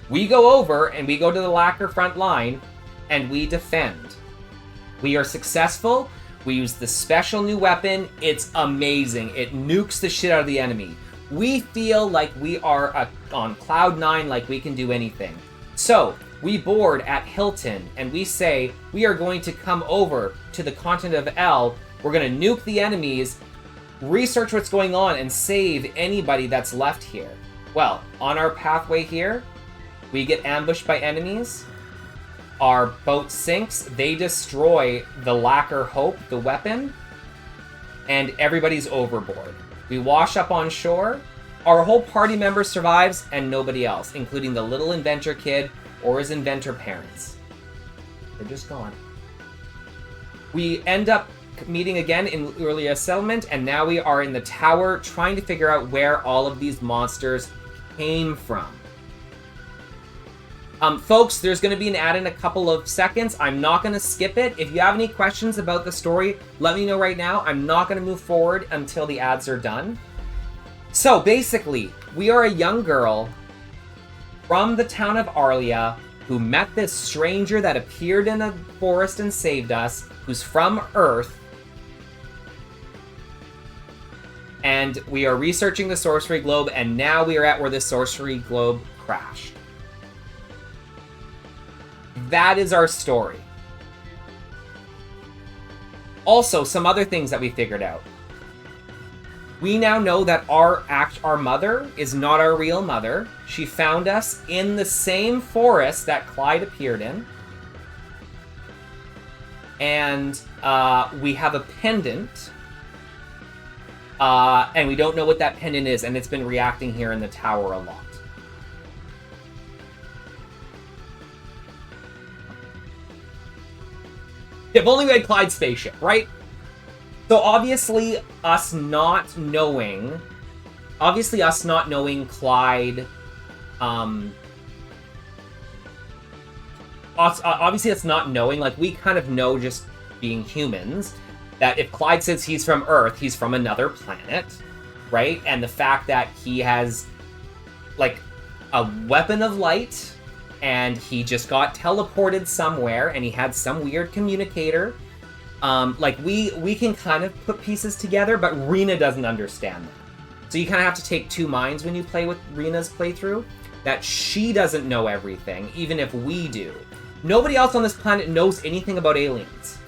We go over and we go to the Lacquer front line and we defend. We are successful. We use the special new weapon. It's amazing. It nukes the shit out of the enemy. We feel like we are on cloud 9, like we can do anything. So, we board at Hilton, and we say, we are going to come over to the continent of El. We're going to nuke the enemies, research what's going on, and save anybody that's left here. Well, on our pathway here, we get ambushed by enemies. Our boat sinks. They destroy the Lacquer Hope, the weapon, and everybody's overboard. We wash up on shore. Our whole party member survives, and nobody else, including the little inventor kid or his inventor parents. They're just gone. We end up meeting again in Luria Settlement, and now we are in the tower trying to figure out where all of these monsters came from. Folks, there's going to be an ad in a couple of seconds. I'm not going to skip it. If you have any questions about the story, let me know right now. I'm not going to move forward until the ads are done. So, basically, we are a young girl from the town of Arlia who met this stranger that appeared in a forest and saved us, who's from Earth. And we are researching the Sorcery Globe, and now we are at where the Sorcery Globe crashed. That is our story. Also, some other things that we figured out. We now know that our mother is not our real mother. She found us in the same forest that Clyde appeared in. And we have a pendant. And we don't know what that pendant is, and it's been reacting here in the tower a lot. If only we had Clyde's spaceship, right? So obviously us not knowing Clyde, obviously us not knowing, like, we kind of know just being humans, that if Clyde says he's from Earth, he's from another planet, right? And the fact that he has, like, a weapon of light, and he just got teleported somewhere, and he had some weird communicator. Like, we can kind of put pieces together, but Rena doesn't understand that. So you kind of have to take two minds when you play with Rena's playthrough, that she doesn't know everything, even if we do. Nobody else on this planet knows anything about aliens.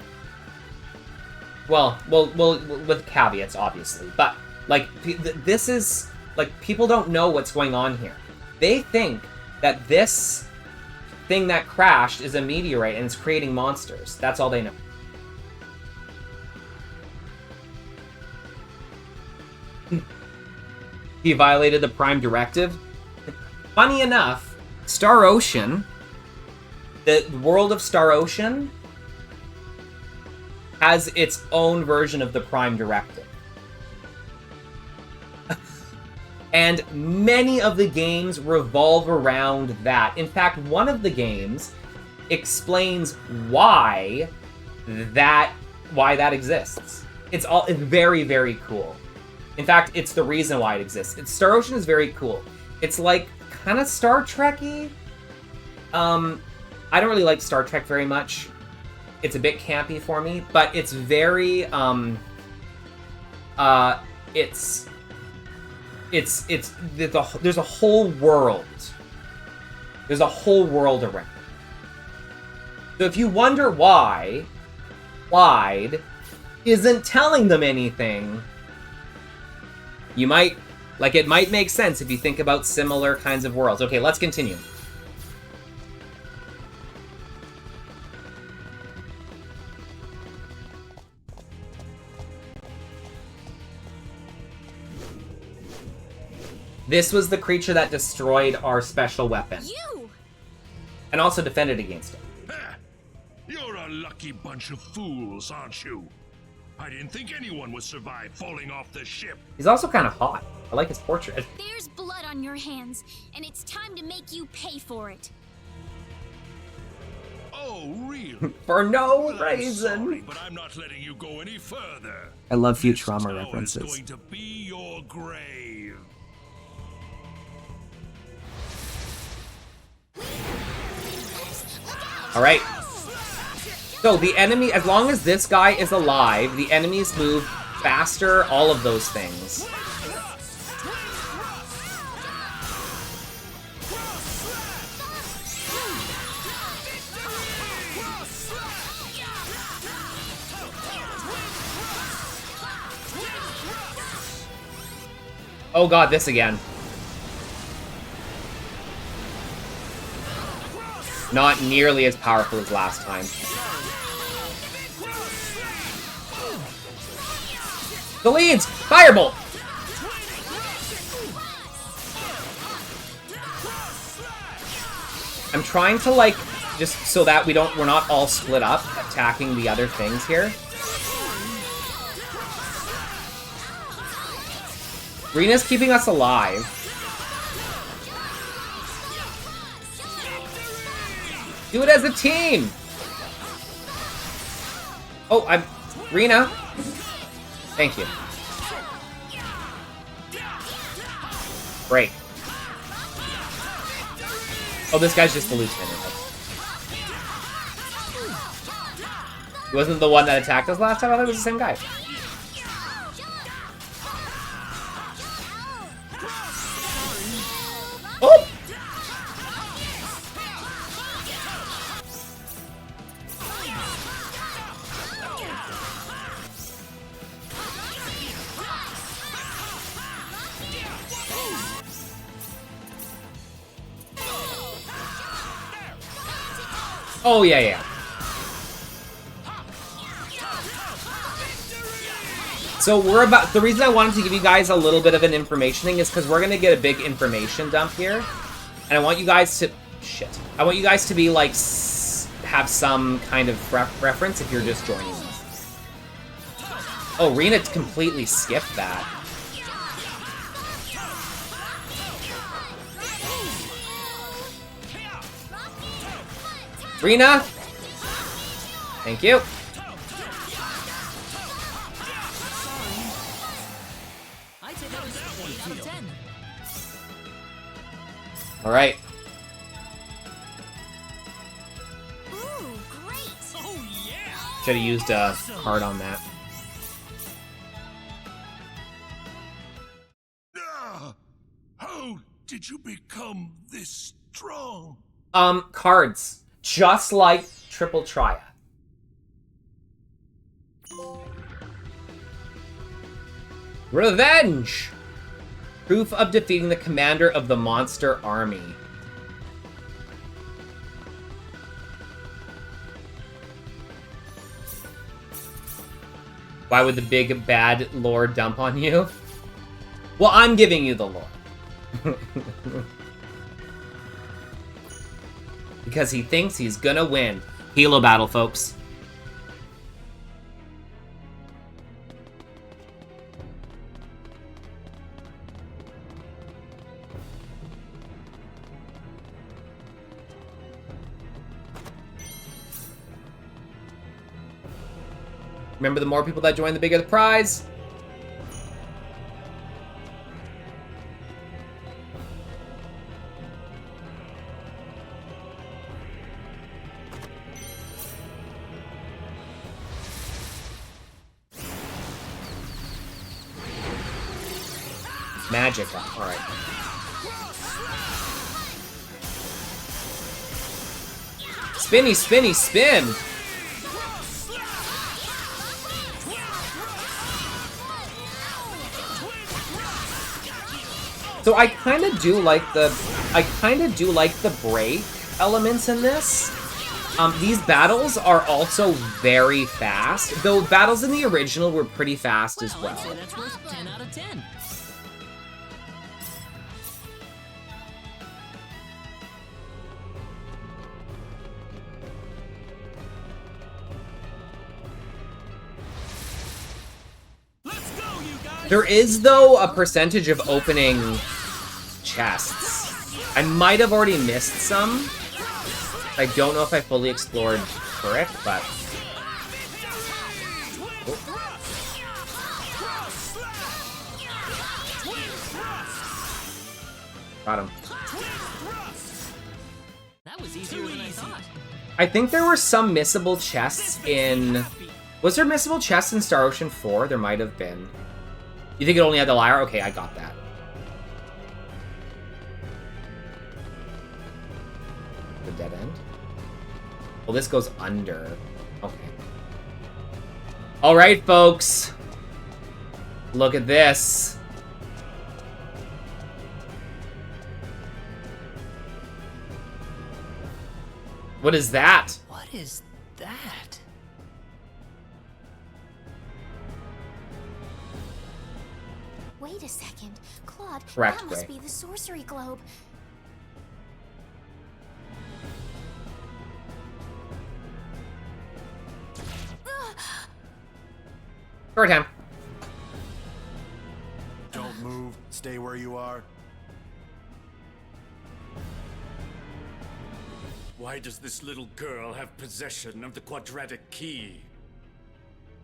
Well, with caveats, obviously. But, like, this is, like, people don't know what's going on here. They think that this thing that crashed is a meteorite and it's creating monsters. That's all they know. He violated the Prime Directive. Funny enough, Star Ocean, the world of Star Ocean, has its own version of the Prime Directive. And many of the games revolve around that. In fact, one of the games explains why that exists. It's very, very cool. In fact, it's the reason why it exists. Star Ocean is very cool. It's like kind of Star Trek-y. I don't really like Star Trek very much. It's a bit campy for me, but it's very there's a whole world. There's a whole world around. So if you wonder why Clyde isn't telling them anything, You might, like, it might make sense if you think about similar kinds of worlds. Okay, let's continue. This was the creature that destroyed our special weapon. You! And also defended against it. You're a lucky bunch of fools, aren't you? I didn't think anyone would survive falling off the ship. He's also kind of hot. I like his portrait. There's blood on your hands, and it's time to make you pay for it. Oh, really? For no Well, I'm reason. sorry, but I'm not letting you go any further. I love This Futurama tower references. is going to be your grave. Alright. So the enemy, as long as this guy is alive, the enemies move faster, all of those things. Oh god, this again. Not nearly as powerful as last time. The leads! Firebolt! I'm trying to, like, just so that we're not all split up attacking the other things here. Rena's keeping us alive. Do it as a team! Oh, Rena. Thank you. Great. Oh, this guy's just the lieutenant. He wasn't the one that attacked us last time? I thought it was the same guy. Oh! Oh, yeah, yeah. So the reason I wanted to give you guys a little bit of an information thing is because we're going to get a big information dump here. And I want you guys to, I want you guys to be like, have some kind of reference if you're just joining us. Oh, Rena completely skipped that. Rena! Thank you. All right. Ooh, great! Oh yeah! Should have used a card on that. How did you become this strong? Cards. Just like Triple Triad. Revenge! Proof of defeating the commander of the monster army. Why would the big bad lord dump on you? Well, I'm giving you the lore. Because he thinks he's gonna win. Halo battle, folks. Remember, the more people that join, the bigger the prize. Magic. All right. Spinny, spinny, spin. So I kind of do like the break elements in this. These battles are also very fast, though battles in the original were pretty fast as well. I'd say that's worth 10 out of 10. There is, though, a percentage of opening chests. I might have already missed some. I don't know if I fully explored Turret, but... Oh. Got him. That was easier than I thought. I think there were some missable chests in... Was there missable chests in Star Ocean 4? There might have been. You think it only had the lyre? Okay, I got that. The dead end? Well, this goes under. Okay. Alright, folks. Look at this. What is that? What is that? Wait a second. Claude, Correct that must way. be the sorcery globe. Short time. Don't move. Stay where you are. Why does this little girl have possession of the quadratic key?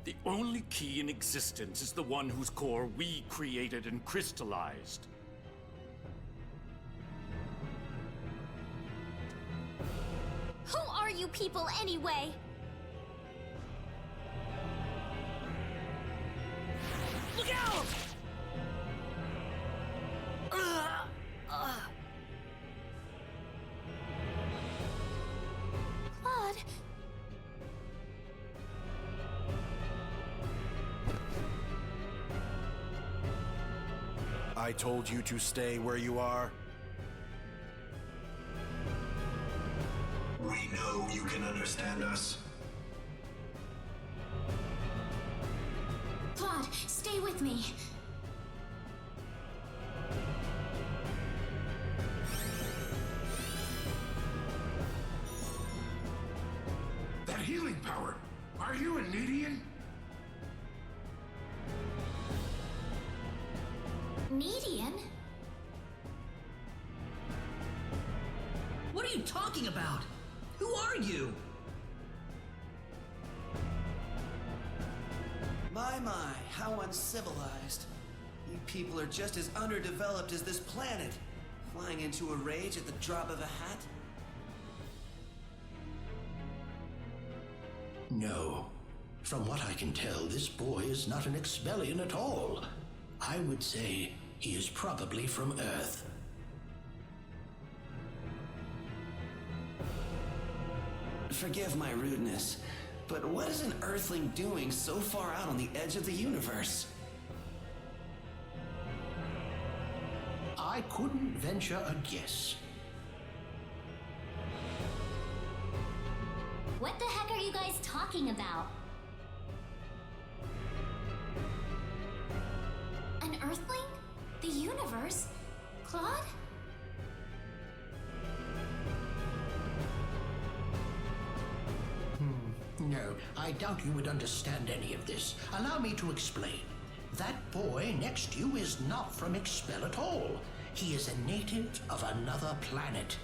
The only key in existence is the one whose core we created and crystallized. Who are you people anyway? Look out! Claude. I told you to stay where you are. We know you can understand us. Claude, stay with me. That healing power. Are you a Nedian? Nedian? What are you talking about? Who are you? My, how uncivilized. You people are just as underdeveloped as this planet. Flying into a rage at the drop of a hat? No. From what I can tell, this boy is not an Expellion at all. I would say he is probably from Earth. Forgive my rudeness, but what is an Earthling doing so far out on the edge of the universe? I couldn't venture a guess. What the heck are you guys talking about? An Earthling? The universe? Claude? No, I doubt you would understand any of this. Allow me to explain. That boy next to you is not from Expel at all. He is a native of another planet.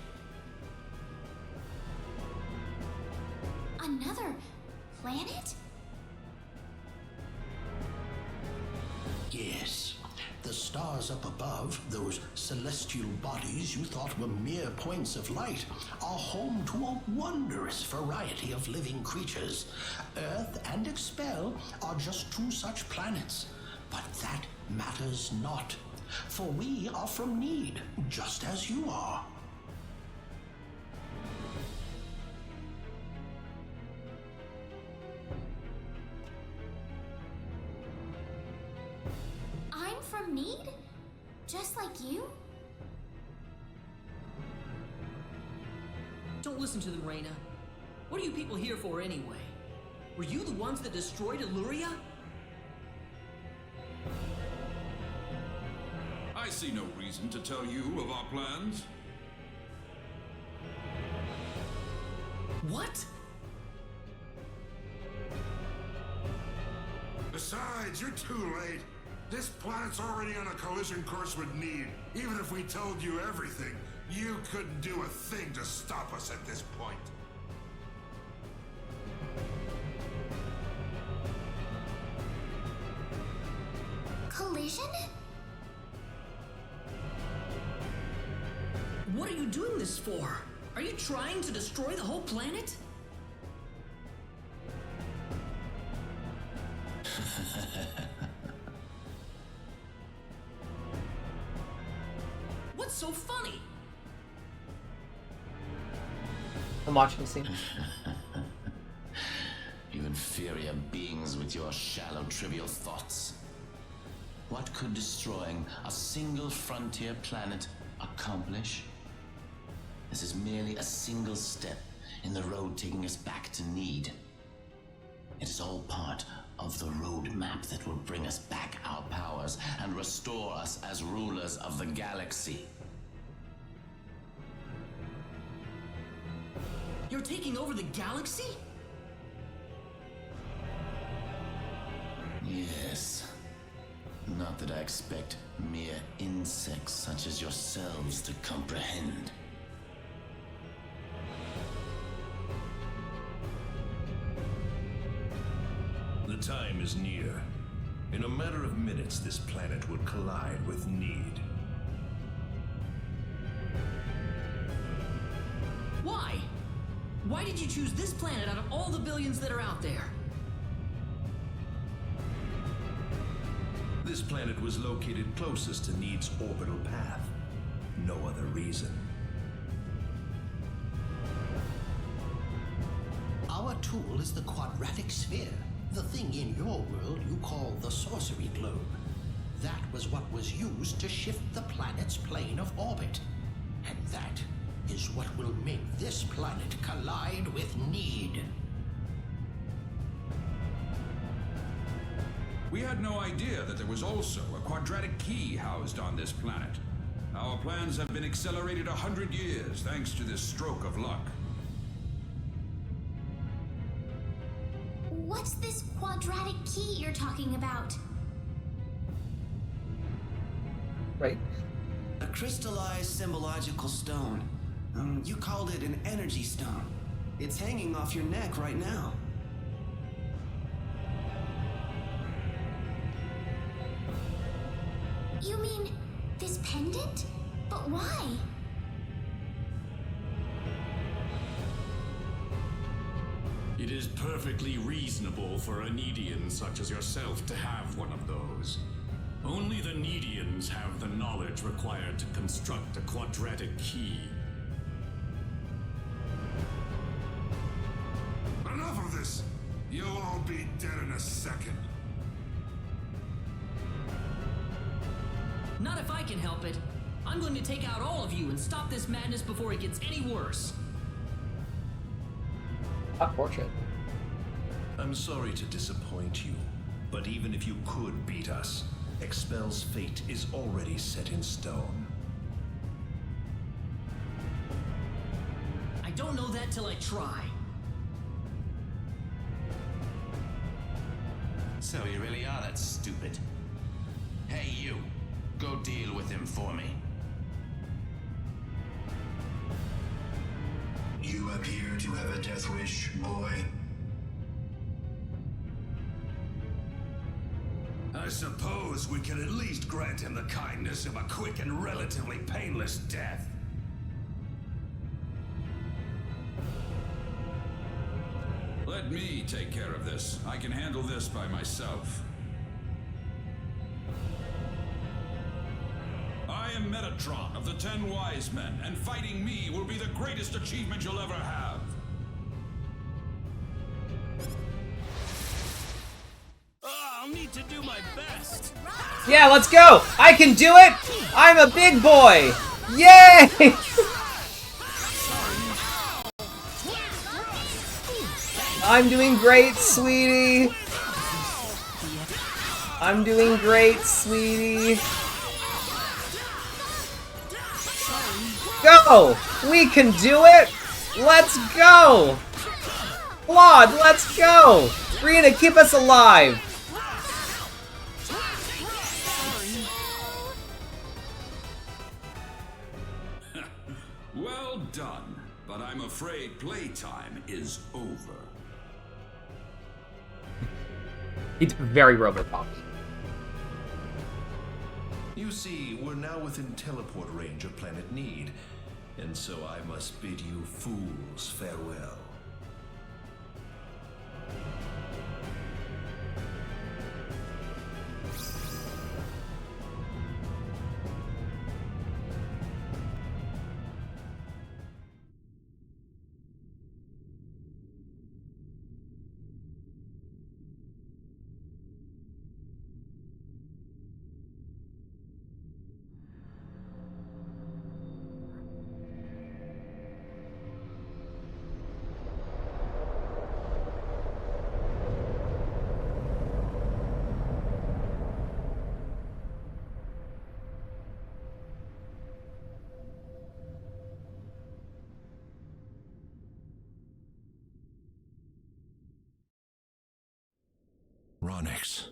Another planet? Yes. The stars up above, those celestial bodies you thought were mere points of light, are home to a wondrous variety of living creatures. Earth and Expel are just two such planets. But that matters not, for we are from Nede, just as you are. I'm from Nede? Just like you? Don't listen to them, Rena. What are you people here for anyway? Were you the ones that destroyed Illyria? I see no reason to tell you of our plans. What? Besides, you're too late. This planet's already on a collision course with Nede. Even if we told you everything, you couldn't do a thing to stop us at this point. Collision? What are you doing this for? Are you trying to destroy the whole planet? What's so funny? I'm watching the scene. You inferior beings with your shallow, trivial thoughts. What could destroying a single frontier planet accomplish? This is merely a single step in the road taking us back to Nede. It is all part of the roadmap that will bring us back our powers and restore us as rulers of the galaxy. You're taking over the galaxy? Yes. Not that I expect mere insects such as yourselves to comprehend. The time is near. In a matter of minutes, this planet will collide with Nede. Why? Why did you choose this planet out of all the billions that are out there? This planet was located closest to Nede's orbital path. No other reason. Our tool is the quadratic sphere. The thing in your world you call the sorcery globe. That was what was used to shift the planet's plane of orbit. And that is what will make this planet collide with Nede. We had no idea that there was also a quadratic key housed on this planet. Our plans have been accelerated 100 years thanks to this stroke of luck. What's this quadratic key you're talking about? Right. A crystallized symbological stone. You called it an energy stone. It's hanging off your neck right now. You mean this pendant? But why? It is perfectly reasonable for a Nedian such as yourself to have one of those. Only the Nedians have the knowledge required to construct a quadratic key. Enough of this! You'll all be dead in a second. Not if I can help it. I'm going to take out all of you and stop this madness before it gets any worse. A portrait. I'm sorry to disappoint you, but even if you could beat us, Expel's fate is already set in stone. I don't know that till I try. So you really are that stupid. Hey, you. Go deal with him for me. You appear to have a death wish, boy. I suppose we can at least grant him the kindness of a quick and relatively painless death. Let me take care of this. I can handle this by myself. I am Metatron of the 10 Wise Men, and fighting me will be the greatest achievement you'll ever have. I'll need to do my best. Yeah, let's go! I can do it! I'm a big boy! Yay! I'm doing great, sweetie. I'm doing great, sweetie. Go! We can do it! Let's go! Claude, let's go! Rena, keep us alive! Well done, but I'm afraid playtime is over. It's very Robocop. You see, we're now within teleport range of Planet Nede, and so I must bid you fools farewell. Ronix.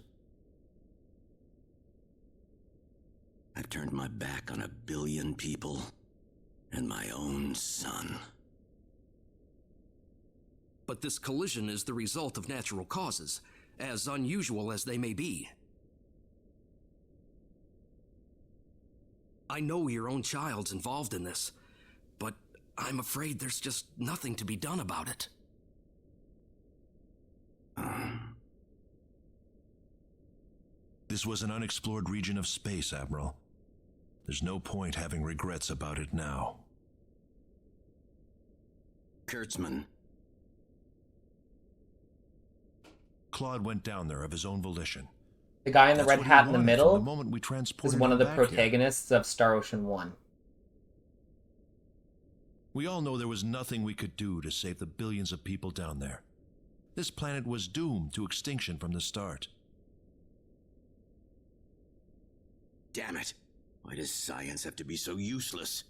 I've turned my back on 1 billion people and my own son. But this collision is the result of natural causes, as unusual as they may be. I know your own child's involved in this, but I'm afraid there's just nothing to be done about it. This was an unexplored region of space, Admiral. There's no point having regrets about it now. Kurtzman. Claude went down there of his own volition. The guy in the red hat in the middle the moment we is one of the protagonists of Star Ocean 1. We all know there was nothing we could do to save the billions of people down there. This planet was doomed to extinction from the start. Damn it. Why does science have to be so useless?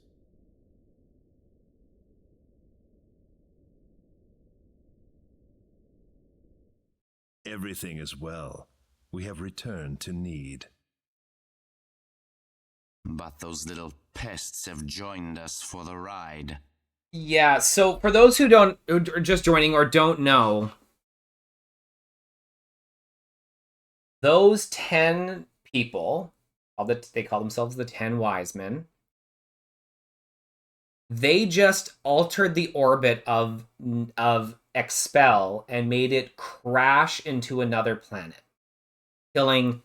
Everything is well. We have returned to Nede. But those little pests have joined us for the ride. Yeah, so for those who are just joining or don't know, those 10 people, they call themselves the 10 Wise Men, they just altered the orbit of Expel and made it crash into another planet, killing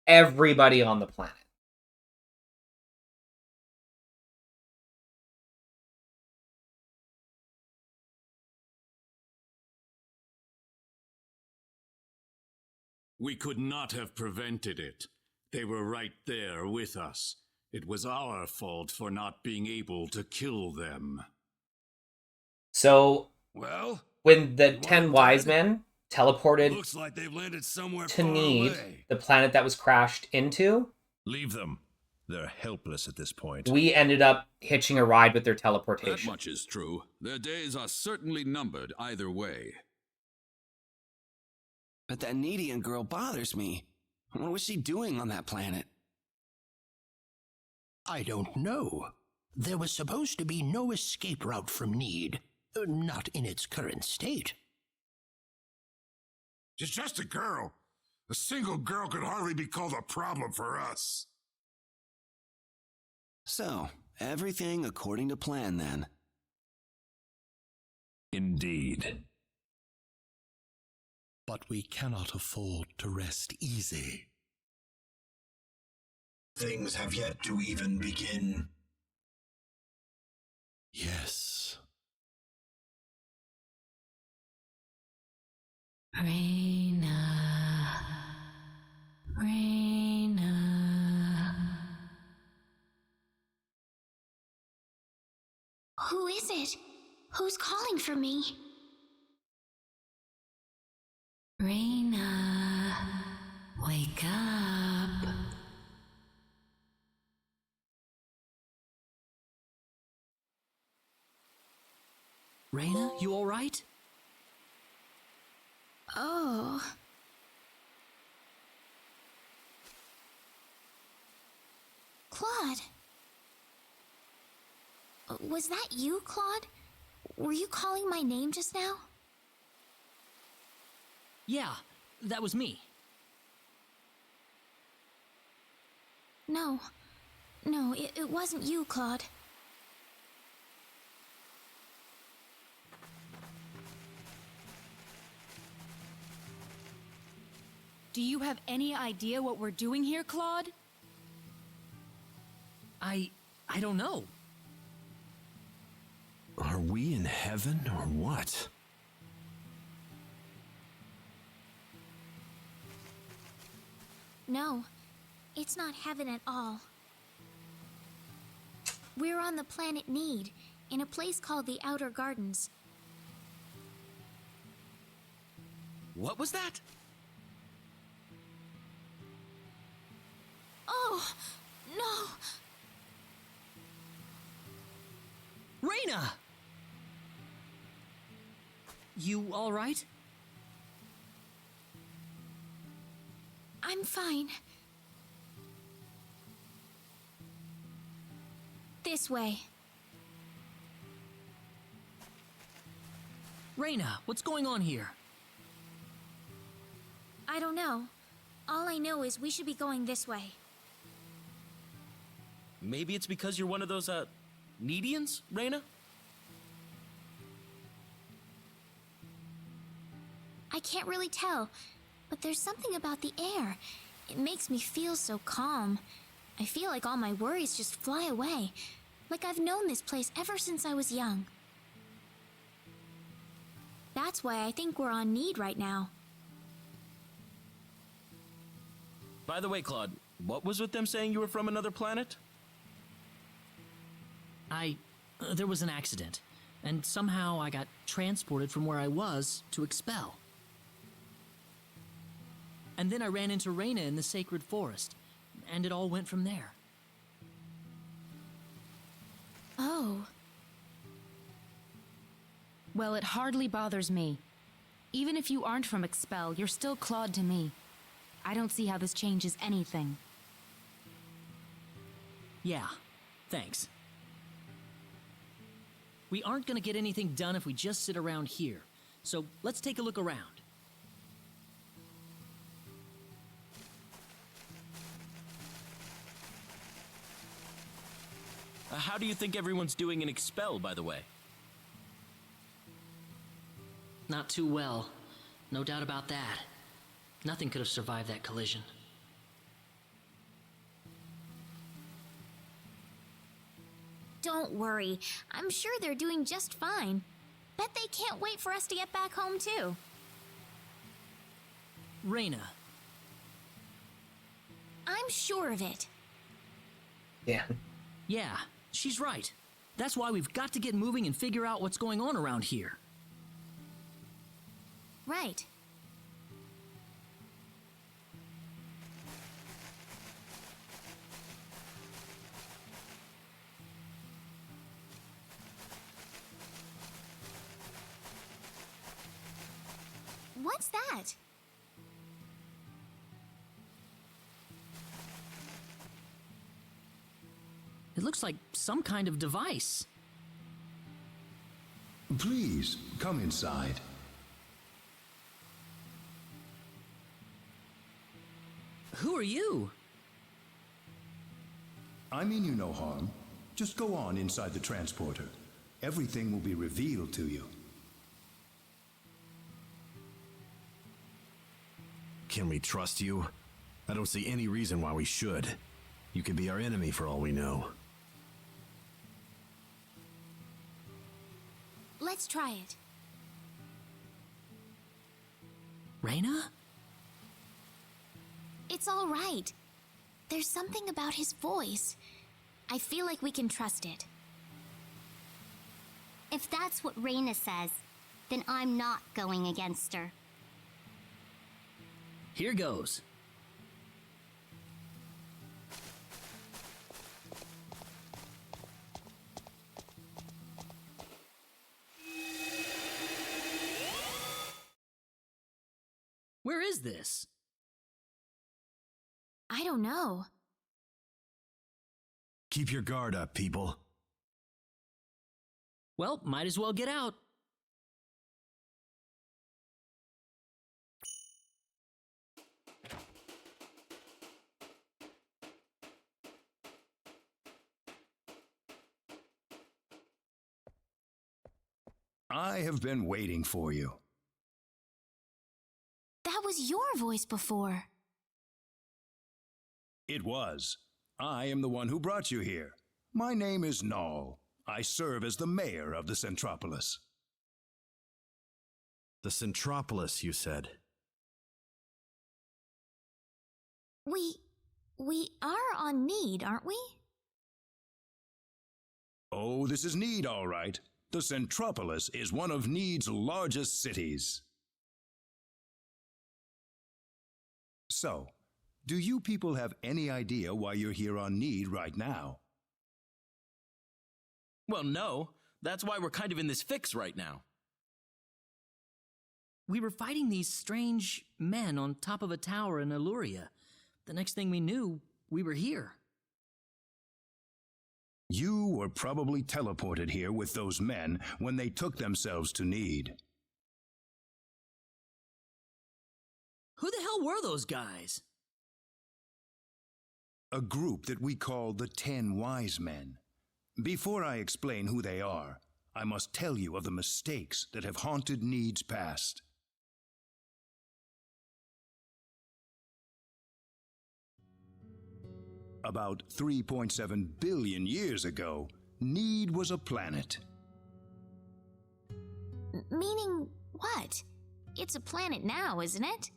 everybody on the planet. We could not have prevented it. They were right there with us. It was our fault for not being able to kill them. So, well, when the 10 Wise Men teleported looks like they've landed somewhere to far Nede, away. the planet that was crashed into, Leave them. They're helpless at this point. we ended up hitching a ride with their That teleportation. much is true. Their days are certainly numbered either way. But that Nedian girl bothers me. What was she doing on that planet? I don't know. There was supposed to be no escape route from Nede. Not in its current state. She's just a girl. A single girl could hardly be called a problem for us. So, everything according to plan then. Indeed. But we cannot afford to rest easy. Things have yet to even begin. Yes. Rena. Who is it? Who's calling for me? Wake up. Rena, you alright? Oh. Claude. Was that you, Claude? Were you calling my name just now? Yeah, that was me. No. No, it wasn't you, Claude. Do you have any idea what we're doing here, Claude? I don't know. Are we in heaven or what? No, it's not heaven at all. We're on the planet Nede, in a place called the Outer Gardens. What was that? Oh, no! Rena! You alright? I'm fine. This way. Rena, what's going on here? I don't know. All I know is we should be going this way. Maybe it's because you're one of those, Nedians, Rena? I can't really tell, but there's something about the air. It makes me feel so calm. I feel like all my worries just fly away, like I've known this place ever since I was young. That's why I think we're on Nede right now. By the way, Claude, what was with them saying you were from another planet? There was an accident, and somehow I got transported from where I was to Expel. And then I ran into Rena in the sacred forest, and it all went from there. Oh. Well, it hardly bothers me. Even if you aren't from Expel, you're still Claude to me. I don't see how this changes anything. Yeah, thanks. We aren't gonna get anything done if we just sit around here, so let's take a look around. How do you think everyone's doing in Expel, by the way? Not too well. No doubt about that. Nothing could have survived that collision. Don't worry. I'm sure they're doing just fine. Bet they can't wait for us to get back home, too. Rena. I'm sure of it. Yeah. Yeah, she's right. That's why we've got to get moving and figure out what's going on around here. Right. What's that? It looks like some kind of device. Please, come inside. Who are you? I mean you no harm. Just go on inside the transporter. Everything will be revealed to you. Can we trust you? I don't see any reason why we should. You could be our enemy for all we know. Let's try it. Rena? It's all right. There's something about his voice. I feel like we can trust it. If that's what Rena says, then I'm not going against her. Here goes. Where is this? I don't know. Keep your guard up, people. Well, might as well get out. I have been waiting for you. That was your voice before. It was. I am the one who brought you here. My name is Null. I serve as the mayor of the Centropolis. The Centropolis, you said. We are on Nede, aren't we? Oh, this is Nede, all right. The Centropolis is one of Nede's largest cities. So, do you people have any idea why you're here on Nede right now? Well, no. That's why we're kind of in this fix right now. We were fighting these strange men on top of a tower in Illyria. The next thing we knew, we were here. You were probably teleported here with those men when they took themselves to Nede. Who the hell were those guys? A group that we call the 10 Wise Men. Before I explain who they are, I must tell you of the mistakes that have haunted Nede's past. About 3.7 billion years ago, Nede was a planet. Meaning what? It's a planet now, isn't it?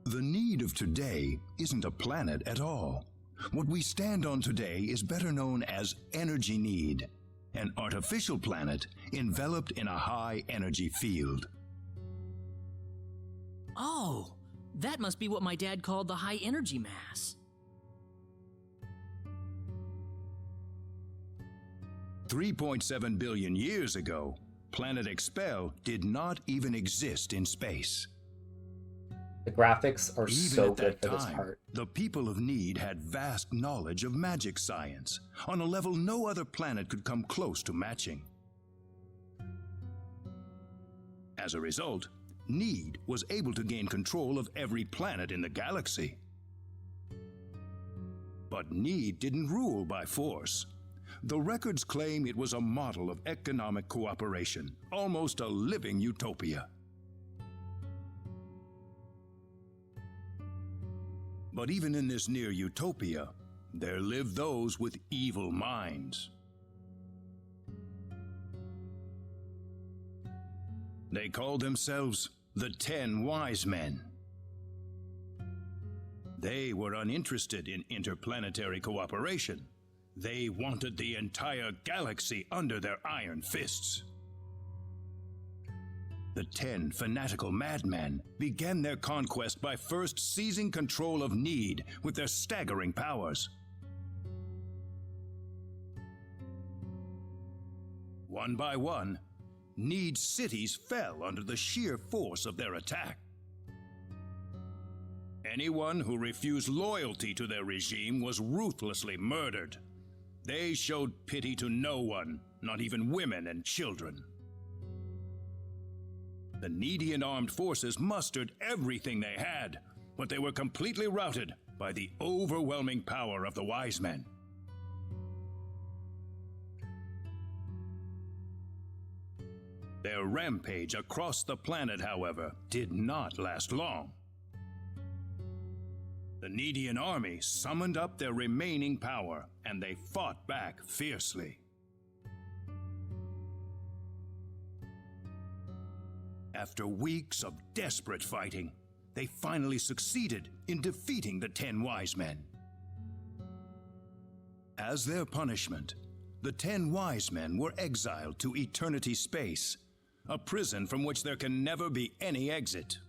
The Nede of today isn't a planet at all. What we stand on today is better known as Energy Nede, an artificial planet enveloped in a high-energy field. Oh, that must be what my dad called the high energy mass. 3.7 billion years ago, Planet Expel did not even exist in space. The graphics are Even so at good that for this time, part. the people of Nede had vast knowledge of magic science, on a level no other planet could come close to matching. As a result, Nede was able to gain control of every planet in the galaxy. But Nede didn't rule by force. The records claim it was a model of economic cooperation, almost a living utopia. But even in this near utopia, there lived those with evil minds. They called themselves the 10 Wise Men. They were uninterested in interplanetary cooperation. They wanted the entire galaxy under their iron fists. The 10 fanatical madmen began their conquest by first seizing control of Nede with their staggering powers. One by one, Nede's cities fell under the sheer force of their attack. Anyone who refused loyalty to their regime was ruthlessly murdered. They showed pity to no one, not even women and children. The Nedean armed forces mustered everything they had, but they were completely routed by the overwhelming power of the Wise Men. Their rampage across the planet, however, did not last long. The Nedean army summoned up their remaining power, and they fought back fiercely. After weeks of desperate fighting, they finally succeeded in defeating the 10 Wise Men. As their punishment, the 10 Wise Men were exiled to Eternity Space, a prison from which there can never be any exit.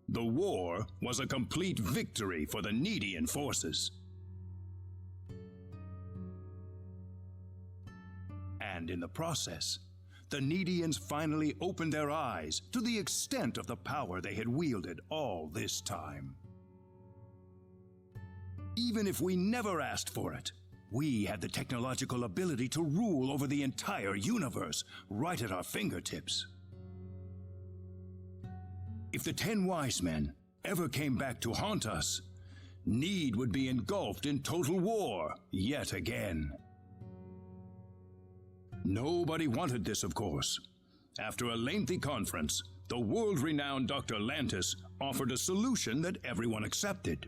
The war was a complete victory for the Nedean forces. And in the process, the Nedians finally opened their eyes to the extent of the power they had wielded all this time. Even if we never asked for it, we had the technological ability to rule over the entire universe right at our fingertips. If the 10 Wise Men ever came back to haunt us, Nede would be engulfed in total war yet again. Nobody wanted this, of course. After a lengthy conference, the world-renowned Dr. Lantis offered a solution that everyone accepted.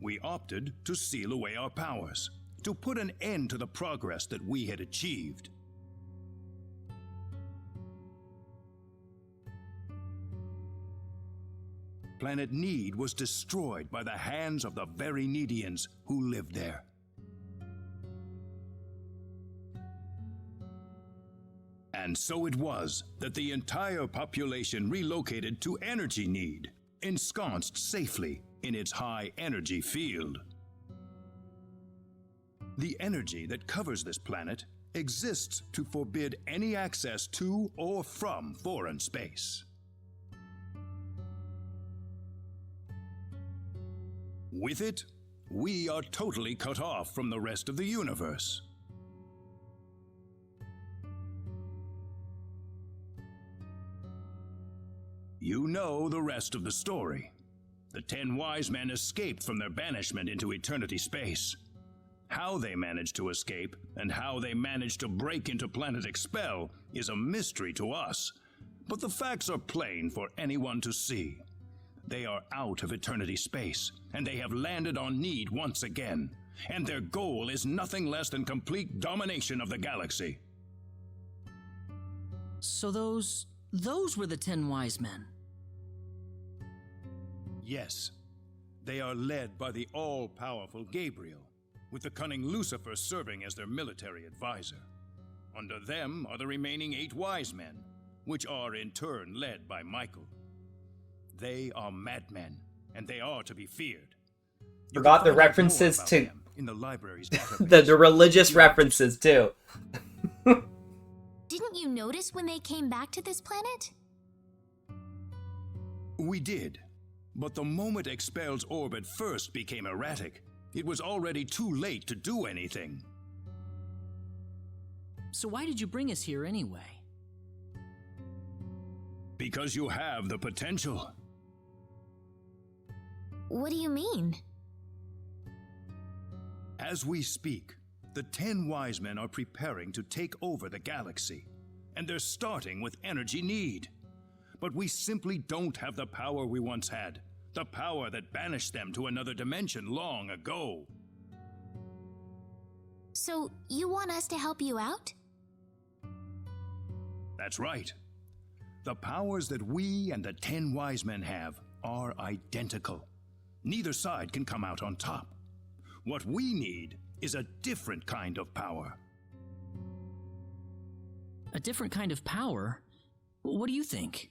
We opted to seal away our powers, to put an end to the progress that we had achieved. Planet Nede was destroyed by the hands of the very Nedians who lived there. And so it was that the entire population relocated to Energy Nede, ensconced safely in its high-energy field. The energy that covers this planet exists to forbid any access to or from foreign space. With it, we are totally cut off from the rest of the universe. You know the rest of the story. The 10 Wise Men escaped from their banishment into eternity space. How they managed to escape and how they managed to break into Planet Expel is a mystery to us, but the facts are plain for anyone to see. They are out of eternity space, and they have landed on Nede once again, and their goal is nothing less than complete domination of the galaxy. So those were the 10 Wise Men. Yes, they are led by the all-powerful Gabriel, with the cunning Lucifer serving as their military advisor. Under them are the remaining 8 Wise Men, which are in turn led by Michael. They are madmen, and they are to be feared. Forgot the references to in the library's database. the religious references too. Didn't you notice when they came back to this planet? We did, but the moment Expel's orbit first became erratic, it was already too late to do anything. So why did you bring us here anyway? Because you have the potential. What do you mean? As we speak, the 10 Wise Men are preparing to take over the galaxy, and they're starting with Energy Nede. But we simply don't have the power we once had, the power that banished them to another dimension long ago. So, you want us to help you out? That's right. The powers that we and the 10 Wise Men have are identical. Neither side can come out on top. What we need is a different kind of power. A different kind of power? What do you think?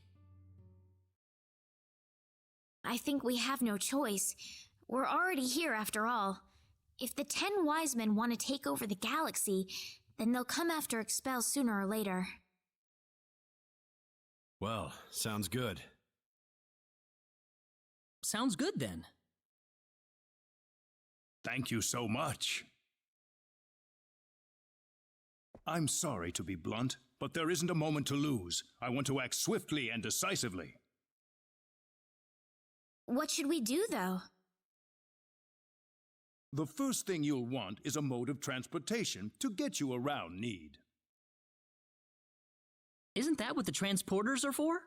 I think we have no choice. We're already here after all. If the 10 Wise Men want to take over the galaxy, then they'll come after Expel sooner or later. Well, sounds good. Sounds good then. Thank you so much. I'm sorry to be blunt, but there isn't a moment to lose. I want to act swiftly and decisively. What should we do, though? The first thing you'll want is a mode of transportation to get you around Nede. Isn't that what the transporters are for?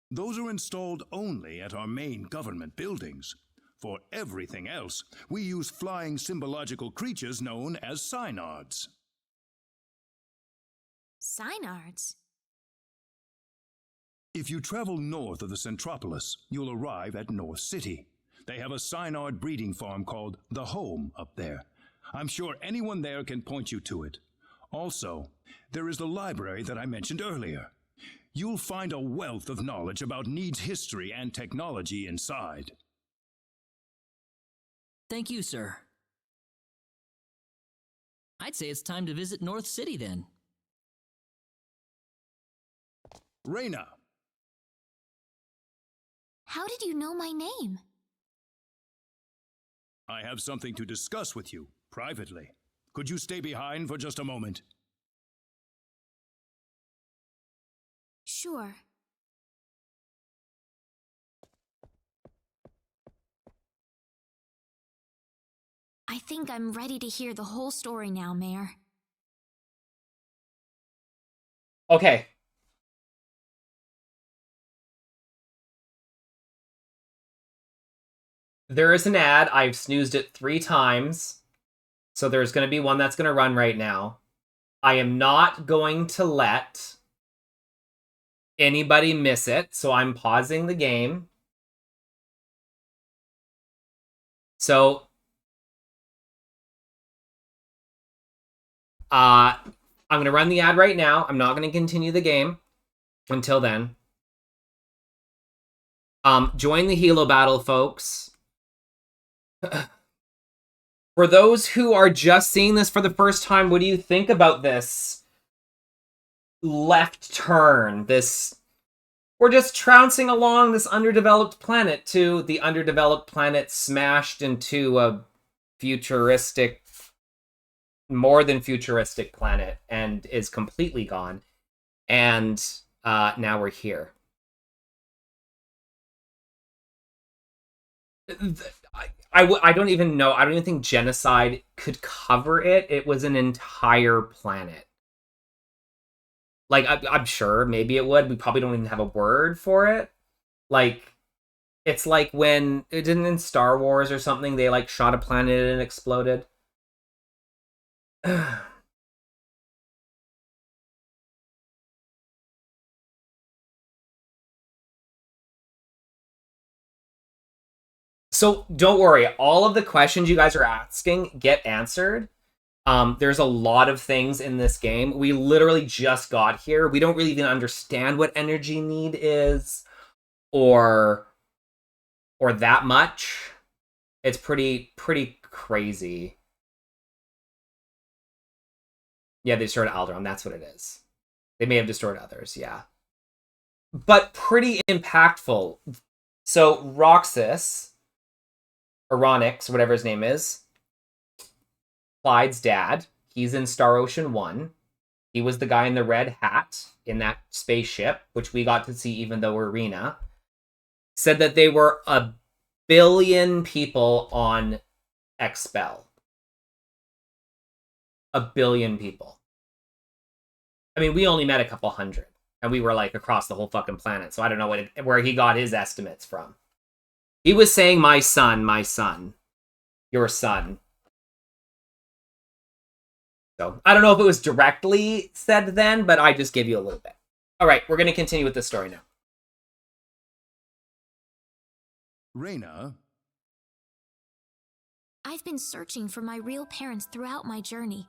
Those are installed only at our main government buildings. For everything else, we use flying symbological creatures known as synards. Synards? If you travel north of the Centropolis, you'll arrive at North City. They have a synard breeding farm called The Home up there. I'm sure anyone there can point you to it. Also, there is the library that I mentioned earlier. You'll find a wealth of knowledge about Nede's history and technology inside. Thank you, sir. I'd say it's time to visit North City then. Rena! How did you know my name? I have something to discuss with you, privately. Could you stay behind for just a moment? Sure. I think I'm ready to hear the whole story now, Mayor. Okay. There is an ad. I've snoozed it 3 times. So there's going to be one that's going to run right now. I am not going to let anybody miss it, so I'm pausing the game. So I'm going to run the ad right now. I'm not going to continue the game until then. Join the Hilo battle, folks. For those who are just seeing this for the first time, what do you think about this left turn? We're just trouncing along this underdeveloped planet to the underdeveloped planet smashed into a futuristic, more than futuristic planet and is completely gone. And now we're here. I don't even know. I don't even think genocide could cover it. It was an entire planet. Like, I'm sure maybe it would. We probably don't even have a word for it. Like, it's like when it didn't in Star Wars or something, they like shot a planet and it exploded. So don't worry. All of the questions you guys are asking get answered. There's a lot of things in this game. We literally just got here. We don't really even understand what energy need is or that much. It's pretty crazy. Yeah, they destroyed Alderaan. That's what it is. They may have destroyed others, yeah. But pretty impactful. So Roxas, or Ronix, whatever his name is, Clyde's dad. He's in Star Ocean 1. He was the guy in the red hat in that spaceship, which we got to see even though we're Rena. Said that they were 1 billion people on Expel. 1 billion people. I mean, we only met a couple hundred. And we were like across the whole fucking planet. So I don't know where he got his estimates from. He was saying, my son, your son. So I don't know if it was directly said then, but I just gave you a little bit. All right, we're going to continue with this story now. Rena? I've been searching for my real parents throughout my journey,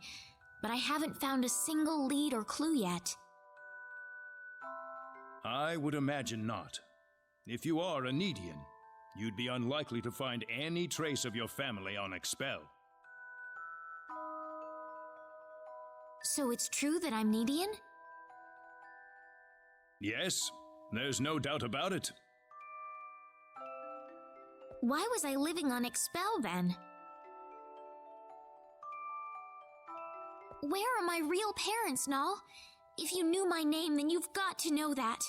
but I haven't found a single lead or clue yet. I would imagine not. If you are a Nedian, you'd be unlikely to find any trace of your family on Expel. So it's true that I'm Nedian? Yes, there's no doubt about it. Why was I living on Expel then? Where are my real parents, Nal? If you knew my name, then you've got to know that.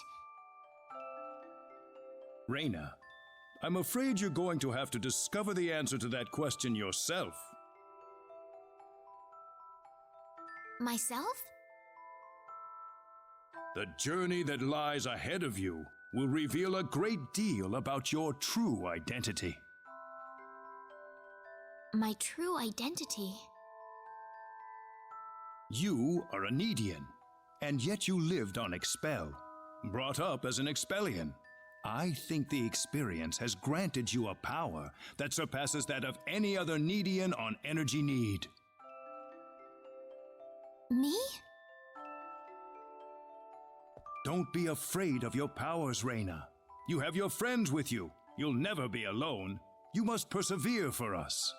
Rena, I'm afraid you're going to have to discover the answer to that question yourself. Myself? The journey that lies ahead of you will reveal a great deal about your true identity. My true identity? You are a Nedian, and yet you lived on Expel, brought up as an Expellian. I think the experience has granted you a power that surpasses that of any other Nedian on Energy Need. Me? Don't be afraid of your powers, Rena. You have your friends with you. You'll never be alone. You must persevere for us.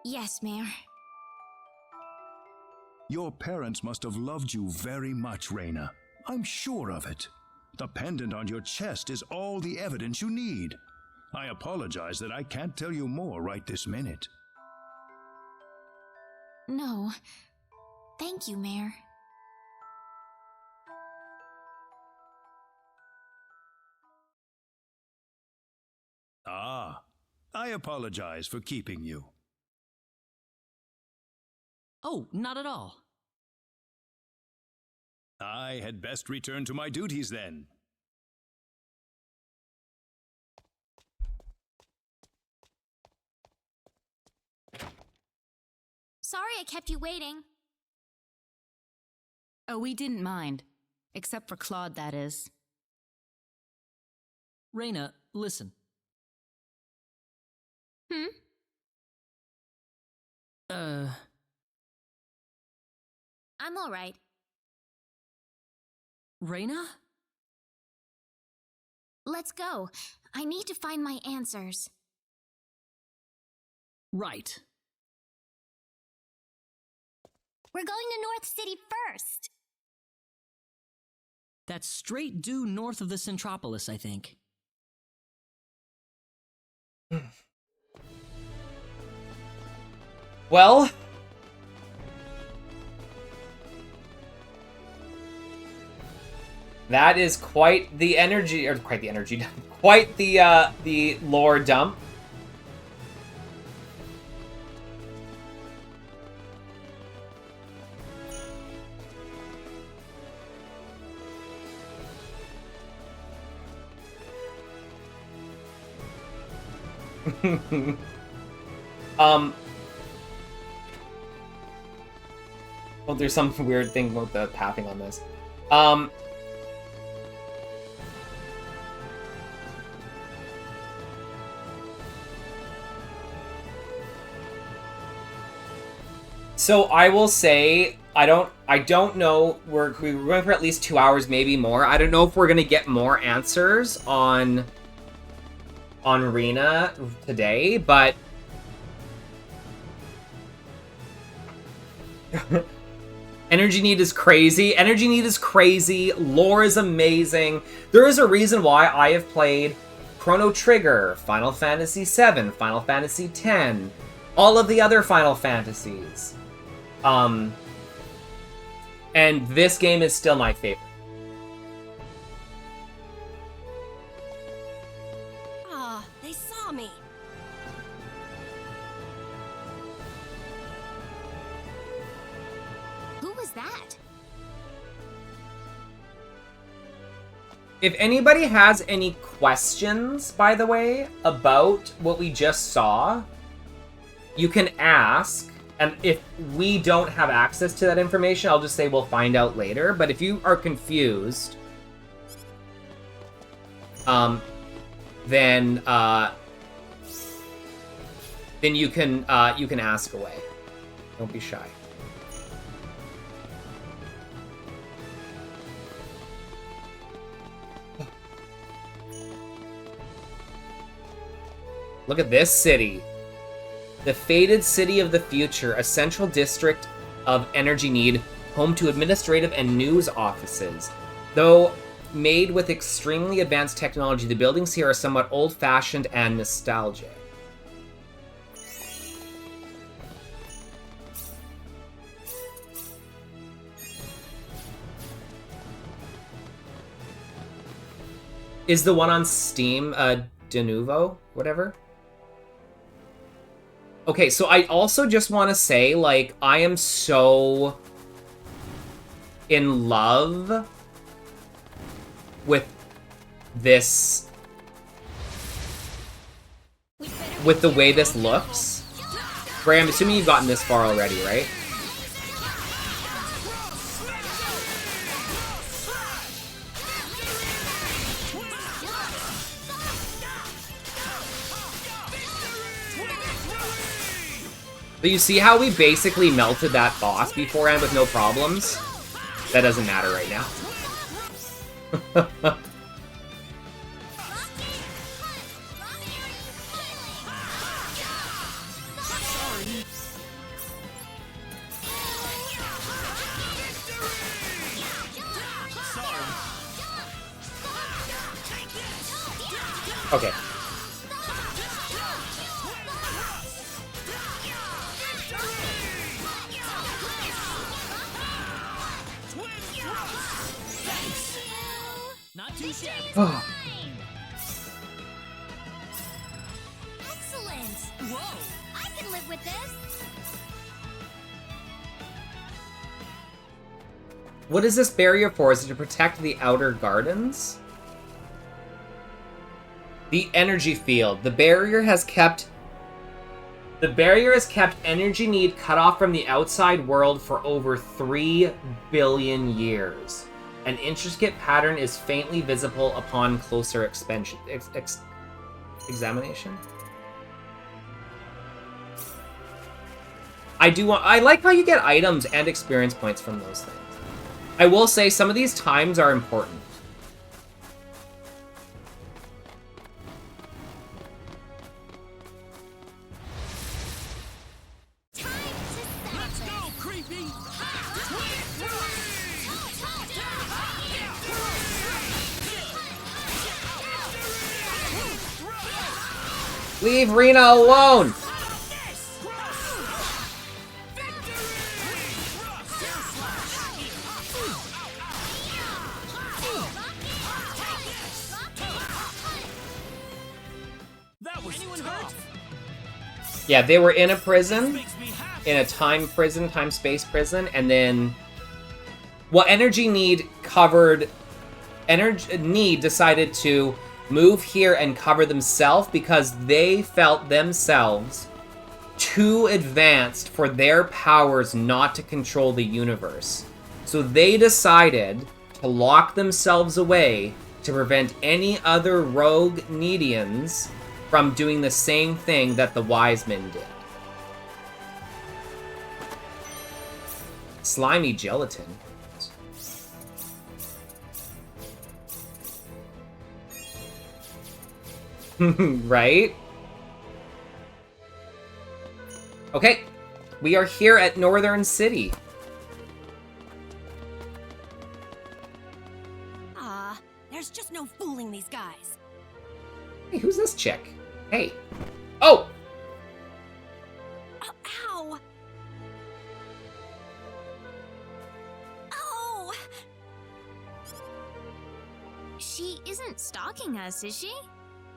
Yes, Mayor. Your parents must have loved you very much, Rena. I'm sure of it. The pendant on your chest is all the evidence you need. I apologize that I can't tell you more right this minute. No. Thank you, Mayor. Ah, I apologize for keeping you. Oh, not at all. I had best return to my duties then. Sorry I kept you waiting. Oh, we didn't mind. Except for Claude, that is. Rena, listen. I'm alright. Rena? Let's go. I need to find my answers. Right. We're going to North City first. That's straight due north of the Centropolis, I think. Well, that is quite the energy, or quite the energy dump, quite the lore dump. Well, there's some weird thing with the pathing on this. So I will say, I don't know, we're going for at least 2 hours, maybe more. I don't know if we're gonna get more answers on Rena today, but Energy Need is crazy. Energy Need is crazy. Lore is amazing. There is a reason why I have played Chrono Trigger, Final Fantasy VII, Final Fantasy X, all of the other Final Fantasies. And this game is still my favorite. Ah, they saw me. Who was that? If anybody has any questions, by the way, about what we just saw, you can ask. And if we don't have access to that information, I'll just say we'll find out later. But if you are confused, then you can ask away. Don't be shy. Look at this city. The fated city of the future, a central district of Energy Need, home to administrative and news offices. Though made with extremely advanced technology, the buildings here are somewhat old-fashioned and nostalgic. Is the one on Steam de nouveau? Whatever? Okay, so I also just want to say, like, I am so in love with this, with the way this looks. Ray, I'm assuming you've gotten this far already, right? But you see how we basically melted that boss beforehand with no problems? That doesn't matter right now. Okay. Not too shabby. Excellent! Whoa! I can live with this! What is this barrier for? Is it to protect the outer gardens? The energy field. The barrier has kept energy need cut off from the outside world for over 3 billion years. An intricate pattern is faintly visible upon closer examination. I like how you get items and experience points from those things. I will say some of these times are important. Let's go, creepy! Leave Rena alone! That was tough. Yeah, they were in a prison, in a time-space prison, and then... Well, Energy Need decided to move here and cover themselves because they felt themselves too advanced for their powers not to control the universe. So they decided to lock themselves away to prevent any other rogue Nedians from doing the same thing that the Wise Men did. Slimy gelatin. Right? Okay, we are here at Northern City. There's just no fooling these guys. Hey, who's this chick? Hey. Oh! Ow! Oh! She isn't stalking us, is she?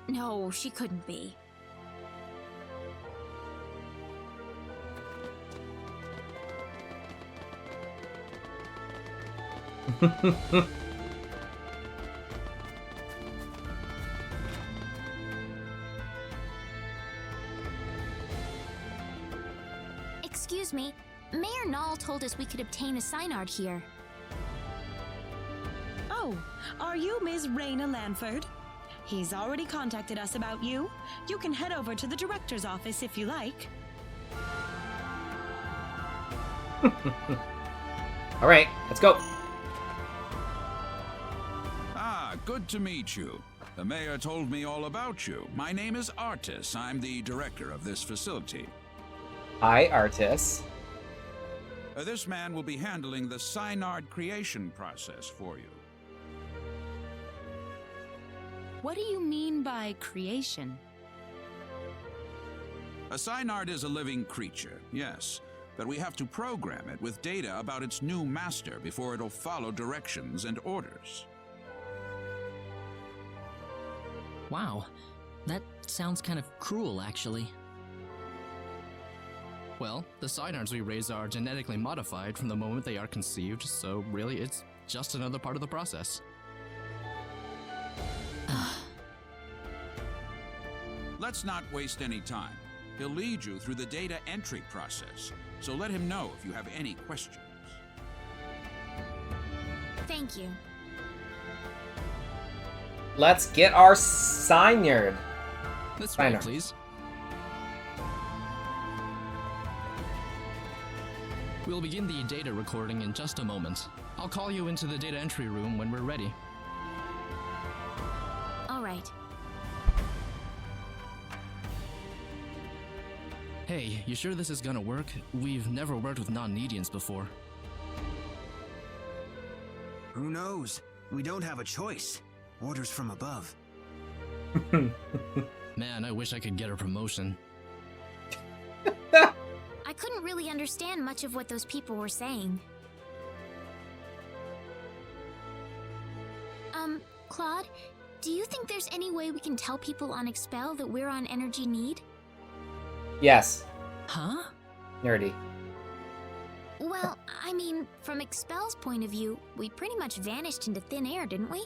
No, she couldn't be. Excuse me, Mayor Nall told us we could obtain a Synard here. Oh, are you Ms. Rena Lanford? He's already contacted us about you. You can head over to the director's office if you like. All right, let's go. Ah, good to meet you. The mayor told me all about you. My name is Artis. I'm the director of this facility. Hi, Artis. This man will be handling the Synard creation process for you. What do you mean by creation? A Synard is a living creature, yes, but we have to program it with data about its new master before it'll follow directions and orders. Wow, that sounds kind of cruel, actually. Well, the Synards we raise are genetically modified from the moment they are conceived, so really it's just another part of the process. Let's not waste any time. He'll lead you through the data entry process, so let him know if you have any questions. Thank you. Let's get our Synard. This way, please. We'll begin the data recording in just a moment. I'll call you into the data entry room when we're ready. All right. Hey, you sure this is gonna work? We've never worked with non-Nedians before. Who knows? We don't have a choice. Orders from above. Man, I wish I could get a promotion. I couldn't really understand much of what those people were saying. Claude, do you think there's any way we can tell people on Expel that we're on Energy Need? Yes. Huh? Nerdy. Well, I mean, from Expel's point of view, we pretty much vanished into thin air, didn't we?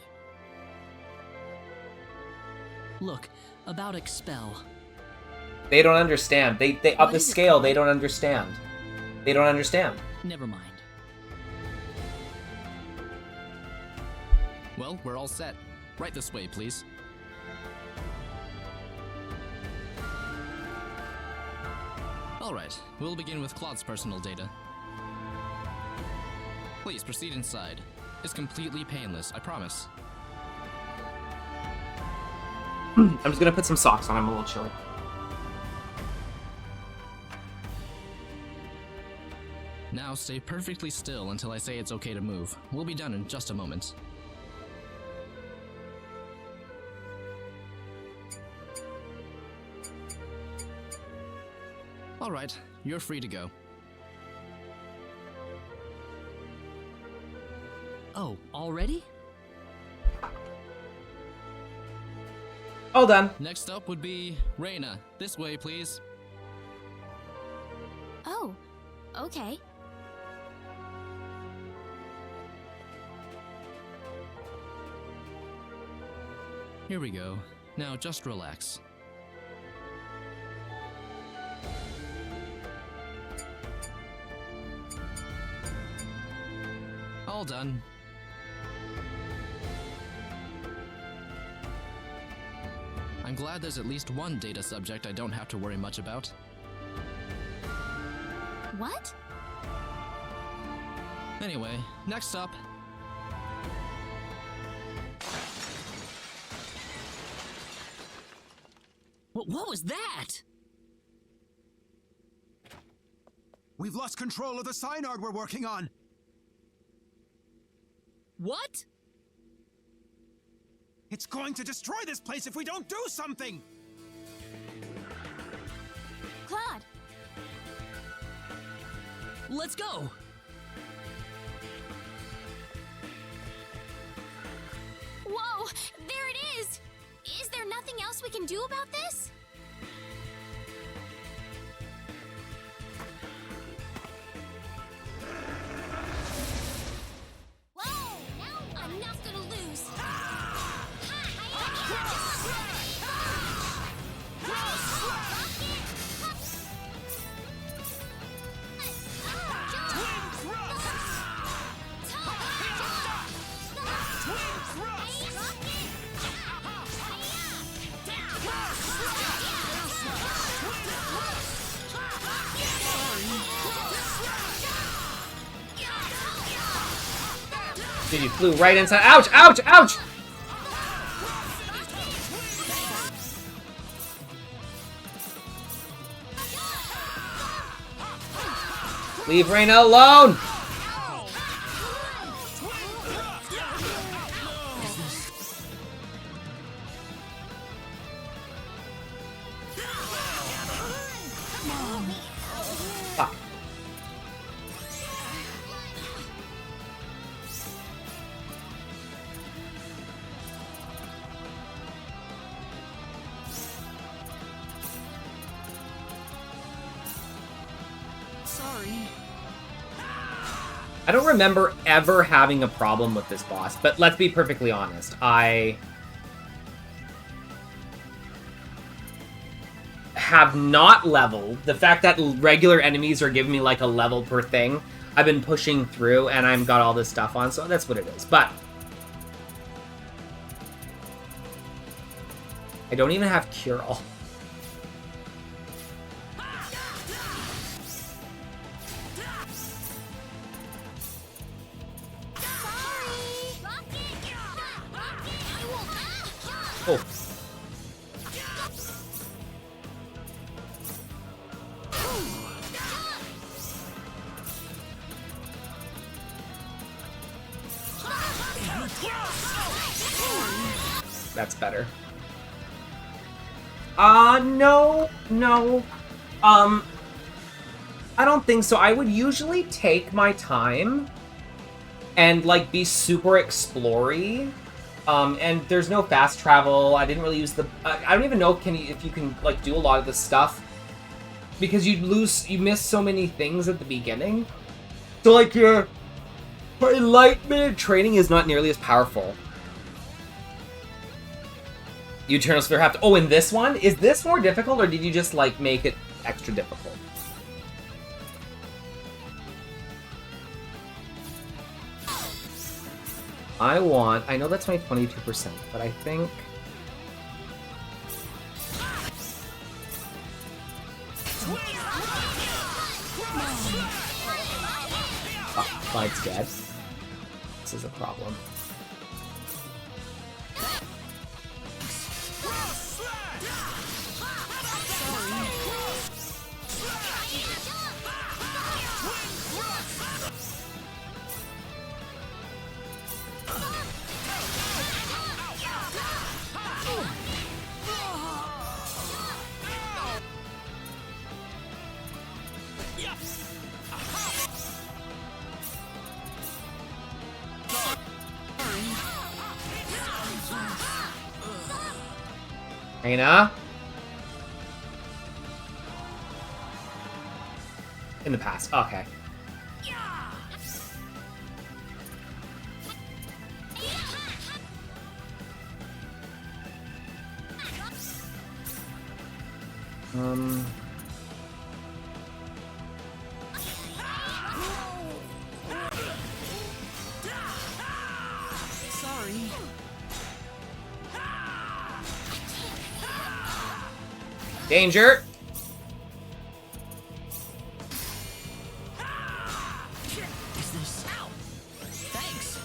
Look, about Expel. They don't understand. They up the scale, they don't understand. They don't understand. Never mind. Well, we're all set. Right this way, please. Alright, we'll begin with Claude's personal data. Please proceed inside. It's completely painless, I promise. I'm just gonna put some socks on, I'm a little chilly. Now stay perfectly still until I say it's okay to move. We'll be done in just a moment. Alright, you're free to go. Oh, already? All done. Next up would be Rena. This way, please. Oh, okay. Here we go. Now just relax. All done. I'm glad there's at least one data subject I don't have to worry much about. What? Anyway, next up. What was that? We've lost control of the Synard we're working on. What? It's going to destroy this place if we don't do something! Claude! Let's go! Whoa! There it is! Is there nothing else we can do about this? Whoa! Now I'm not gonna lose! Dude, you flew right inside. Ouch! Ouch! Ouch! Leave Rena alone! Fuck. Sorry. I don't remember ever having a problem with this boss, but let's be perfectly honest. I have not leveled. The fact that regular enemies are giving me like a level per thing, I've been pushing through and I've got all this stuff on, so that's what it is. But I don't even have Cure All. Oh. That's better. No. I don't think so. I would usually take my time and, like, be super explory. And there's no fast travel. I didn't really use the... I don't even know if you can, like, do a lot of this stuff. Because you miss so many things at the beginning. So, like, your enlightenment training is not nearly as powerful. You Eternal Sphere have to... Oh, in this one? Is this more difficult, or did you just, like, make it extra difficult? I know that's only 22%, but I think... Oh, Clyde's dead. This is a problem. Rena? In the past. Okay. Sorry. Danger! Is this... Thanks!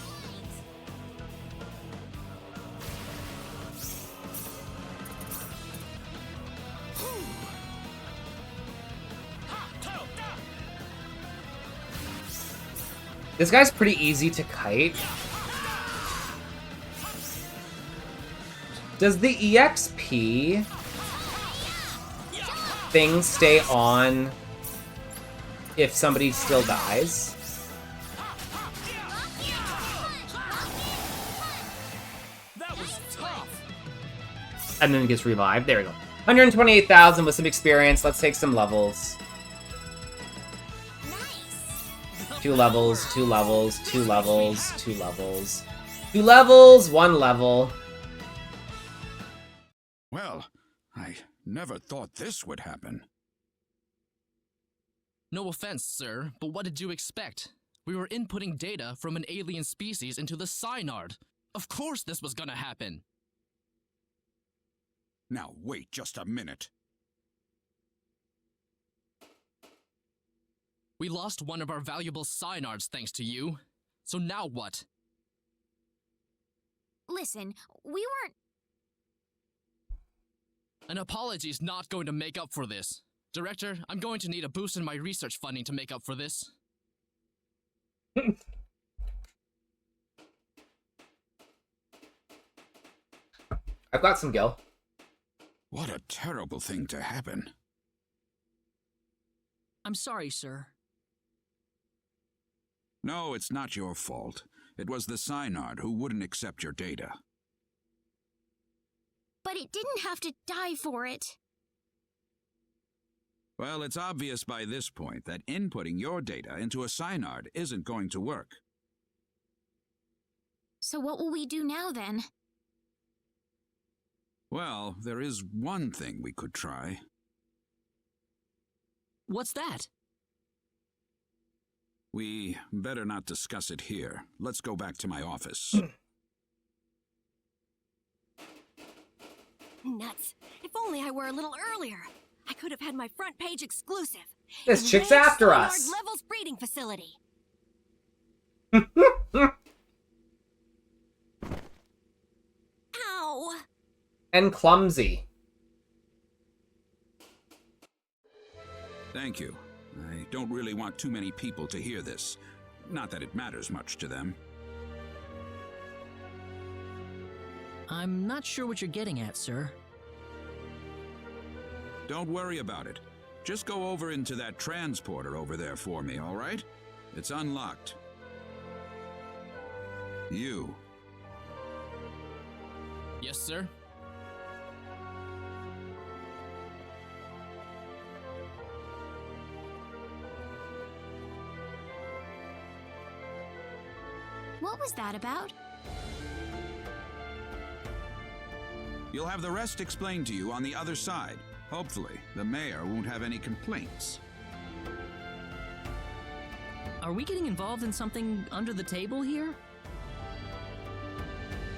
This guy's pretty easy to kite. Does the EXP thing stay on if somebody still dies? That was tough. And then it gets revived. There we go. 128,000 with some experience. Let's take some levels. 2 levels, 2 levels, 2 levels, 2 levels. 2 levels, 1 level. Well, I never thought this would happen. No offense, sir, but what did you expect? We were inputting data from an alien species into the Synard. Of course this was gonna happen. Now wait just a minute. We lost one of our valuable Synards thanks to you. So now what? Listen, we weren't... An apology's not going to make up for this. Director, I'm going to need a boost in my research funding to make up for this. I've got some gil. What a terrible thing to happen. I'm sorry, sir. No, it's not your fault. It was the Synard who wouldn't accept your data. But it didn't have to die for it. Well, it's obvious by this point that inputting your data into a Synard isn't going to work. So what will we do now, then? Well, there is one thing we could try. What's that? We better not discuss it here. Let's go back to my office. Nuts. If only I were a little earlier. I could have had my front page exclusive. This chick's after us. Levels breeding facility. Ow. And clumsy. Thank you. I don't really want too many people to hear this. Not that it matters much to them. I'm not sure what you're getting at, sir. Don't worry about it. Just go over into that transporter over there for me, all right? It's unlocked. You. Yes, sir. What was that about? You'll have the rest explained to you on the other side. Hopefully, the mayor won't have any complaints. Are we getting involved in something under the table here?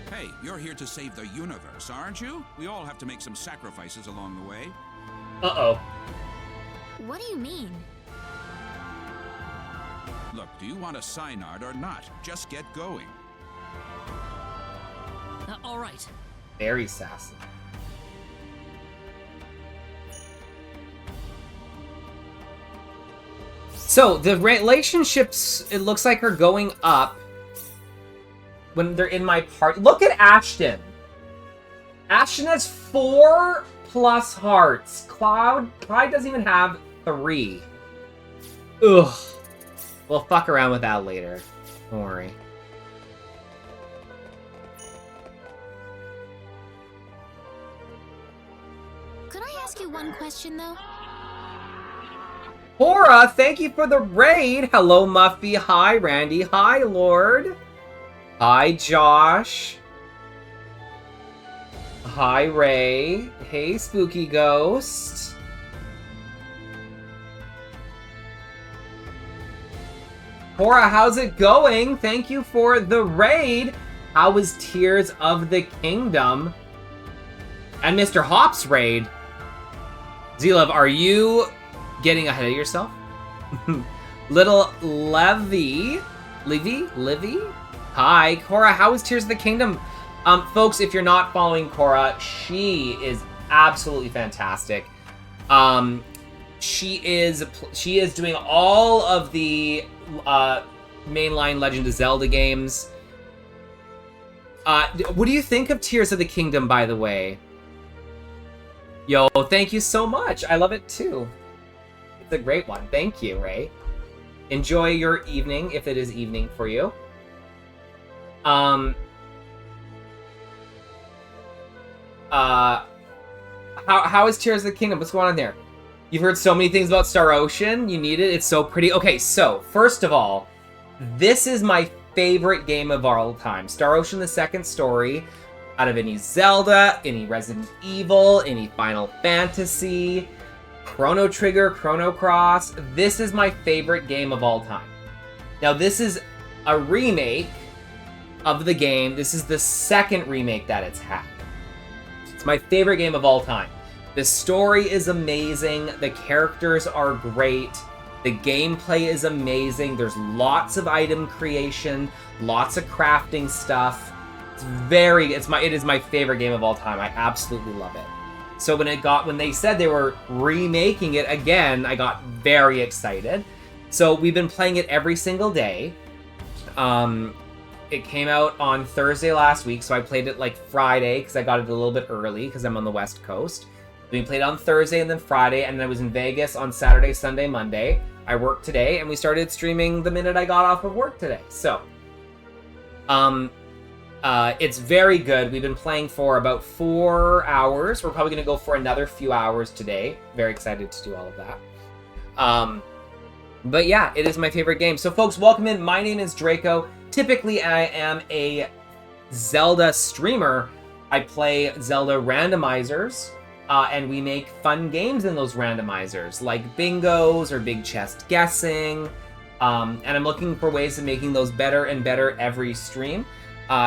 Hey, you're here to save the universe, aren't you? We all have to make some sacrifices along the way. Uh-oh. What do you mean? Look, do you want a Synard or not? Just get going. All right. Very sassy. So, the relationships, it looks like, are going up when they're in my party. Look at Ashton. Ashton has 4+ hearts. Clyde doesn't even have 3. Ugh. We'll fuck around with that later. Don't worry. Could I ask you one question, though? Hora, thank you for the raid. Hello, Muffy. Hi, Randy. Hi, Lord. Hi, Josh. Hi, Ray. Hey, Spooky Ghost. Hora, how's it going? Thank you for the raid. How was Tears of the Kingdom? And Mr. Hop's raid. Z-Love, are you getting ahead of yourself? Little Livy? Hi, Cora, how is Tears of the Kingdom? Folks, if you're not following Cora, she is absolutely fantastic. She is doing all of the mainline Legend of Zelda games. What do you think of Tears of the Kingdom, by the way? Yo, thank you so much. I love it too. It's a great one. Thank you, Ray. Enjoy your evening, if it is evening for you. How is Tears of the Kingdom? What's going on there? You've heard so many things about Star Ocean. You need it. It's so pretty. Okay, so first of all, this is my favorite game of all time. Star Ocean: The Second Story. Out of any Zelda, any Resident Evil, any Final Fantasy, Chrono Trigger, Chrono Cross. This is my favorite game of all time. Now, this is a remake of the game. This is the second remake that it's had. It's my favorite game of all time. The story is amazing. The characters are great. The gameplay is amazing. There's lots of item creation, lots of crafting stuff. It is my favorite game of all time. I absolutely love it. So when they said they were remaking it again, I got very excited. So we've been playing it every single day. It came out on Thursday last week, so I played it like Friday because I got it a little bit early because I'm on the West Coast. We played on Thursday and then Friday, and then I was in Vegas on Saturday, Sunday, Monday. I worked today, and we started streaming the minute I got off of work today. So, it's very good. We've been playing for about 4 hours. We're probably going to go for another few hours today. Very excited to do all of that. But yeah, it is my favorite game. So folks, welcome in. My name is Draco. Typically, I am a Zelda streamer. I play Zelda randomizers, and we make fun games in those randomizers, like bingos or big chest guessing. And I'm looking for ways of making those better and better every stream.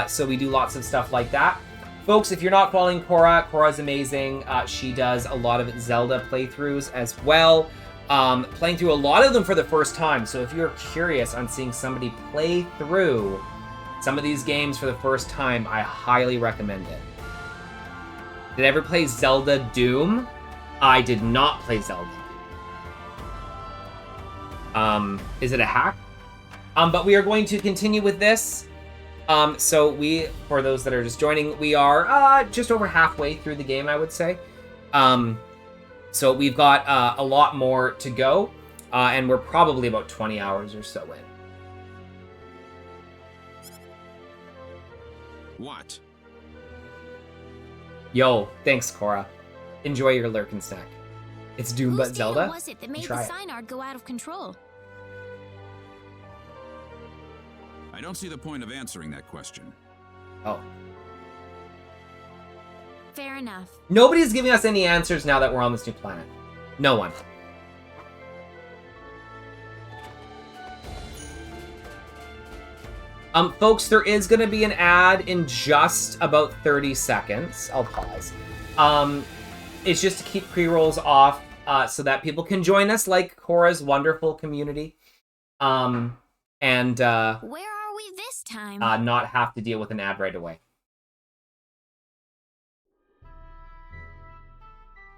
So we do lots of stuff like that. Folks, if you're not following Cora, Cora's amazing. She does a lot of Zelda playthroughs as well. Playing through a lot of them for the first time. So if you're curious on seeing somebody play through some of these games for the first time, I highly recommend it. Did I ever play Zelda Doom? I did not play Zelda. Is it a hack? But we are going to continue with this. So for those that are just joining, we are just over halfway through the game, I would say. So we've got a lot more to go, and we're probably about 20 hours or so in. What? Yo, thanks, Cora. Enjoy your lurkin snack. It's Doom Whose but Zelda. data was it that made the Try it. Synard go out of control? I don't see the point of answering that question. Oh. Fair enough. Nobody's giving us any answers now that we're on this new planet. No one. Folks, there is going to be an ad in just about 30 seconds. I'll pause. It's just to keep pre-rolls off so that people can join us like Cora's wonderful community. And where are we this time? Not have to deal with an ad right away.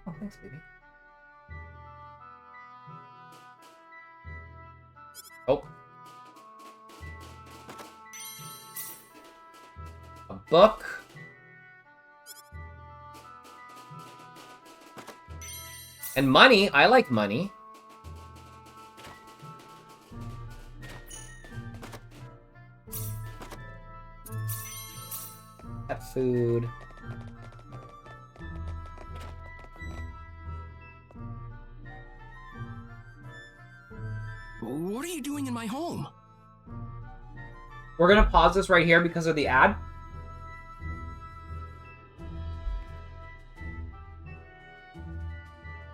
Oh, thanks, baby. Oh. A book. And money. I like money. Pet food. What are you doing in my home? We're gonna pause this right here because of the ad.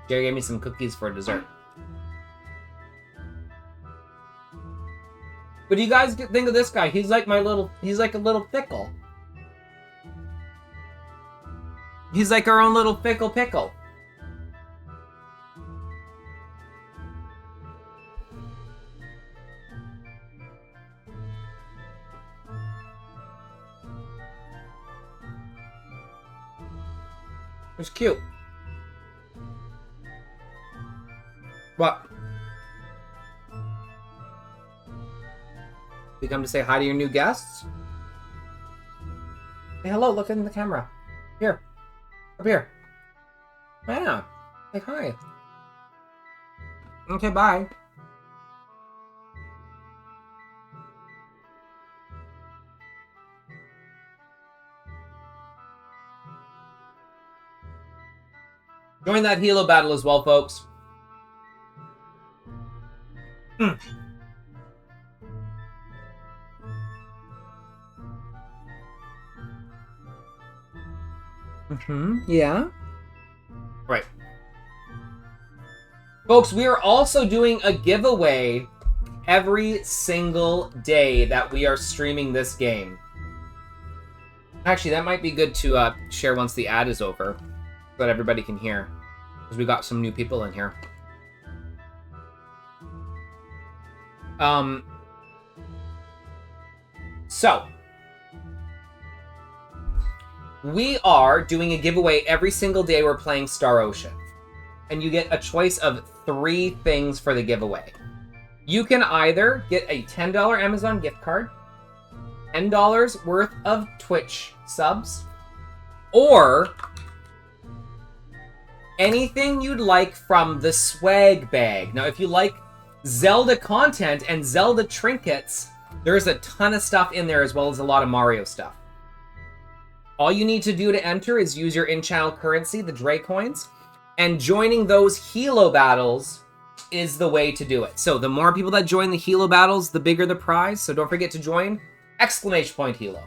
Jerry gave me some cookies for dessert. What do you guys think of this guy? He's like he's like a little pickle. He's like our own little pickle. It's cute. What? You come to say hi to your new guests? Say hello, look in the camera. Here. Up here. Yeah. Say hi. Okay, bye. Join that Hilo battle as well, folks. Yeah. Right. Folks, we are also doing a giveaway every single day that we are streaming this game. Actually, that might be good to share once the ad is over, so that everybody can hear, because we got some new people in here. So we are doing a giveaway every single day we're playing Star Ocean. And you get a choice of 3 things for the giveaway. You can either get a $10 Amazon gift card, $10 worth of Twitch subs, or anything you'd like from the swag bag. Now, if you like Zelda content and Zelda trinkets, there's a ton of stuff in there as well as a lot of Mario stuff. All you need to do to enter is use your in-channel currency, the Dre coins, and joining those Hilo battles is the way to do it. So the more people that join the Hilo battles, the bigger the prize. So don't forget to join! Hilo.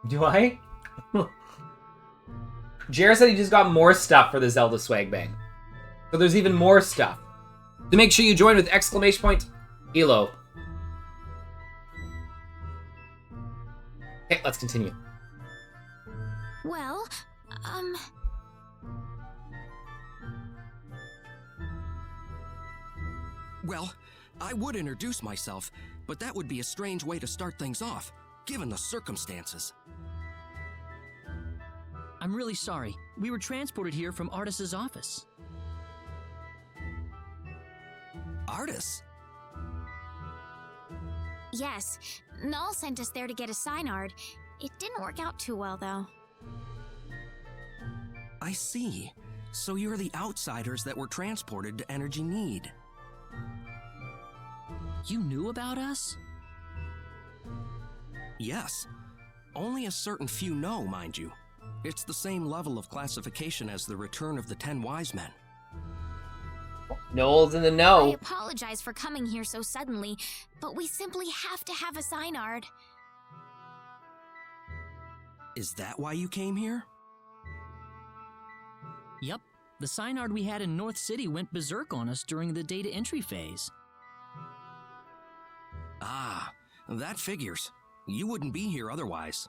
Do I? Jared said he just got more stuff for the Zelda swag bag. So there's even more stuff. So make sure you join with Hilo. Okay, let's continue. Well, Well, I would introduce myself, but that would be a strange way to start things off, given the circumstances. I'm really sorry. We were transported here from Artis's office. Artis? yes. Null sent us there to get a Synard. It didn't work out too well, though. I see. So you're the outsiders that were transported to Energy Nede. You knew about us? Yes. Only a certain few know, mind you. It's the same level of classification as the Return of the 10 Wise Men. Noel's in the know. I apologize for coming here so suddenly, but we simply have to have a Synard. Is that why you came here? Yep. The Synard we had in North City went berserk on us during the data entry phase. Ah, that figures. You wouldn't be here otherwise.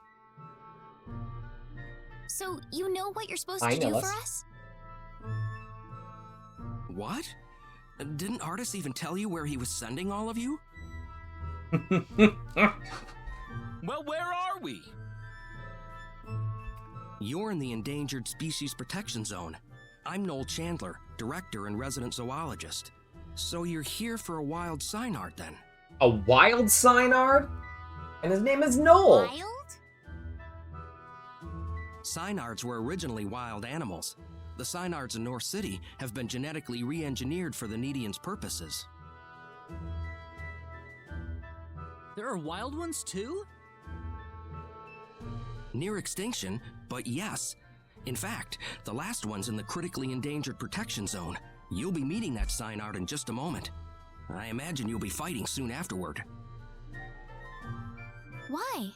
So, you know what you're supposed to do for us? What? Didn't Artis even tell you where he was sending all of you? Well, where are we? You're in the Endangered Species Protection Zone. I'm Noel Chandler, director and resident zoologist. So you're here for a wild Synard, then? A wild Synard? And his name is Noel. Wild? Synards were originally wild animals. The Synards in North City have been genetically re-engineered for the Nedians' purposes. There are wild ones too? Near extinction, but yes. In fact, the last one's in the critically endangered protection zone. You'll be meeting that Synard in just a moment. I imagine you'll be fighting soon afterward. Why?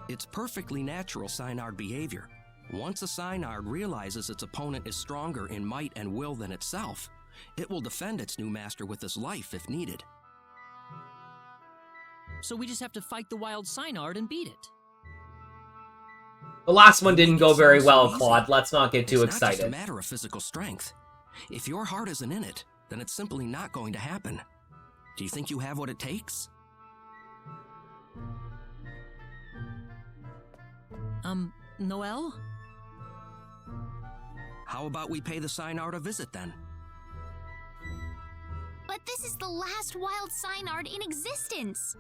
It's perfectly natural Synard behavior. Once a Synard realizes its opponent is stronger in might and will than itself, it will defend its new master with its life if needed. So we just have to fight the wild Synard and beat it. The last one didn't go very well, Claude. Let's not get too excited. It's not just a excited. matter of physical strength. If your heart isn't in it, then it's simply not going to happen. Do you think you have what it takes? Noel? How about we pay the Synard a visit then? But this is the last wild Synard in existence.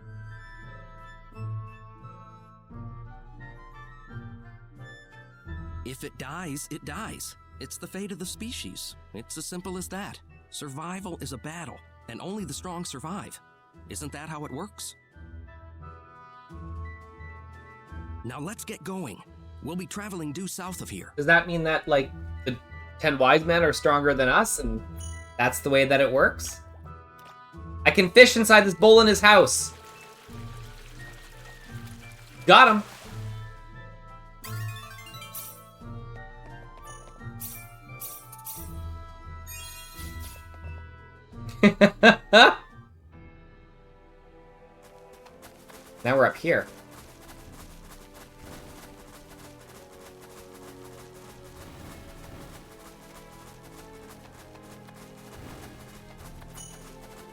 If it dies, it dies. It's the fate of the species. It's as simple as that. Survival is a battle, and only the strong survive. Isn't that how it works? Now let's get going. We'll be traveling due south of here. Does that mean that, like, the 10 wise men are stronger than us, and that's the way that it works? I can fish inside this bowl in his house. Got him. Now we're up here.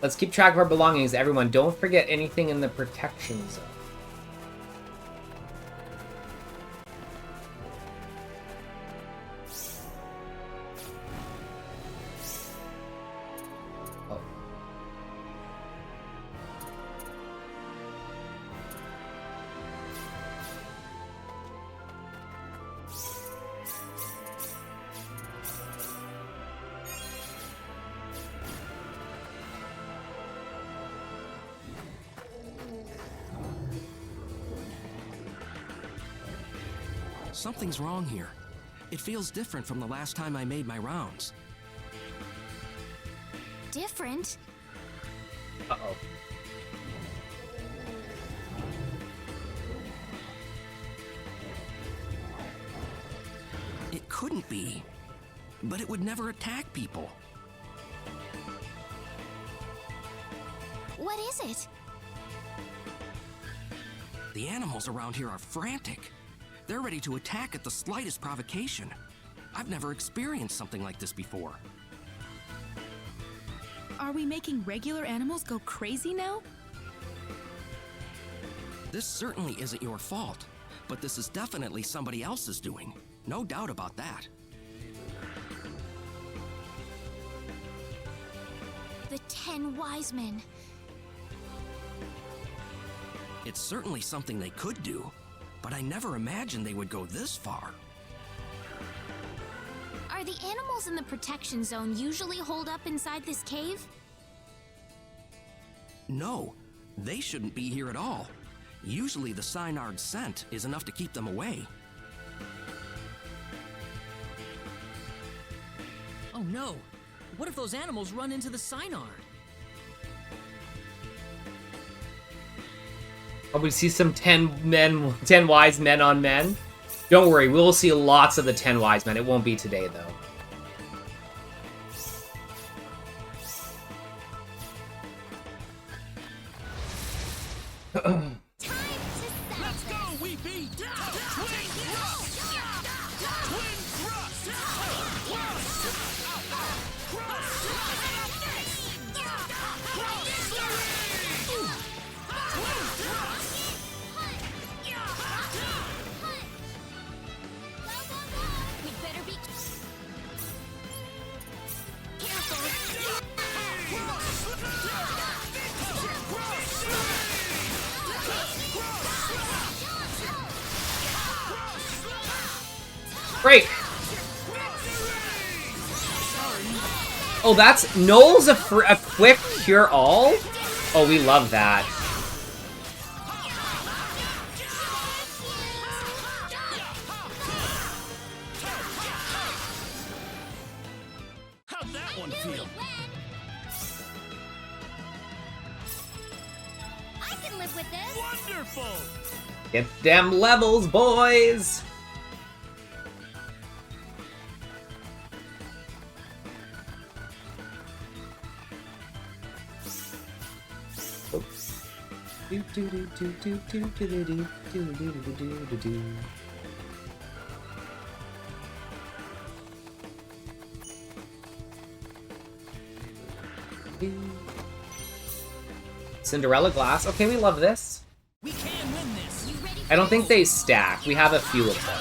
Let's keep track of our belongings, everyone. Don't forget anything in the protection zone. Oh. Something's wrong here. It feels different from the last time I made my rounds. Different? Uh-oh. It couldn't be. But it would never attack people. What is it? The animals around here are frantic. They're ready to attack at the slightest provocation. I've never experienced something like this before. Are we making regular animals go crazy now? This certainly isn't your fault, but this is definitely somebody else's doing. No doubt about that. The 10 wise men. It's certainly something they could do, but I never imagined they would go this far. Are the animals in the protection zone usually holed up inside this cave? No, they shouldn't be here at all. Usually the Synard's scent is enough to keep them away. Oh no! What if those animals run into the Synard? Oh, we see some 10 wise men on men. Don't worry, we will see lots of the 10 wise men. It won't be today, though. Let's go, we beat! Twin thrust! Twin thrust! We better be Break! Oh, that's... Noel's a quick cure-all? Oh, we love that. How'd that one feel? I can live with this. Wonderful! Get them levels, boys! Cinderella glass. Okay, we love this. We can win this. I don't think they stack. We have a few of them.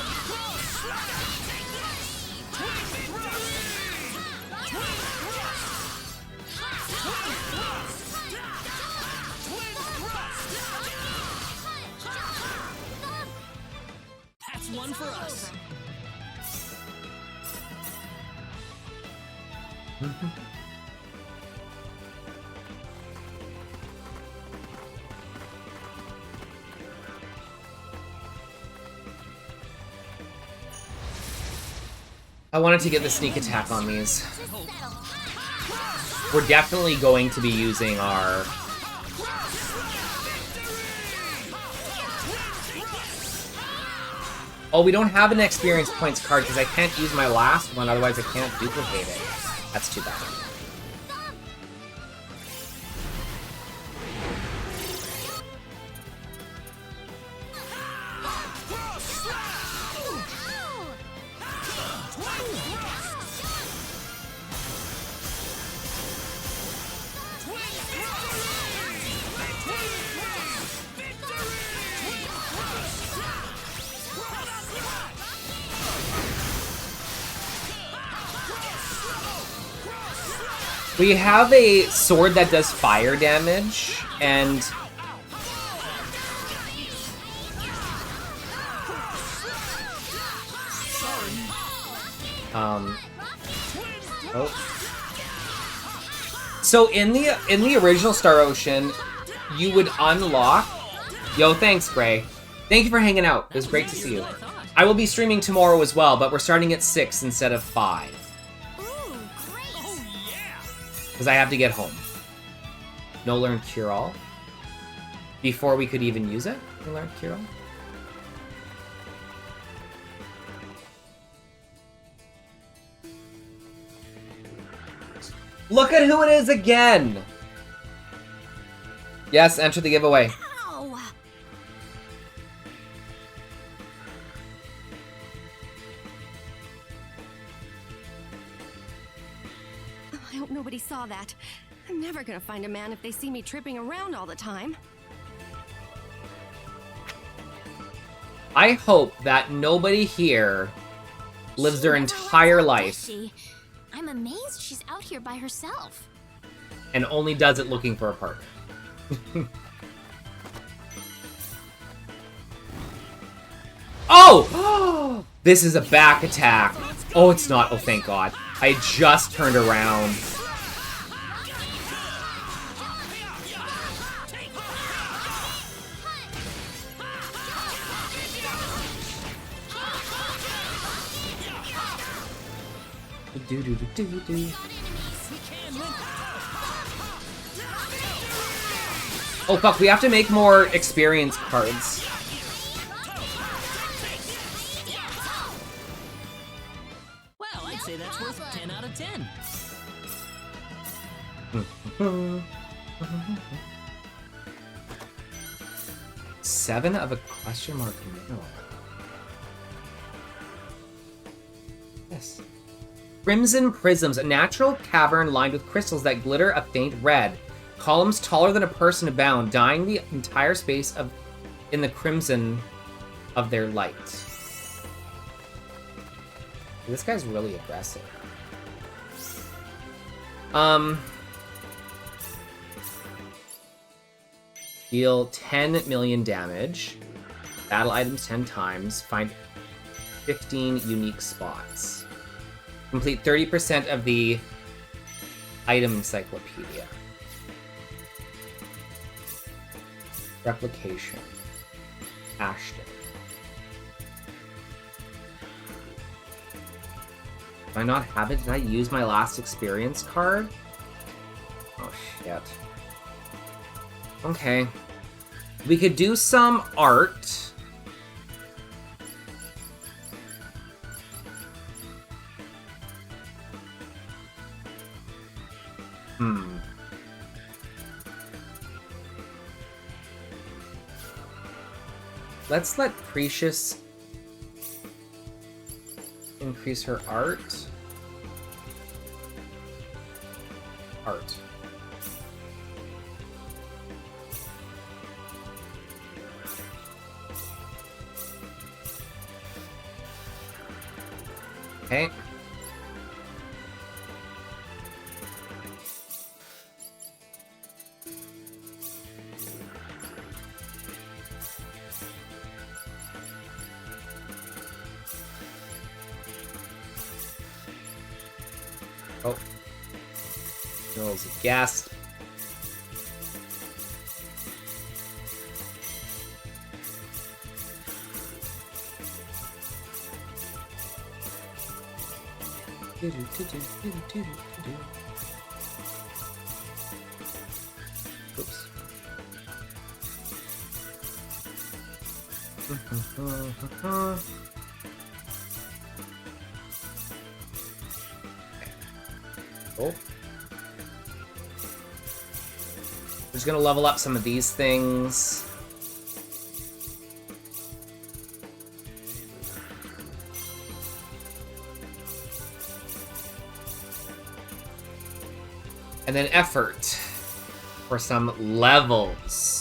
That's one for us. I wanted to get the sneak attack on these. We're definitely going to be using our... Oh, we don't have an experience points card because I can't use my last one, otherwise I can't duplicate it. That's too bad. We have a sword that does fire damage, and... Oh. So in the original Star Ocean, you would unlock... Yo, thanks, Gray. Thank you for hanging out. It was great to see you. I will be streaming tomorrow as well, but we're starting at 6 instead of 5. Because I have to get home. No learn cure-all. Before we could even use it, we learned cure-all. Look at who it is again! Yes, enter the giveaway. Ow. I hope nobody saw that. I'm never gonna find a man if they see me tripping around all the time. I hope that nobody here lives their entire life I'm amazed she's out here by herself. and only does it looking for a partner. Oh! This is a back attack. Oh, it's not. Oh, thank God. I just turned around. Oh, fuck. We have to make more experience cards. Well, I'd say that's worth 10 out of 10. 7 of a question mark mineral. Yes. Crimson prisms, a natural cavern lined with crystals that glitter a faint red. Columns taller than a person abound, dyeing the entire space in the crimson of their light. This guy's really aggressive. Deal 10 million damage. Battle items 10 times. Find 15 unique spots. Complete 30% of the item encyclopedia. Replication. Ashton. Do I not have it? Did I use my last experience card? Oh, shit. Okay. We could do some art. Let's let Precious increase her art. Art. Okay. Oh. Noel's a guest. Oops. Oh. We're just gonna level up some of these things. And then effort for some levels.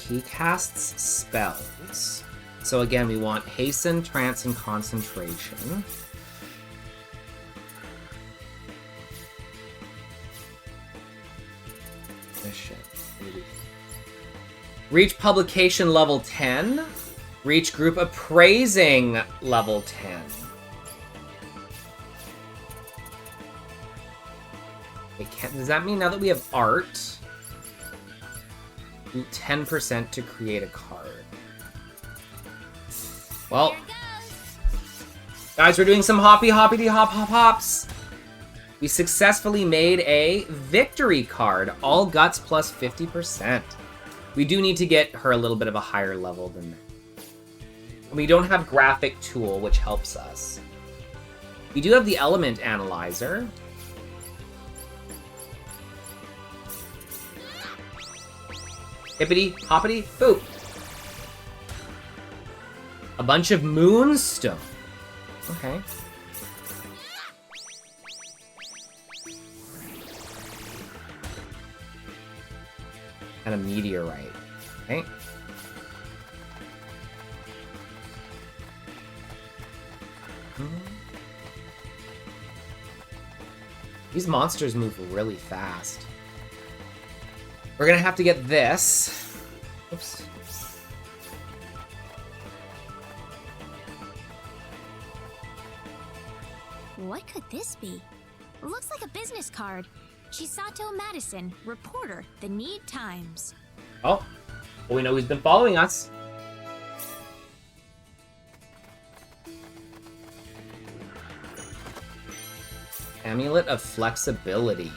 He casts spells. So again, we want hasten, trance, and concentration. Reach publication level 10. Reach group appraising level 10. Wait, does that mean now that we have art, 10% to create a card? Well, guys, we're doing some hops. We successfully made a victory card. All guts plus 50%. We do need to get her a little bit of a higher level than that. We don't have graphic tool, which helps us. We do have the element analyzer. Hippity, hoppity, boop. A bunch of moonstone. Okay. And a meteorite. Okay. These monsters move really fast. We're gonna have to get this. Oops. What could this be? Looks like a business card. Chisato Madison, reporter, The Nede Times. Oh, well, we know he's been following us. Amulet of Flexibility.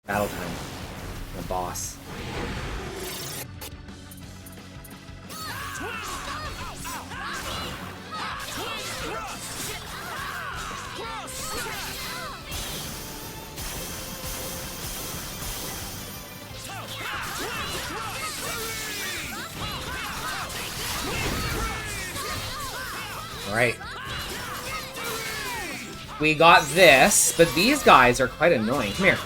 Battle time. The boss. Alright. We got this, but these guys are quite annoying. Come here.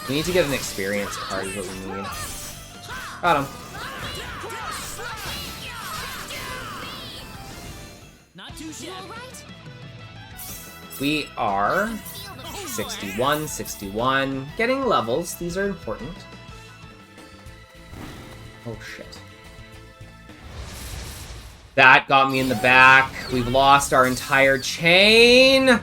We need to get an experience card is what we need. Got him. Not too shabby. We are 61, 61. Getting levels. These are important. Oh, shit. That got me in the back. We've lost our entire chain.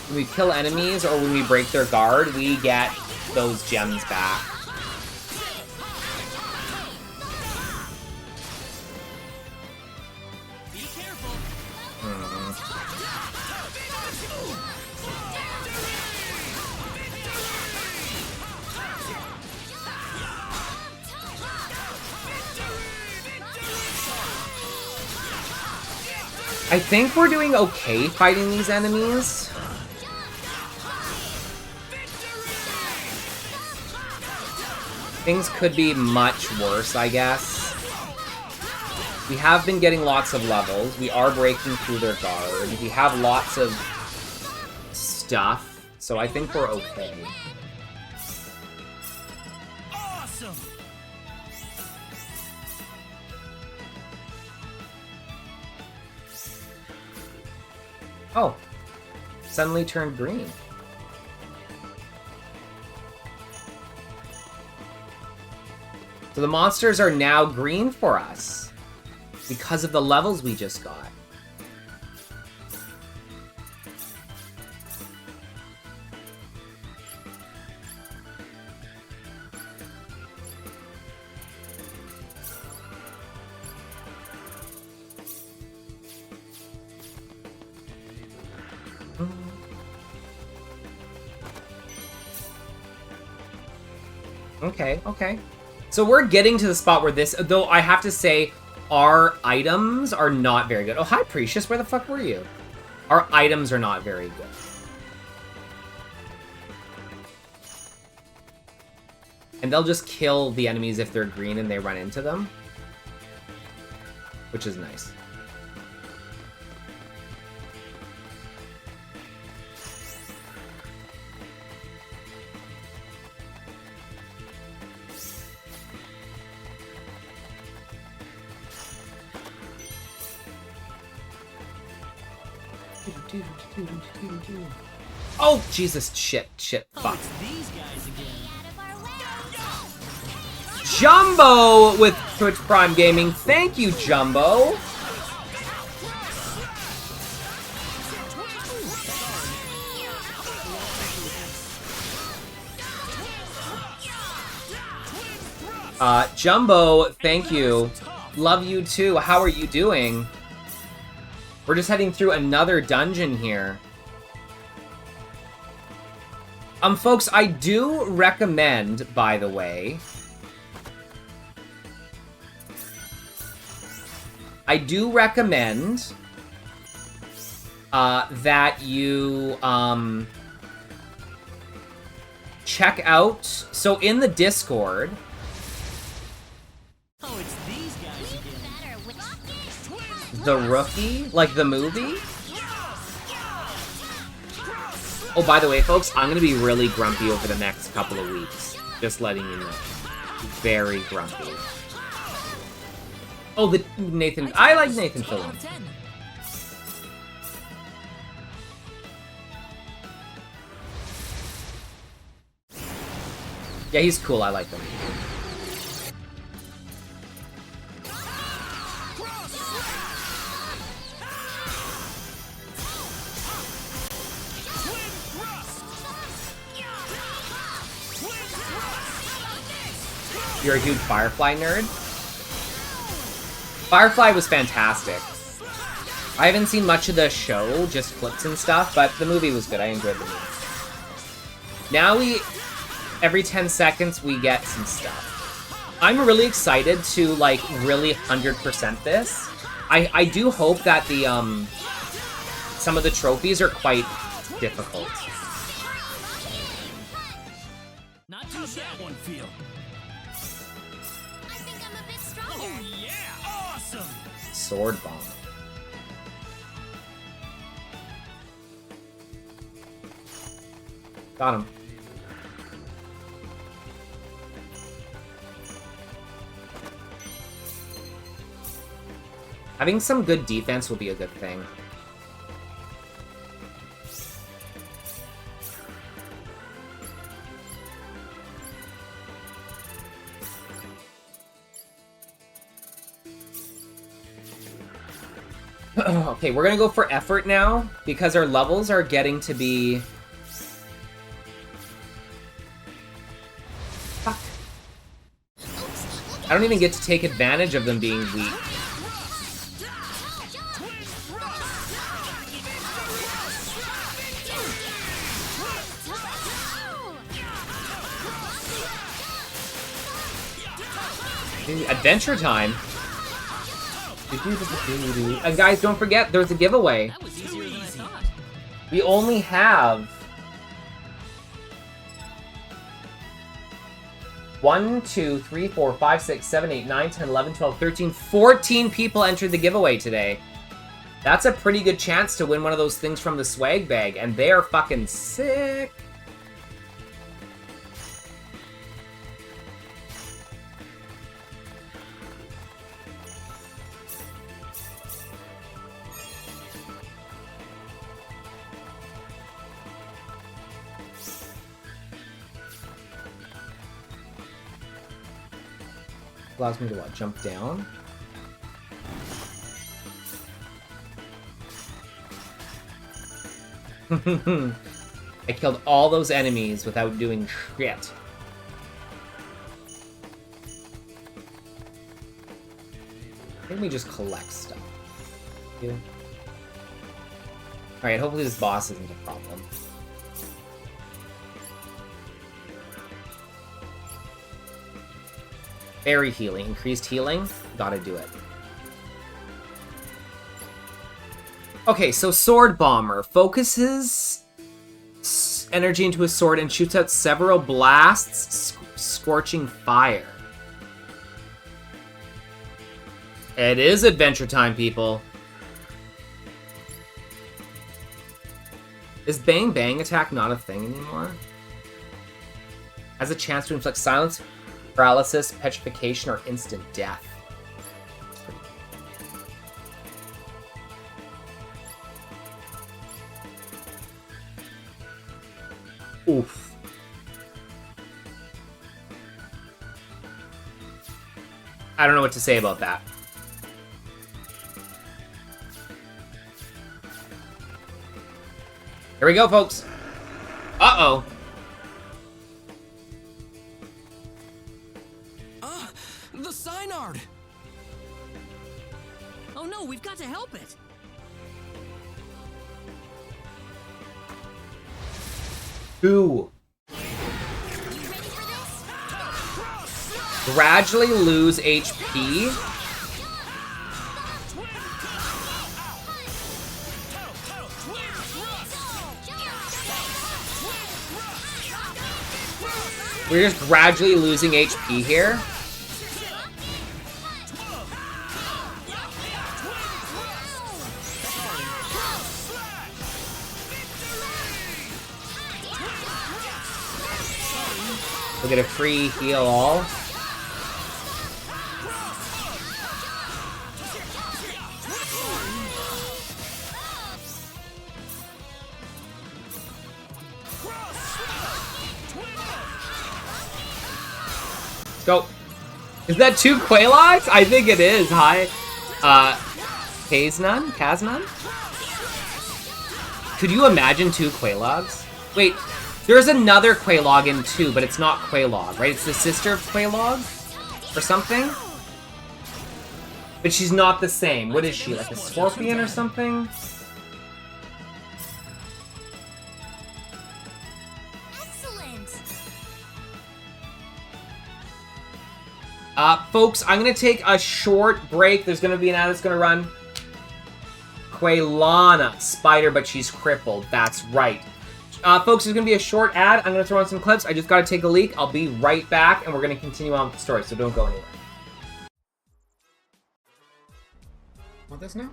When we kill enemies or when we break their guard, we get those gems back. Be careful. I think we're doing okay fighting these enemies. Things could be much worse, I guess. We have been getting lots of levels. We are breaking through their guard. We have lots of stuff, so I think we're okay. Awesome. Oh, suddenly turned green. So the monsters are now green for us because of the levels we just got. Okay, okay. So we're getting to the spot where this, though I have to say, our items are not very good. Oh, hi, Precious. Where the fuck were you? Our items are not very good. And they'll just kill the enemies if they're green and they run into them. Which is nice. Oh, Jesus, shit, fuck. These guys again. Jumbo with Twitch Prime Gaming. Thank you, Jumbo. Jumbo, thank you. Love you too. How are you doing? We're just heading through another dungeon here. Folks, I do recommend, by the way, that you check out. So in the Discord. Oh, it's these guys again. The Rookie, like the movie. Oh, by the way, folks, I'm gonna be really grumpy over the next couple of weeks. Just letting you know. Very grumpy. Oh, the Nathan. I like Nathan Fillion. Yeah, he's cool. I like him. You're a huge Firefly nerd? Firefly was fantastic. I haven't seen much of the show, just clips and stuff, but the movie was good. I enjoyed the movie. Now every 10 seconds, we get some stuff. I'm really excited to, like, really 100% this. I do hope that the, some of the trophies are quite difficult. Not too that one feel. I think I'm a bit stronger. Oh yeah, awesome. Sword bomb. Got him. Having some good defense will be a good thing. Okay, we're gonna go for effort now, because our levels are getting to be... Fuck. I don't even get to take advantage of them being weak. Adventure time. And guys, don't forget, there's a giveaway. That was easier than I thought. We only have 1, 2, 3, 4, 5, 6, 7, 8, 9, 10, 11, 12, 13, 14 people entered the giveaway today. That's a pretty good chance to win one of those things from the swag bag, and they are fucking sick. Allows me to what? Jump down? I killed all those enemies without doing shit. Let me just collect stuff. Alright, hopefully this boss isn't a problem. Fairy healing. Increased healing. Gotta do it. Okay, so Sword Bomber focuses energy into a sword and shoots out several blasts, scorching fire. It is adventure time, people. Is Bang Bang attack not a thing anymore? Has a chance to inflict silence, paralysis, petrification, or instant death. Oof. I don't know what to say about that. Here we go, folks. Uh-oh. The Synard! Oh no, we've got to help it! Who? Gradually lose HP. We're just gradually losing HP here. We'll get a free heal all. Go. Is that 2 Quailogs? I think it is. Hi. Kaznan? Could you imagine 2 Quailogs? Wait, there's another Quailog in 2, but it's not Quailog, right? It's the sister of Quailog? Or something? But she's not the same. What is she, like a scorpion or something? Folks, I'm gonna take a short break. There's gonna be an ad that's gonna run. Quailana, spider, but she's crippled. That's right. Folks, there's gonna be a short ad. I'm gonna throw in some clips. I just gotta take a leak. I'll be right back, and we're gonna continue on with the story, so don't go anywhere. Want this now?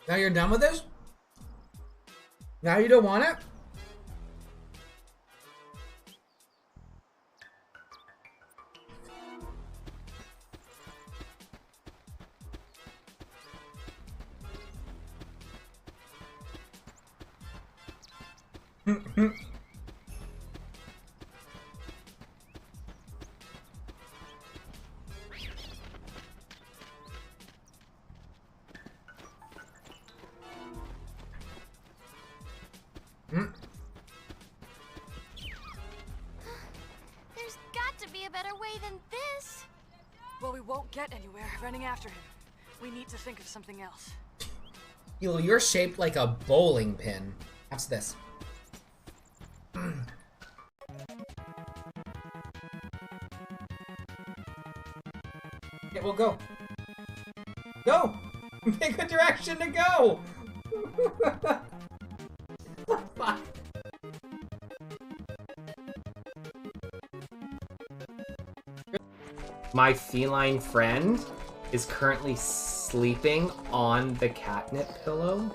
Now you're done with this? Now you don't want it? There's got to be a better way than this. Well, we won't get anywhere running after him. We need to think of something else. You're shaped like a bowling pin. What's this? Yeah, we'll go. Go! Pick a direction to go! My feline friend is currently sleeping on the catnip pillow.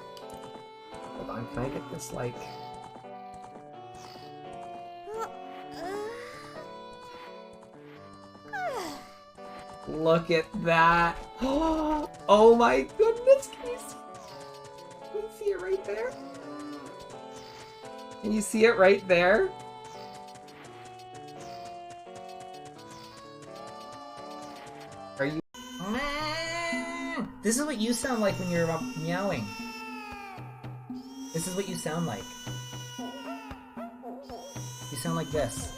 Hold on, can I get this, like... Look at that. Oh my goodness, can you see it right there? Can you see it right there? Are you... This is what you sound like when you're meowing. This is what you sound like. You sound like this.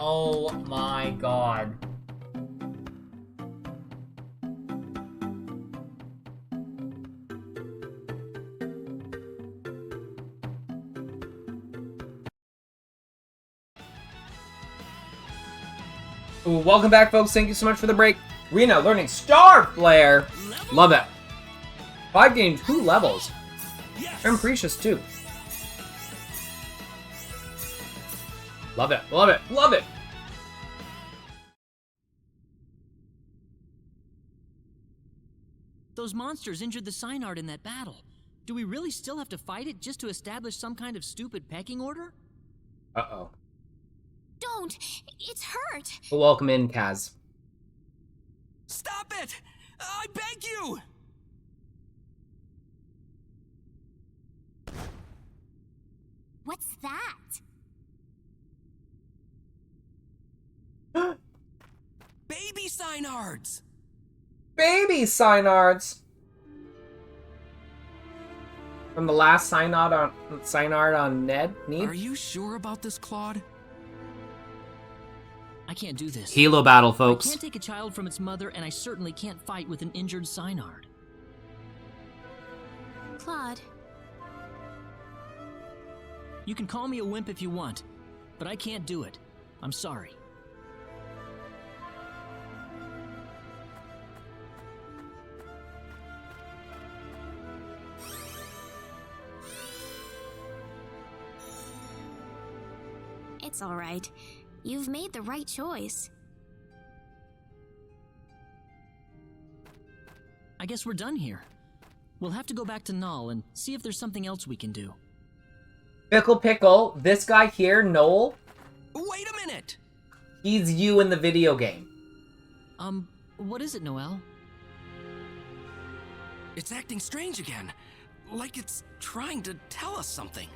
Oh my god. Ooh, welcome back, folks. Thank you so much for the break. Rena learning Star Flare. Love it. 5 games, 2 levels. And Precious too. Love it, love it, love it. Those monsters injured the sign art in that battle. Do we really still have to fight it just to establish some kind of stupid pecking order? Uh-oh. Don't! It's hurt! Welcome in, Kaz. Stop it! I beg you! What's that? Baby Synards! Baby Synards! From the last Synard on Nede? Are you sure about this, Claude? I can't do this. Hilo battle, folks. I can't take a child from its mother, and I certainly can't fight with an injured Synard. Claude, You can call me a wimp if you want, but I can't do it. I'm sorry. It's all right. You've made the right choice. I guess we're done here. We'll have to go back to Null and see if there's something else we can do. Pickle, this guy here, Noel. Wait a minute! He's you in the video game. What is it, Noel? It's acting strange again. Like it's trying to tell us something.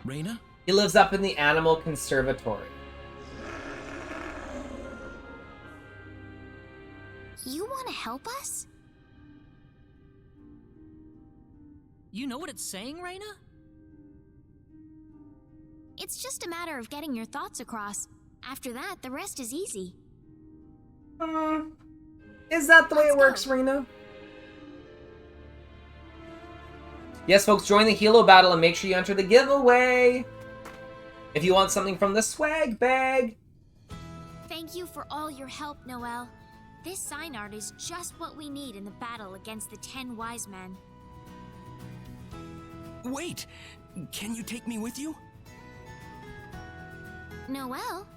Rena? He lives up in the animal conservatory. You want to help us? You know what it's saying, Rena? It's just a matter of getting your thoughts across. After that, the rest is easy. Is that the way it works, Rena? Yes, folks, join the Hilo battle and make sure you enter the giveaway. If you want something from the swag bag. Thank you for all your help, Noel. This sign art is just what we need in the battle against the 10 wise men. Wait! Can you take me with you? Noel?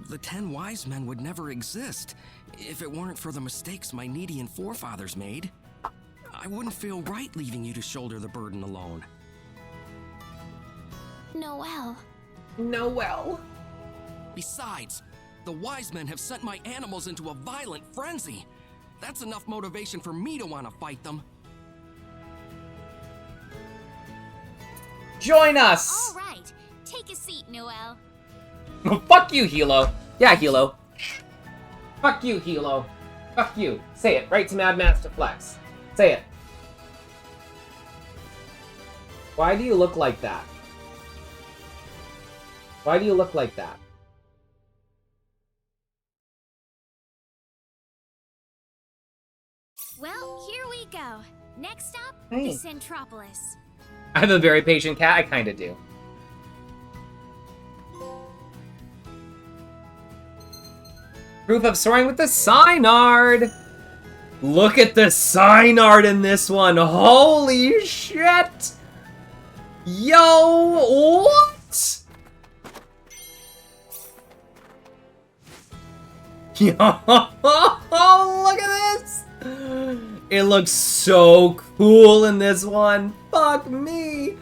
The 10 wise men would never exist if it weren't for the mistakes my Nedian forefathers made. I wouldn't feel right leaving you to shoulder the burden alone. Noel. Noel. Besides, the wise men have sent my animals into a violent frenzy. That's enough motivation for me to want to fight them. Join us! All right. Take a seat, Noel. Fuck you, Hilo. Yeah, Hilo. Fuck you, Hilo. Fuck you. Say it. Right to Mad Master Flex. Say it. Why do you look like that? Why do you look like that? Well, here we go. Next stop, Hey. the Centropolis. I have a very patient cat. I kind of do. Proof of soaring with the Synard. Look at the Synard in this one. Holy shit. Yo, what? Yo, look at this. It looks so cool in this one. Fuck me.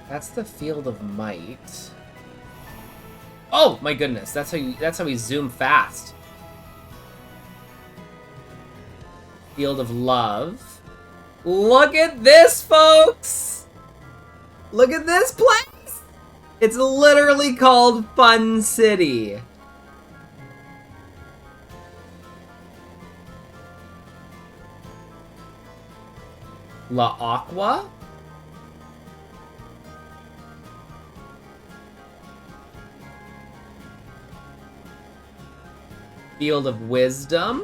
That's the Field of Might. Oh my goodness, that's how we zoom fast. Field of Love. Look at this, folks! Look at this place! It's literally called Fun City. La Aqua? Field of Wisdom.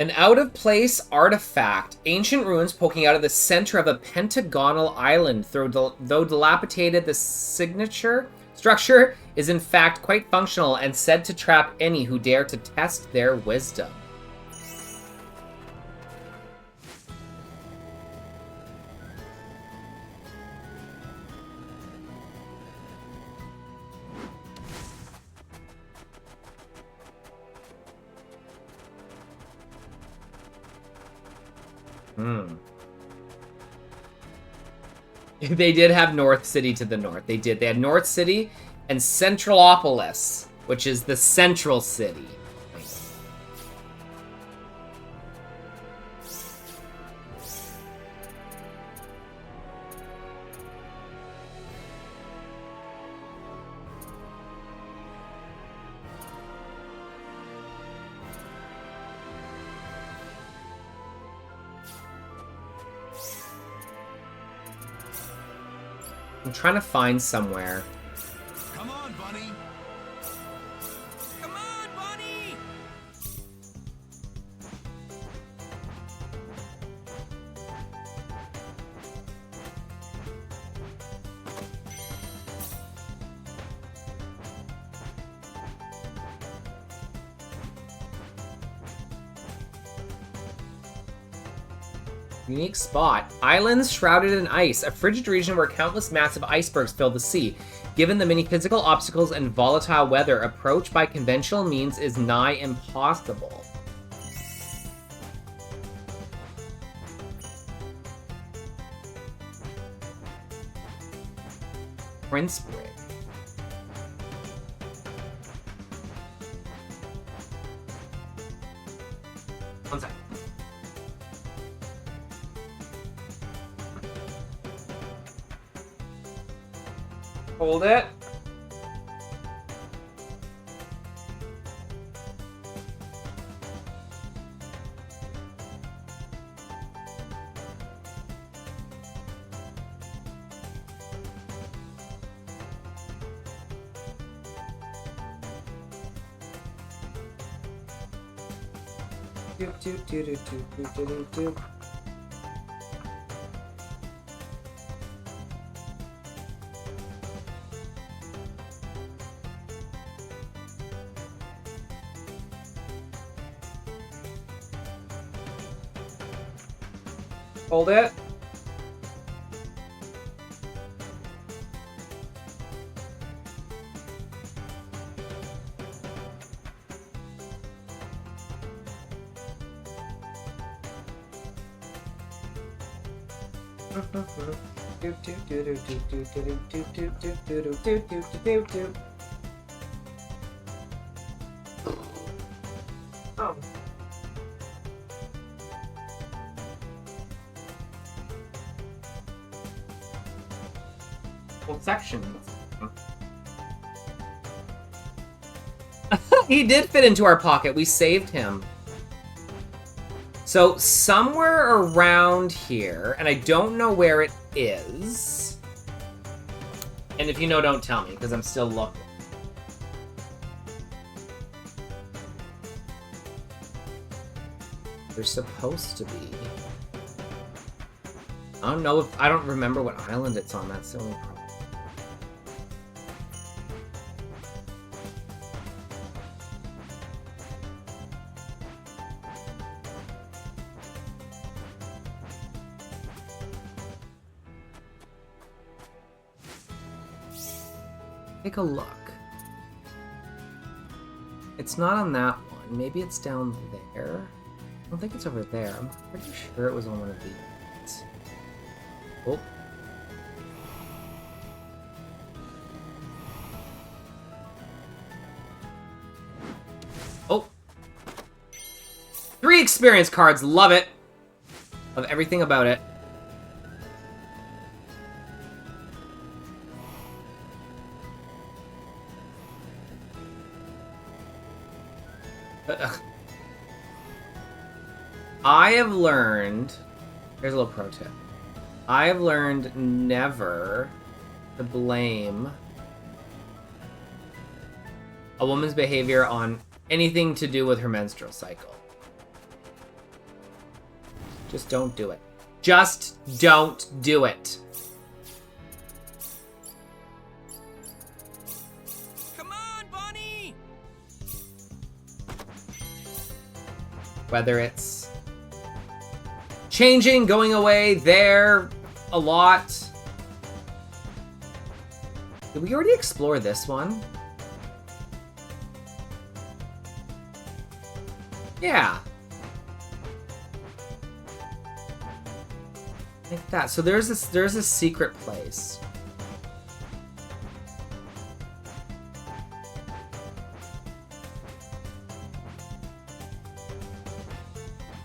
An out-of-place artifact. Ancient ruins poking out of the center of a pentagonal island. Though dilapidated, the signature structure is in fact quite functional and said to trap any who dare to test their wisdom. They did have North City to the north. They did. They had North City and Centralopolis, which is the central city. I'm trying to find somewhere. Come on, Bunny. Come on, Bunny! Unique spot. Islands shrouded in ice, a frigid region where countless massive icebergs fill the sea. Given the many physical obstacles and volatile weather, approach by conventional means is nigh impossible. Prince Bridge. One second. Hold it. Hold it. Oh. Sections. He did fit into our pocket. We saved him. So somewhere around here, and I don't know where it is. And if you know, don't tell me, because I'm still looking. There's supposed to be. I don't know if I don't remember what island it's on. That's the only problem. Take a look. It's not on that one. Maybe it's down there. I don't think it's over there. I'm pretty sure it was on one of these. Oh. Oh. 3 experience cards. Love it. Love everything about it. I have learned, here's a little pro tip. I have learned never to blame a woman's behavior on anything to do with her menstrual cycle. Just don't do it. Just don't do it. Whether it's changing, going away, there, a lot. Did we already explore this one? Yeah. Like that. So there's a secret place.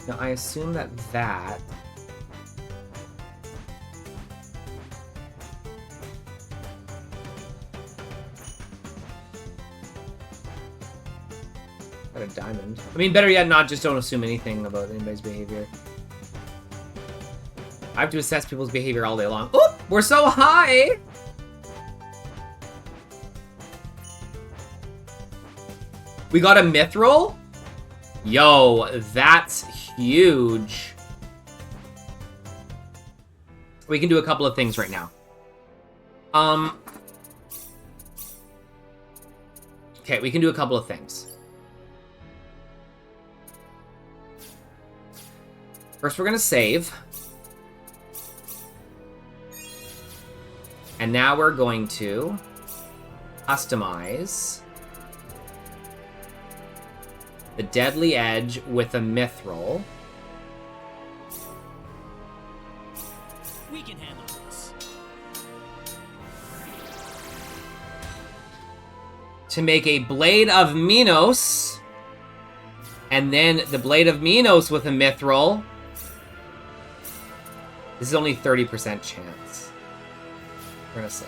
Now I assume that. Got a diamond. I mean, better yet, not just don't assume anything about anybody's behavior. I have to assess people's behavior all day long. Oop! We're so high! We got a mithril? Yo, that's huge. We can do a couple of things right now. Okay, we can do a couple of things. First, we're gonna save. And now we're going to customize the Deadly Edge with a mithril. We can handle this. To make a Blade of Minos. And then the Blade of Minos with a mithril. This is only 30% chance. We're gonna save.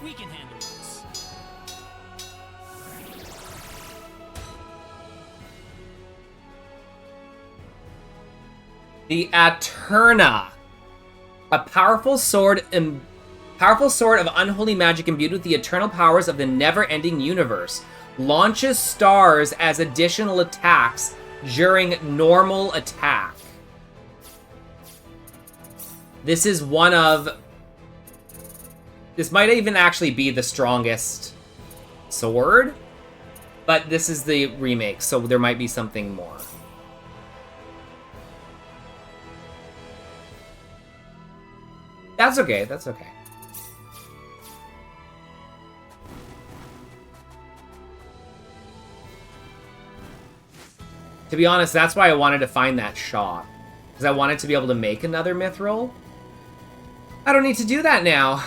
We can handle this. The Aterna. A powerful sword of unholy magic imbued with the eternal powers of the never-ending universe. Launches stars as additional attacks during normal attack. This is one of... This might even actually be the strongest sword, but this is the remake, so there might be something more. That's okay, that's okay. To be honest, that's why I wanted to find that shop. Because I wanted to be able to make another mithril. I don't need to do that now.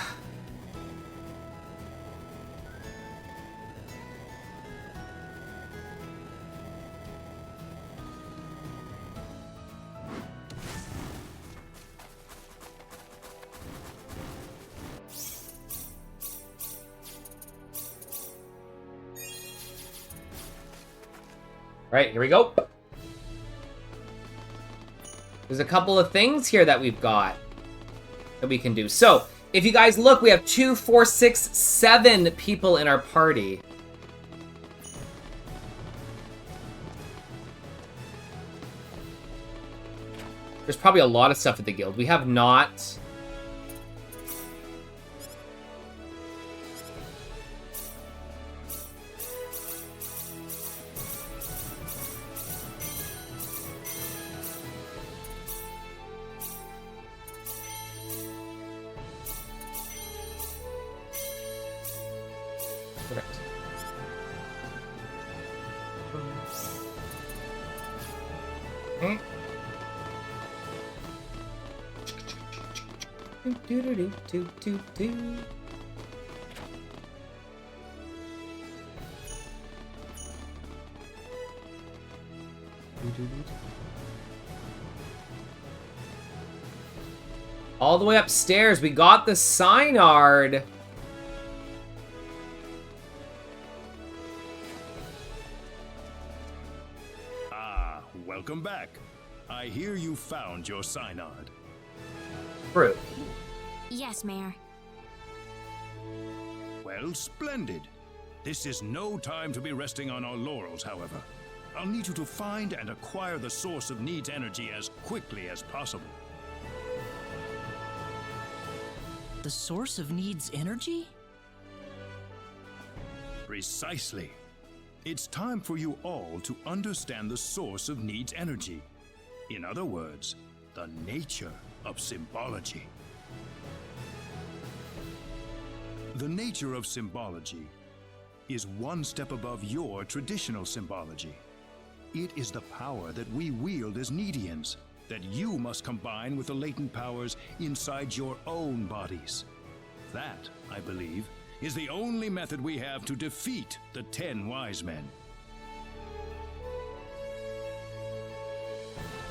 Right, here we go. There's a couple of things here that we've got that we can do. So, if you guys look, we have 2, 4, 6, 7 people in our party. There's probably a lot of stuff at the guild. We have not... All the way upstairs, we got the Synard. Ah, welcome back. I hear you found your Synard. True. Yes, Mayor. Well, splendid. This is no time to be resting on our laurels, however. I'll need you to find and acquire the source of Nede's energy as quickly as possible. The source of Nede's energy? Precisely. It's time for you all to understand the source of Nede's energy. In other words, the nature of symbology. The nature of symbology is one step above your traditional symbology. It is the power that we wield as Nedians that you must combine with the latent powers inside your own bodies. That, I believe, is the only method we have to defeat the 10 Wise Men.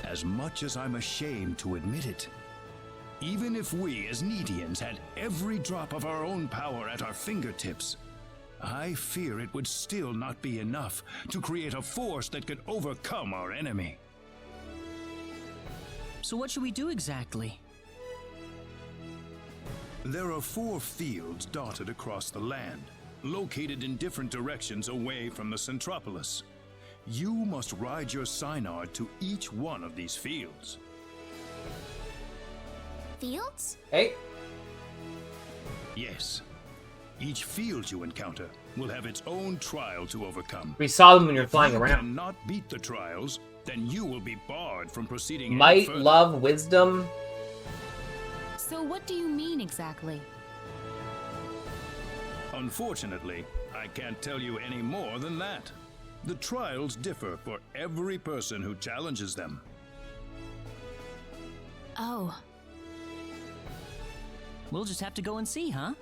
As much as I'm ashamed to admit it, even if we as Nedians had every drop of our own power at our fingertips, I fear it would still not be enough to create a force that could overcome our enemy. So what should we do exactly? There are 4 fields dotted across the land, located in different directions away from the Centropolis. You must ride your Synard to each one of these fields. Fields? Hey. Yes. Each field you encounter will have its own trial to overcome. We saw them when you're flying If you around. cannot beat the trials, then you will be barred from proceeding any Might, further. love, wisdom. So what do you mean exactly? Unfortunately, I can't tell you any more than that. The trials differ for every person who challenges them. Oh. We'll just have to go and see, huh?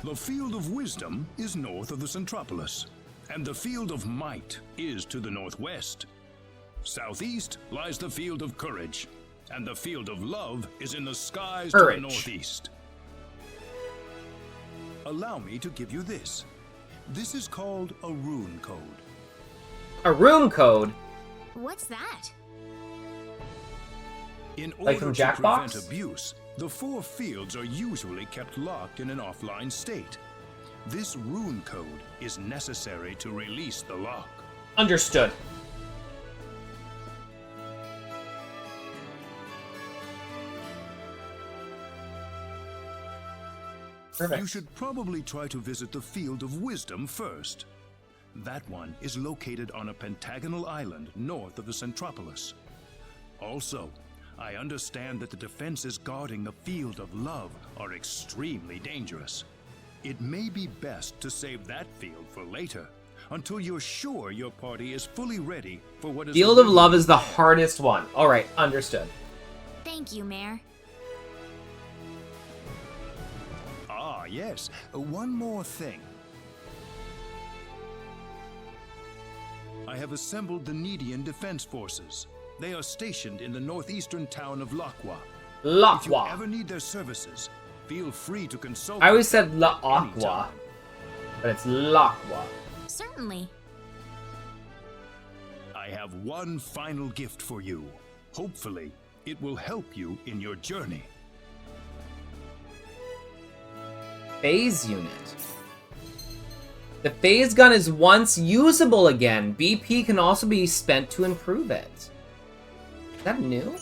The Field of Wisdom is north of the Centropolis, and the Field of Might is to the northwest. Southeast lies the Field of Courage, and the Field of Love is in the skies to the northeast. Allow me to give you this. This is called a rune code. A rune code? What's that? In Like order from to prevent Jackbox? abuse, the 4 fields are usually kept locked in an offline state. This rune code is necessary to release the lock. Understood. Perfect. You should probably try to visit the Field of Wisdom first. That one is located on a pentagonal island north of the Centropolis. Also, I understand that the defenses guarding the Field of Love are extremely dangerous. It may be best to save that field for later, until you're sure your party is fully ready for what is... Field of Love is the hardest one. Alright, understood. Thank you, Mayor. Ah, yes. One more thing. I have assembled the Nedian Defense Forces. They are stationed in the northeastern town of Lakwa. If you Lakwa. ever need their services, feel free to consult. I always with said them La Aqua, anytime. but it's Lakwa. Certainly. I have one final gift for you. Hopefully, it will help you in your journey. Phase unit. The phase gun is once usable again. BP can also be spent to improve it. Is that new?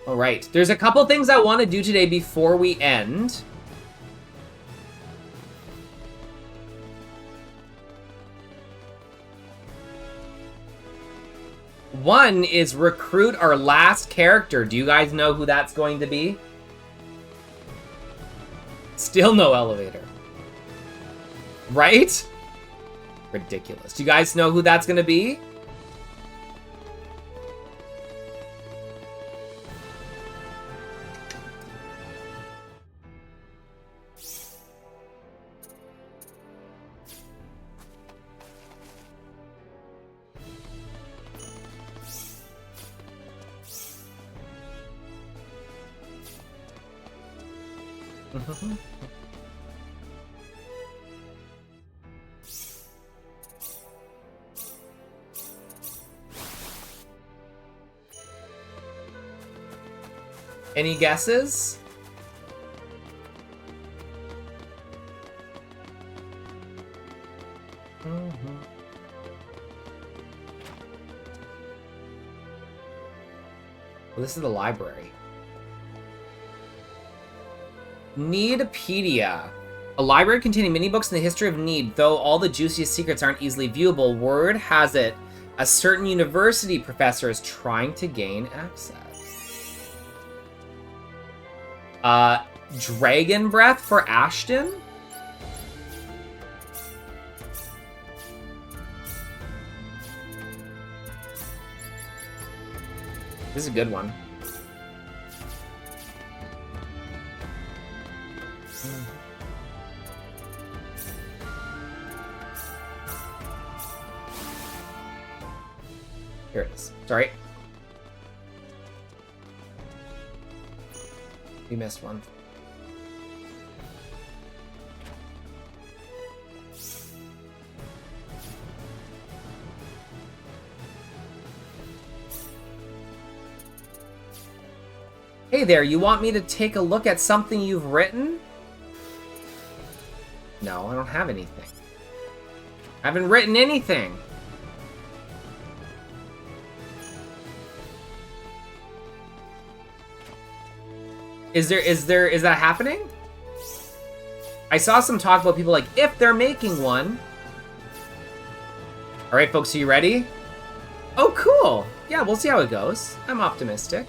Alright, there's a couple things I want to do today before we end. One is recruit our last character. Do you guys know who that's going to be? Still no elevator. Right? Ridiculous. Do you guys know who that's going to be? Any guesses? Well, this is the library. Nedepedia. A library containing many books in the history of Nede, though all the juiciest secrets aren't easily viewable. Word has it, a certain university professor is trying to gain access. Dragon Breath for Ashton? This is a good one. Here it is. Sorry. We missed one. Hey there, you want me to take a look at something you've written? No, I don't have anything. I haven't written anything. Is that happening? I saw some talk about people like, if they're making one. All right, folks, are you ready? Oh, cool. Yeah, we'll see how it goes. I'm optimistic.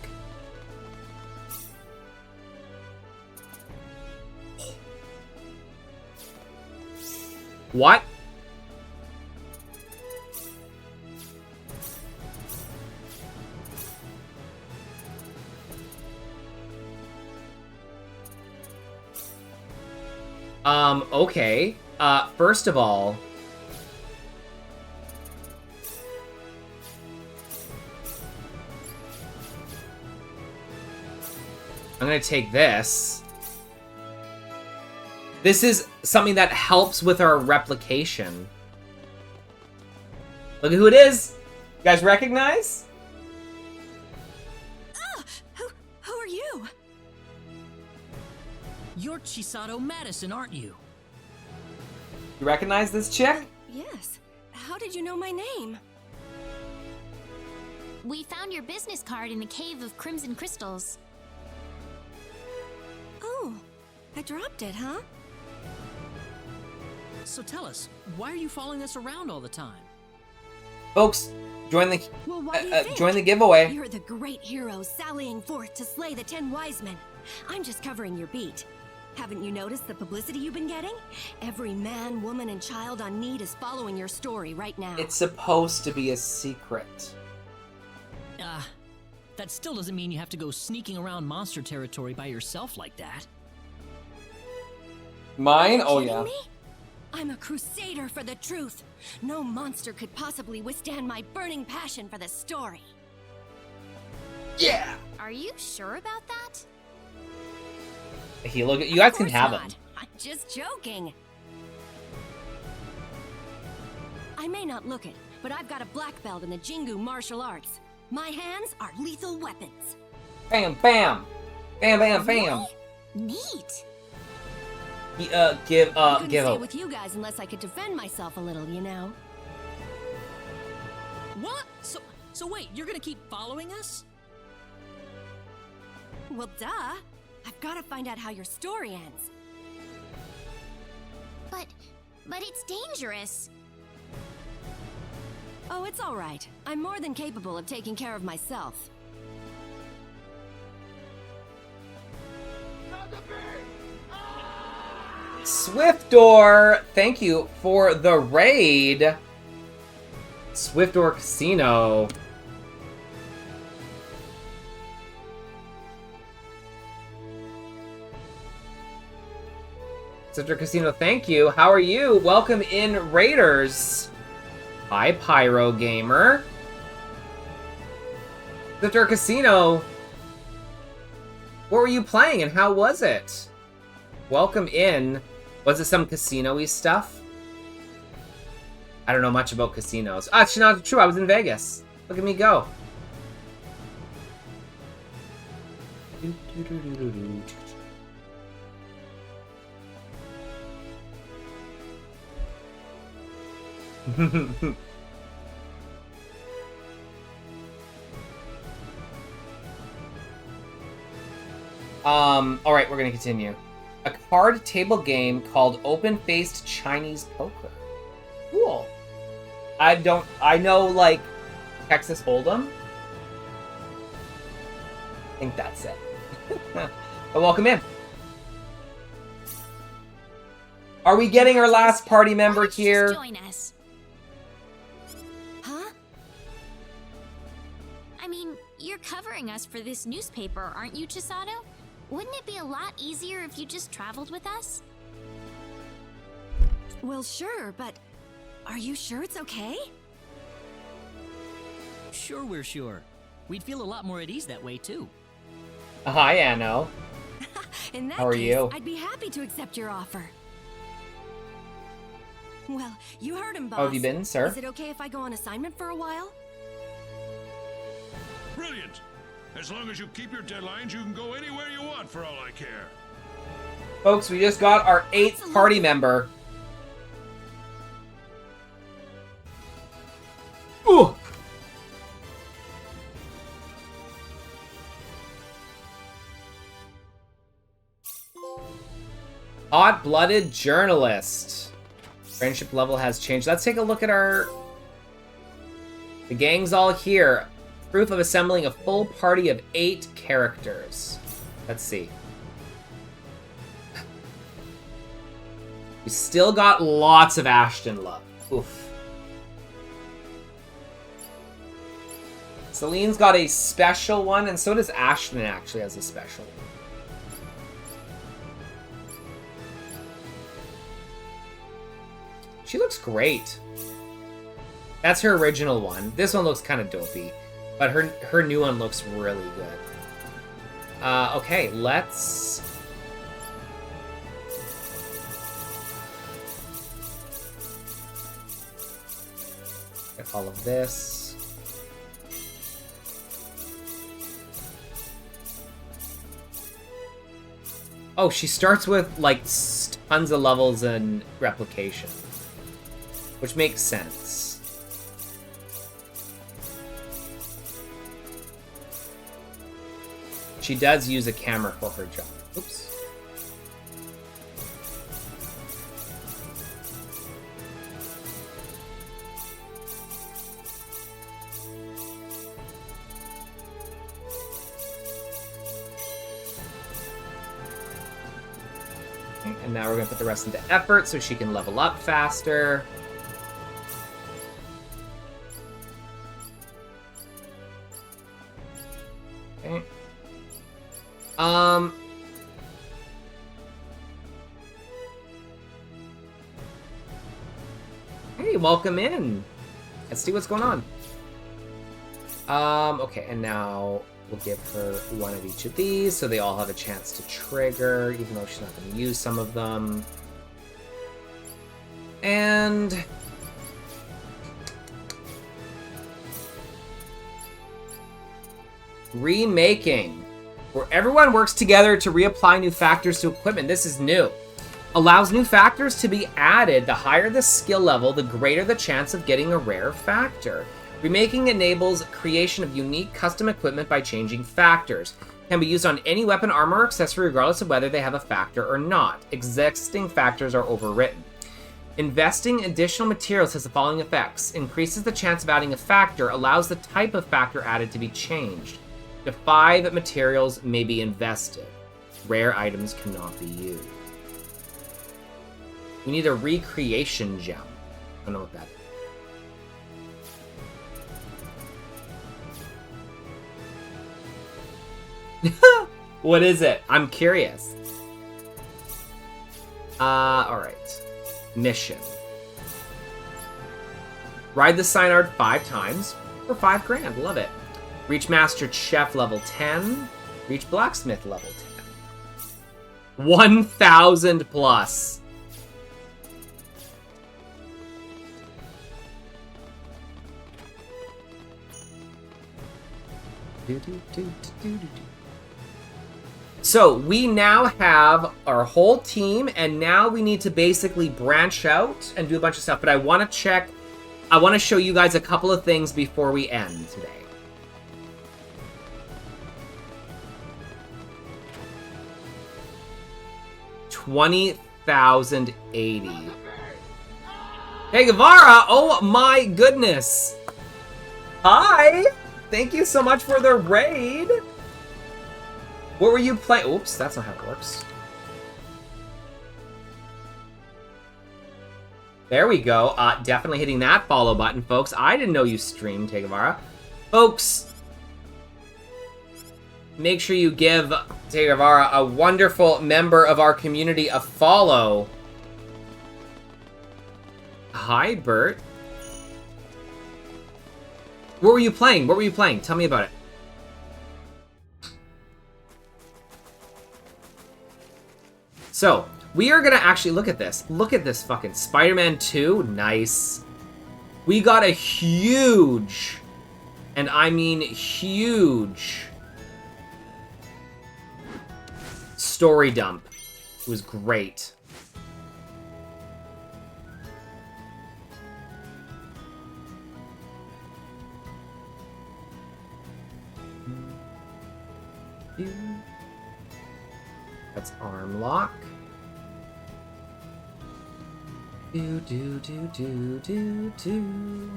What? Okay. First of all, I'm gonna take this. This is something that helps with our replication. Look at who it is. You guys recognize? Who are you? You're Chisato Madison, aren't you? You recognize this chick? Yes. How did you know my name? We found your business card in the Cave of Crimson Crystals. Oh, I dropped it, huh? So tell us, why are you following us around all the time? Folks, join the Well, what do you think? join the giveaway. You're the great hero sallying forth to slay the 10 wise men. I'm just covering your beat. Haven't you noticed the publicity you've been getting? Every man, woman, and child on Nede is following your story right now. It's supposed to be a secret. That still doesn't mean you have to go sneaking around monster territory by yourself like that. Mine? Oh Kidding yeah. me? I'm a crusader for the truth. No monster could possibly withstand my burning passion for the story. Yeah. Are you sure about that? Hey, look at you guys can have Not. them. I'm just joking. I may not look it, but I've got a black belt in the Jingu martial arts. My hands are lethal weapons. Bam, bam, bam, bam, bam. Neat. Give Couldn't give stay up. with you guys unless I could defend myself a little, you know. What? So wait, you're gonna keep following us? Well, duh. I've got to find out how your story ends. But it's dangerous. Oh, it's all right. I'm more than capable of taking care of myself. Swiftdoor, thank you for the raid. Swiftdoor Casino. Swiftdoor Casino, thank you. How are you? Welcome in, Raiders. Hi, Pyro Gamer. Swiftdoor Casino. What were you playing and how was it? Welcome in. Was it some casino-y stuff? I don't know much about casinos. Ah, it's not true. I was in Vegas. Look at me go. Alright, we're gonna continue. A card table game called Open-Faced Chinese Poker. Cool. I know, like, Texas Hold'em. I think that's it. But welcome in. Are we getting our last party member here? Join us. Huh? I mean, you're covering us for this newspaper, aren't you, Chisato? Wouldn't it be a lot easier if you just traveled with us? Well, sure, but are you sure it's okay? Sure, we're sure. We'd feel a lot more at ease that way, too. Hi, Anno. In that How are case, you? I'd be happy to accept your offer. Well, you heard him, boss. How have you been, sir? Is it okay if I go on assignment for a while? Brilliant! As long as you keep your deadlines, you can go anywhere you want for all I care. Folks, we just got our 8th party member. Ooh! Hot-blooded journalist. Friendship level has changed. Let's take a look at our... The gang's all here. Proof of assembling a full party of 8 characters. Let's see. We still got lots of Ashton love. Oof. Celine's got a special one, and so does Ashton actually has a special one. She looks great. That's her original one. This one looks kind of dopey, but her new one looks really good. Okay, let's... get all of this. Oh, she starts with, like, tons of levels and replication. Which makes sense. She does use a camera for her job. Oops. Okay, and now we're going to put the rest into effort so she can level up faster. Okay. Hey, welcome in. Let's see what's going on. Okay, and now we'll give her one of each of these so they all have a chance to trigger, even though she's not going to use some of them. And... remaking, where everyone works together to reapply new factors to equipment. This is new. Allows new factors to be added. The higher the skill level, the greater the chance of getting a rare factor. Remaking enables creation of unique custom equipment by changing factors. Can be used on any weapon, armor, or accessory regardless of whether they have a factor or not. Existing factors are overwritten. Investing additional materials has the following effects. Increases the chance of adding a factor, allows the type of factor added to be changed. The 5 materials may be invested. Rare items cannot be used. We need a recreation gem. I don't know what that is. What is it? I'm curious. Alright. Mission. Ride the Synard 5 times for 5 grand. Love it. Reach Master Chef level 10. Reach Blacksmith level 10. 1,000 plus. So we now have our whole team, and now we need to basically branch out and do a bunch of stuff. But I want to show you guys a couple of things before we end today. $20,080. Hey, Guevara! Oh my goodness! Hi! Thank you so much for the raid! What were you playing? Oops, that's not how it works. There we go. Definitely hitting that follow button, folks. I didn't know you streamed, Che Guevara. Folks, make sure you give Che Guevara, a wonderful member of our community, a follow. Hi, Bert. What were you playing? What were you playing? Tell me about it. So, we are gonna actually look at this. Look at this fucking Spider-Man 2. Nice. We got a huge, and I mean huge, story dump. It was great. That's arm lock. Do do do do do do.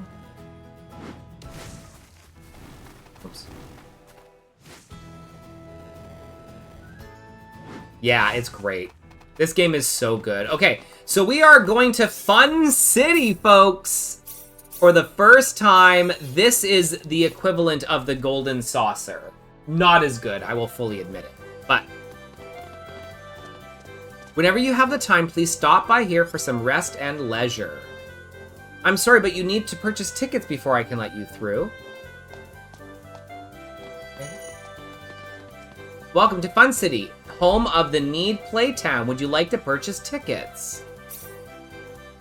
Oops. Yeah, it's great. This game is so good. Okay, so we are going to Fun City, folks. For the first time, this is the equivalent of the Golden Saucer. Not as good, I will fully admit it. But whenever you have the time, please stop by here for some rest and leisure. I'm sorry, but you need to purchase tickets before I can let you through. Okay. Welcome to Fun City, home of the Nede Playtown. Would you like to purchase tickets?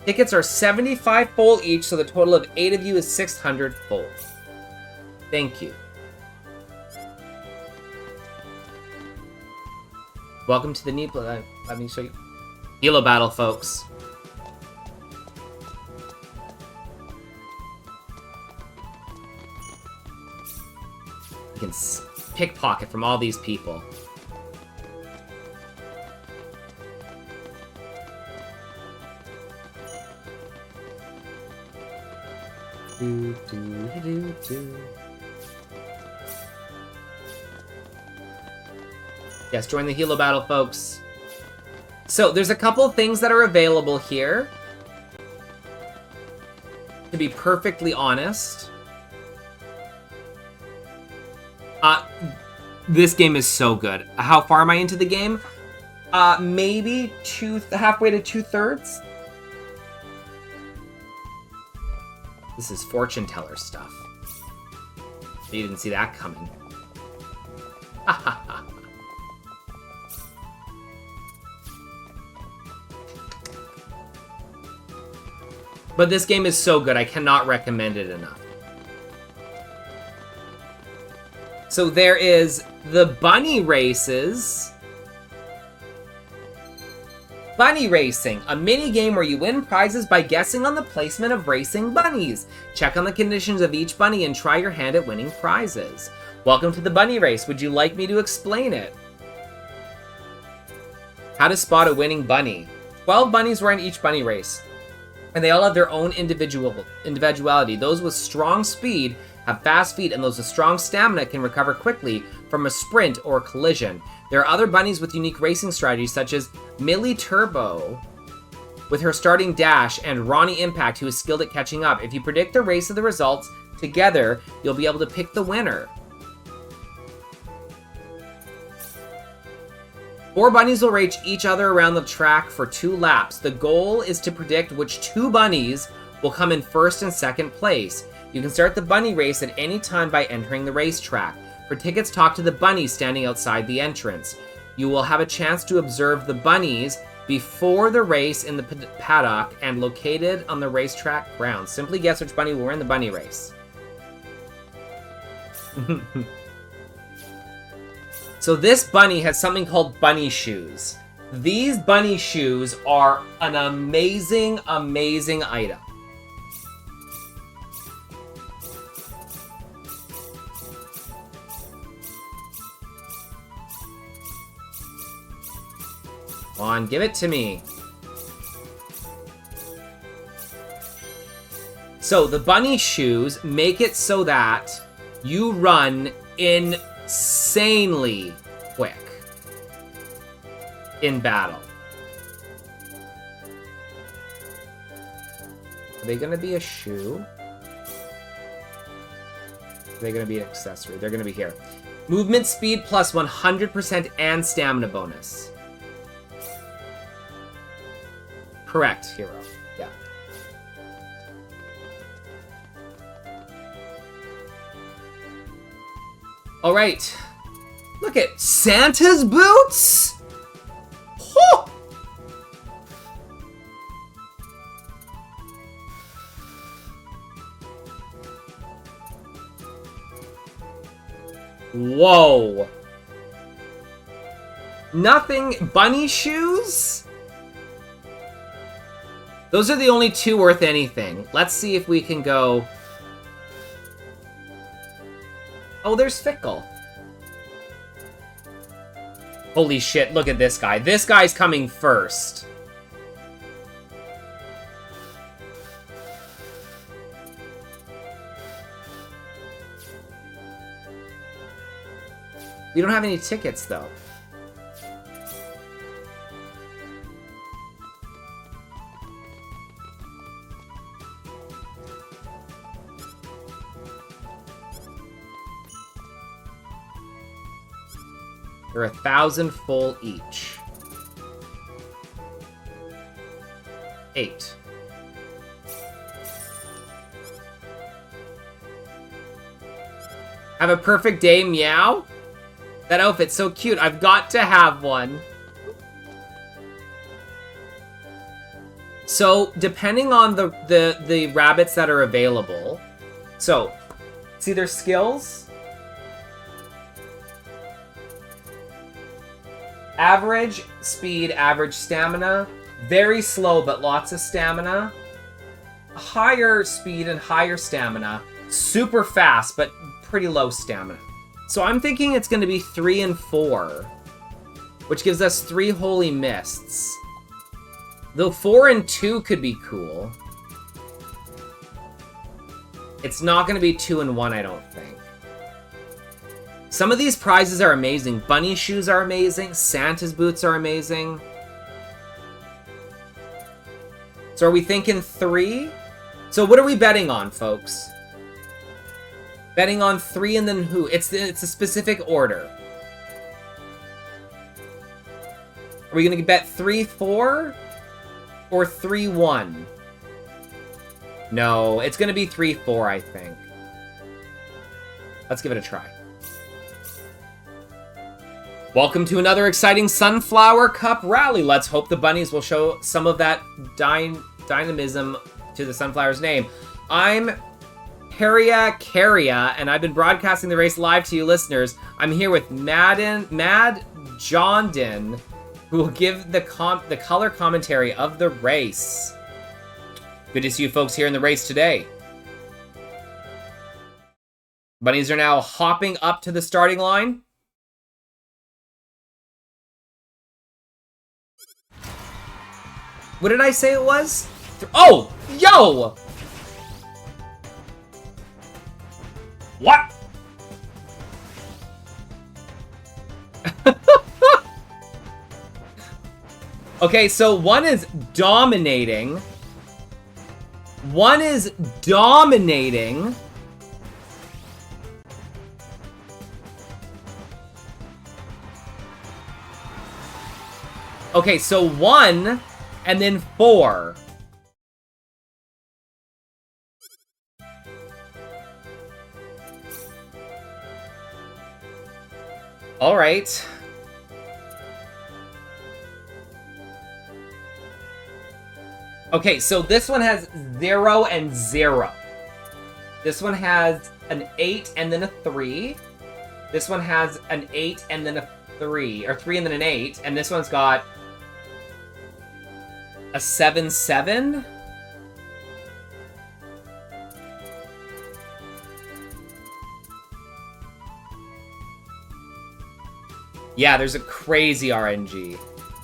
Tickets are 75 full each, so the total of 8 of you is 600 full. Thank you. Welcome to the Nede Play. Let me show you. Hilo battle, folks. You can pickpocket from all these people. Do, do, do, do. Yes, join the Hilo battle, folks. So, there's a couple of things that are available here. To be perfectly honest. This game is so good. How far am I into the game? Maybe halfway to 2/3. This is fortune teller stuff. You didn't see that coming. Ha ha ha. But this game is so good, I cannot recommend it enough. So there is the bunny races. Bunny Racing, a mini game where you win prizes by guessing on the placement of racing bunnies. Check on the conditions of each bunny and try your hand at winning prizes. Welcome to the bunny race. Would you like me to explain it? How to spot a winning bunny. 12 bunnies were in each bunny race, and they all have their own individuality. Those with strong speed have fast feet, and those with strong stamina can recover quickly from a sprint or collision. There are other bunnies with unique racing strategies, such as Millie Turbo with her starting dash, and Ronnie Impact, who is skilled at catching up. If you predict the race of the results together, you'll be able to pick the winner. 4 bunnies will race each other around the track for 2 laps. The goal is to predict which 2 bunnies will come in first and second place. You can start the bunny race at any time by entering the racetrack. For tickets, talk to the bunnies standing outside the entrance. You will have a chance to observe the bunnies before the race in the paddock and located on the racetrack grounds. Simply guess which bunny will win the bunny race. So this bunny has something called bunny shoes. These bunny shoes are an amazing, amazing item. Come on, give it to me. So the bunny shoes make it so that you run insanely quick. in battle. Are they going to be a shoe? Are they going to be an accessory? They're going to be here. Movement speed plus 100% and stamina bonus. Correct, hero. Yeah. All right. Look at Santa's boots. Oh! Whoa. Nothing. Bunny shoes? Those are the only two worth anything. Let's see if we can go... Oh, there's Fickle. Holy shit, look at this guy. This guy's coming first. We don't have any tickets, though. They're 1,000 full each. 8. Have a perfect day, meow. That outfit's so cute. I've got to have one. So, depending on the rabbits that are available. So, see their skills? Average speed, average stamina. Very slow, but lots of stamina. Higher speed and higher stamina. Super fast, but pretty low stamina. So I'm thinking it's going to be 3 and 4. Which gives us 3 Holy Mists. Though 4 and 2 could be cool. It's not going to be 2 and 1, I don't think. Some of these prizes are amazing. Bunny shoes are amazing. Santa's boots are amazing. So are we thinking 3? So what are we betting on, folks? Betting on 3 and then who? It's a specific order. Are we going to bet 3-4 or 3-1? No, it's going to be 3-4, I think. Let's give it a try. Welcome to another exciting Sunflower Cup rally. Let's hope the bunnies will show some of that dynamism to the Sunflower's name. I'm Carria, and I've been broadcasting the race live to you listeners. I'm here with Mad Jondin, who will give the color commentary of the race. Good to see you folks here in the race today. Bunnies are now hopping up to the starting line. What did I say it was? Oh! Yo! What? Okay, so one is dominating. One is dominating. Okay, so 1 and then 4. All right. Okay, so this one has 0 and 0. This one has an 8 and then a 3. This one has an 8 and then a 3, or 3 and then an 8, and this one's got a 7-7. Yeah, there's a crazy RNG.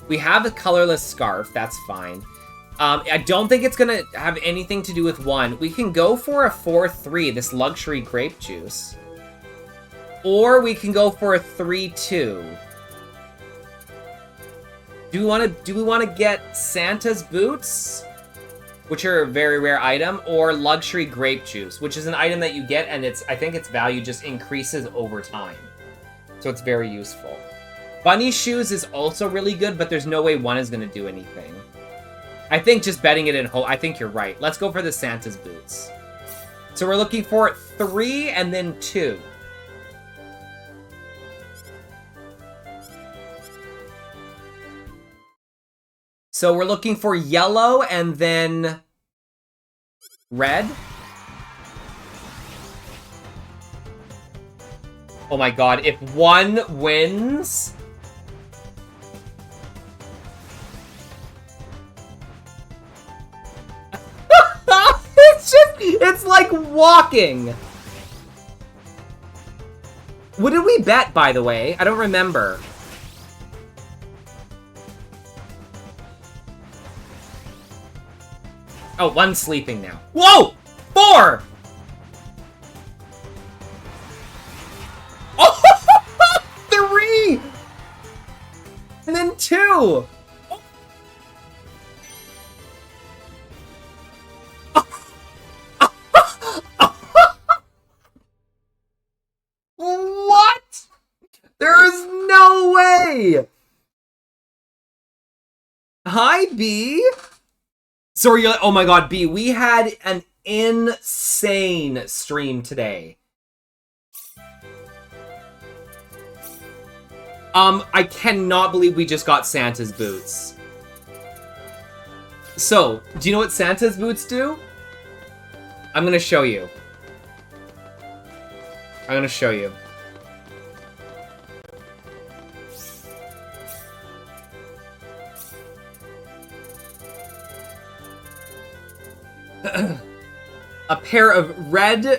We have a colorless scarf, that's fine. I don't think it's gonna have anything to do with 1. We can go for a 4-3, this luxury grape juice. Or we can go for a 3-2. Do we want to get Santa's boots, which are a very rare item, or luxury grape juice, which is an item that you get and I think its value just increases over time. So it's very useful. Bunny shoes is also really good, but there's no way one is going to do anything. I think just betting it in whole, I think you're right. Let's go for the Santa's boots. So we're looking for 3 and then 2. So we're looking for yellow and then red. Oh my god, if one wins... It's like walking. What did we bet, by the way? I don't remember. Oh, one's sleeping now. Whoa! 4! Oh! 3! And then 2! What? There is no way! Hi, B. Sorry, oh my god, B, we had an insane stream today. I cannot believe we just got Santa's boots. So, do you know what Santa's boots do? I'm gonna show you. I'm gonna show you. A pair of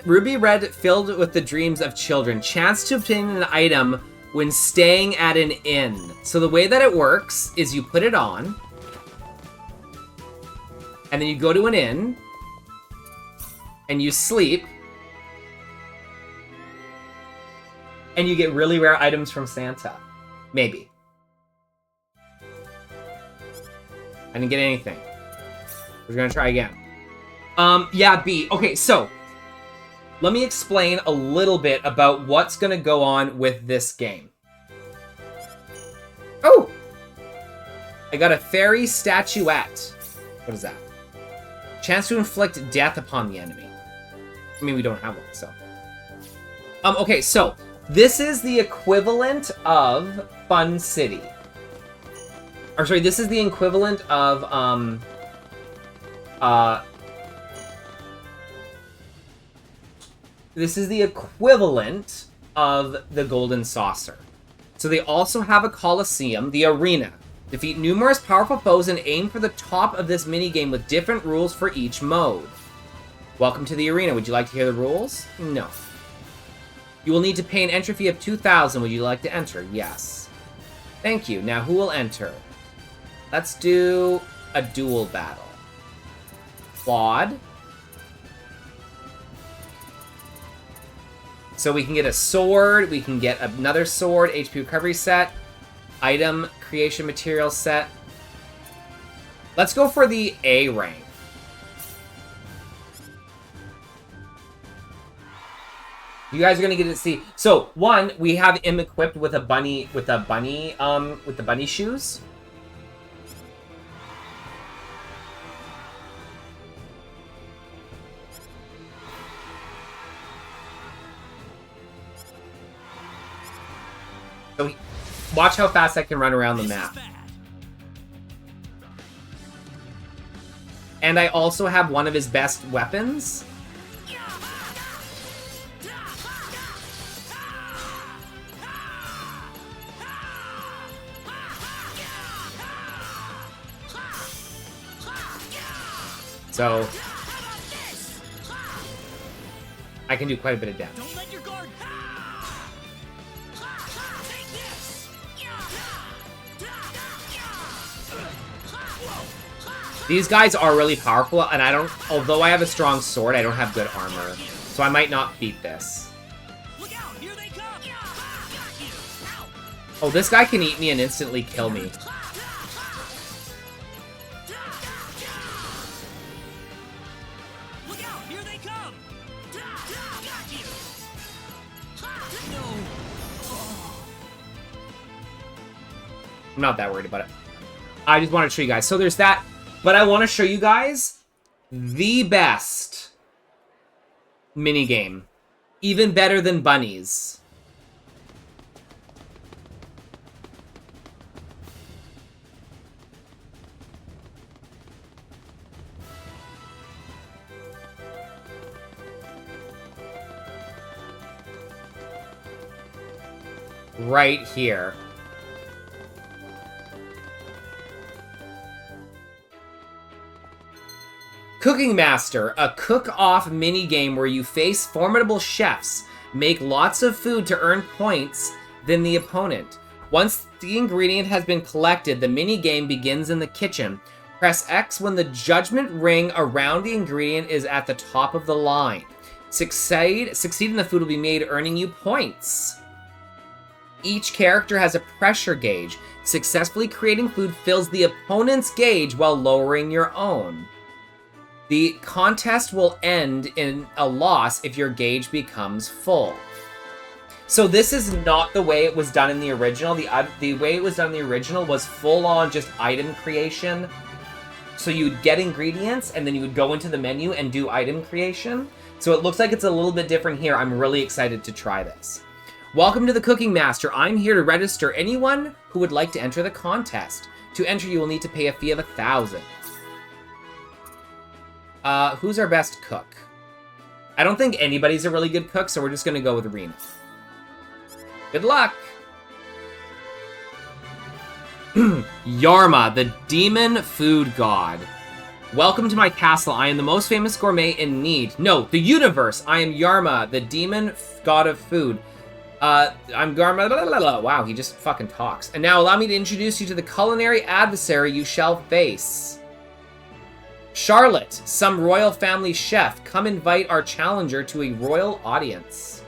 ruby red filled with the dreams of children. Chance to obtain an item when staying at an inn. So the way that it works is you put it on, and then you go to an inn, and you sleep, and you get really rare items from Santa. Maybe. I didn't get anything. We're gonna try again. Yeah, B. Okay, so let me explain a little bit about what's gonna go on with this game. Oh! I got a fairy statuette. What is that? Chance to inflict death upon the enemy. I mean, we don't have one, so. Okay, so this is the equivalent of Fun City. Or sorry, this is the equivalent of, this is the equivalent of the Golden Saucer. So they also have a Coliseum, the Arena. Defeat numerous powerful foes and aim for the top of this minigame with different rules for each mode. Welcome to the Arena. Would you like to hear the rules? No. You will need to pay an entry fee of 2,000. Would you like to enter? Yes. Thank you. Now who will enter? Let's do a duel battle. Claude. So we can get a sword, we can get another sword, HP recovery set, item creation material set. Let's go for the A rank. You guys are gonna get to see. So one, we have him equipped with a bunny, with the bunny shoes. So watch how fast I can run around the map. And I also have one of his best weapons. So I can do quite a bit of damage. Don't let your guard. These guys are really powerful, and I don't... Although I have a strong sword, I don't have good armor. So I might not beat this. Oh, this guy can eat me and instantly kill me. I'm not that worried about it. I just want to show you guys. So there's that. But I want to show you guys the best minigame. Even better than bunnies. Right here. Cooking Master, a cook-off minigame where you face formidable chefs, make lots of food to earn points than the opponent. Once the ingredient has been collected, the minigame begins in the kitchen. Press X when the judgment ring around the ingredient is at the top of the line. Succeed in the food will be made, earning you points. Each character has a pressure gauge. Successfully creating food fills the opponent's gauge while lowering your own. The contest will end in a loss if your gauge becomes full. So this is not the way it was done in the original. The way it was done in the original was full-on just item creation. So you'd get ingredients, and then you would go into the menu and do item creation. So it looks like it's a little bit different here. I'm really excited to try this. Welcome to the Cooking Master. I'm here to register anyone who would like to enter the contest. To enter, you will need to pay a fee of 1,000. Who's our best cook? I don't think anybody's a really good cook, so we're just gonna go with Rena. Good luck! Yarma, the demon food god. Welcome to my castle. I am the most famous gourmet in Nede. No, the universe. I am Yarma, the demon god of food. I'm Garma. Wow, he just fucking talks. And now allow me to introduce you to the culinary adversary you shall face. Charlotte, some royal family chef. Come invite our challenger to a royal audience.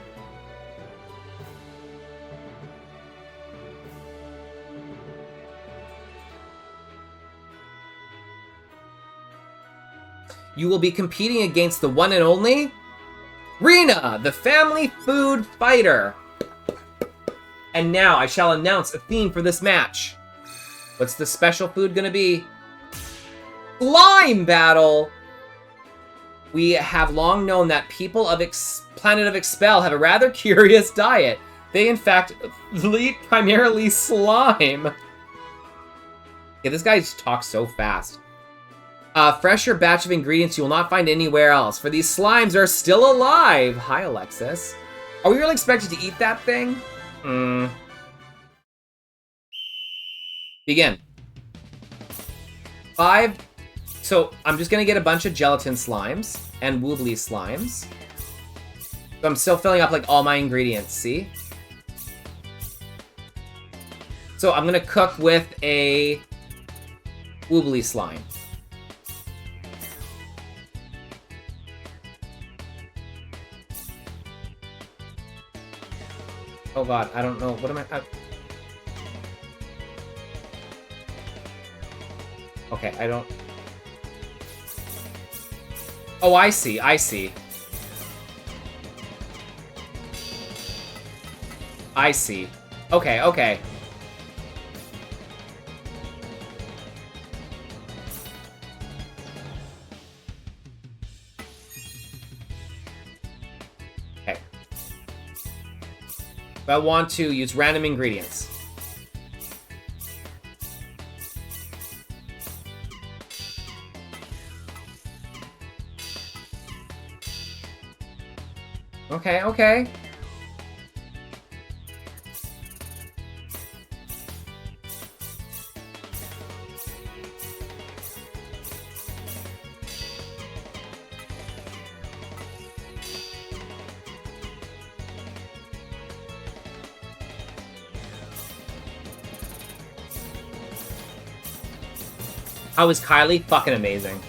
You will be competing against the one and only Rena, the family food fighter. And now I shall announce a theme for this match. What's the special food gonna be? Slime battle! We have long known that people of Planet of Expel have a rather curious diet. They, in fact, eat primarily slime. Yeah, this guy just talks so fast. Fresher batch of ingredients you will not find anywhere else, for these slimes are still alive. Hi, Alexis. Are we really expected to eat that thing? Begin. 5. So I'm just gonna get a bunch of gelatin slimes and woobly slimes. So I'm still filling up like all my ingredients, see? So I'm gonna cook with a woobly slime. Oh god, I don't know. What am I... Okay, I don't... Oh, I see. I see. I see. Okay, okay. Okay. I want to use random ingredients. Okay, okay. How is Kylie? Fucking amazing.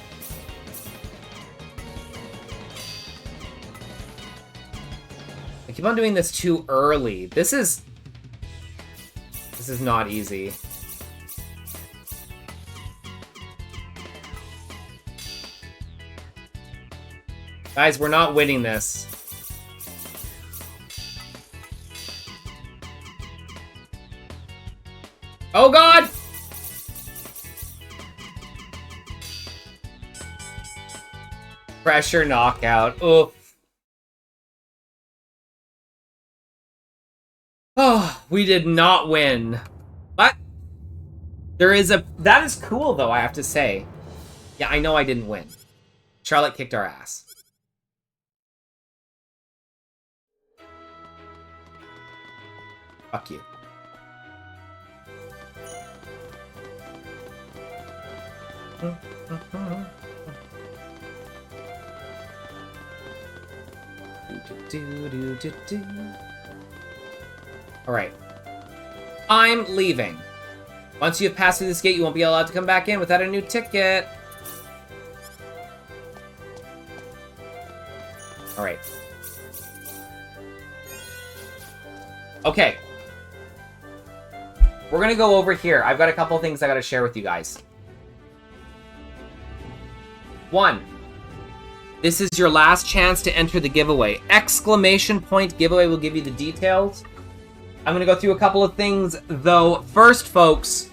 I keep on doing this too early. This is not easy. Guys, we're not winning this. Oh god! Pressure knockout. Oof. Oh, we did not win. But there is a... That is cool, though, I have to say. Yeah, I know I didn't win. Charlotte kicked our ass. Fuck you. Alright. I'm leaving. Once you have passed through this gate, you won't be allowed to come back in without a new ticket. Alright. Okay. We're gonna go over here. I've got a couple things I gotta share with you guys. 1. This is your last chance to enter the giveaway. Exclamation point giveaway will give you the details. I'm gonna go through a couple of things, though. First, folks,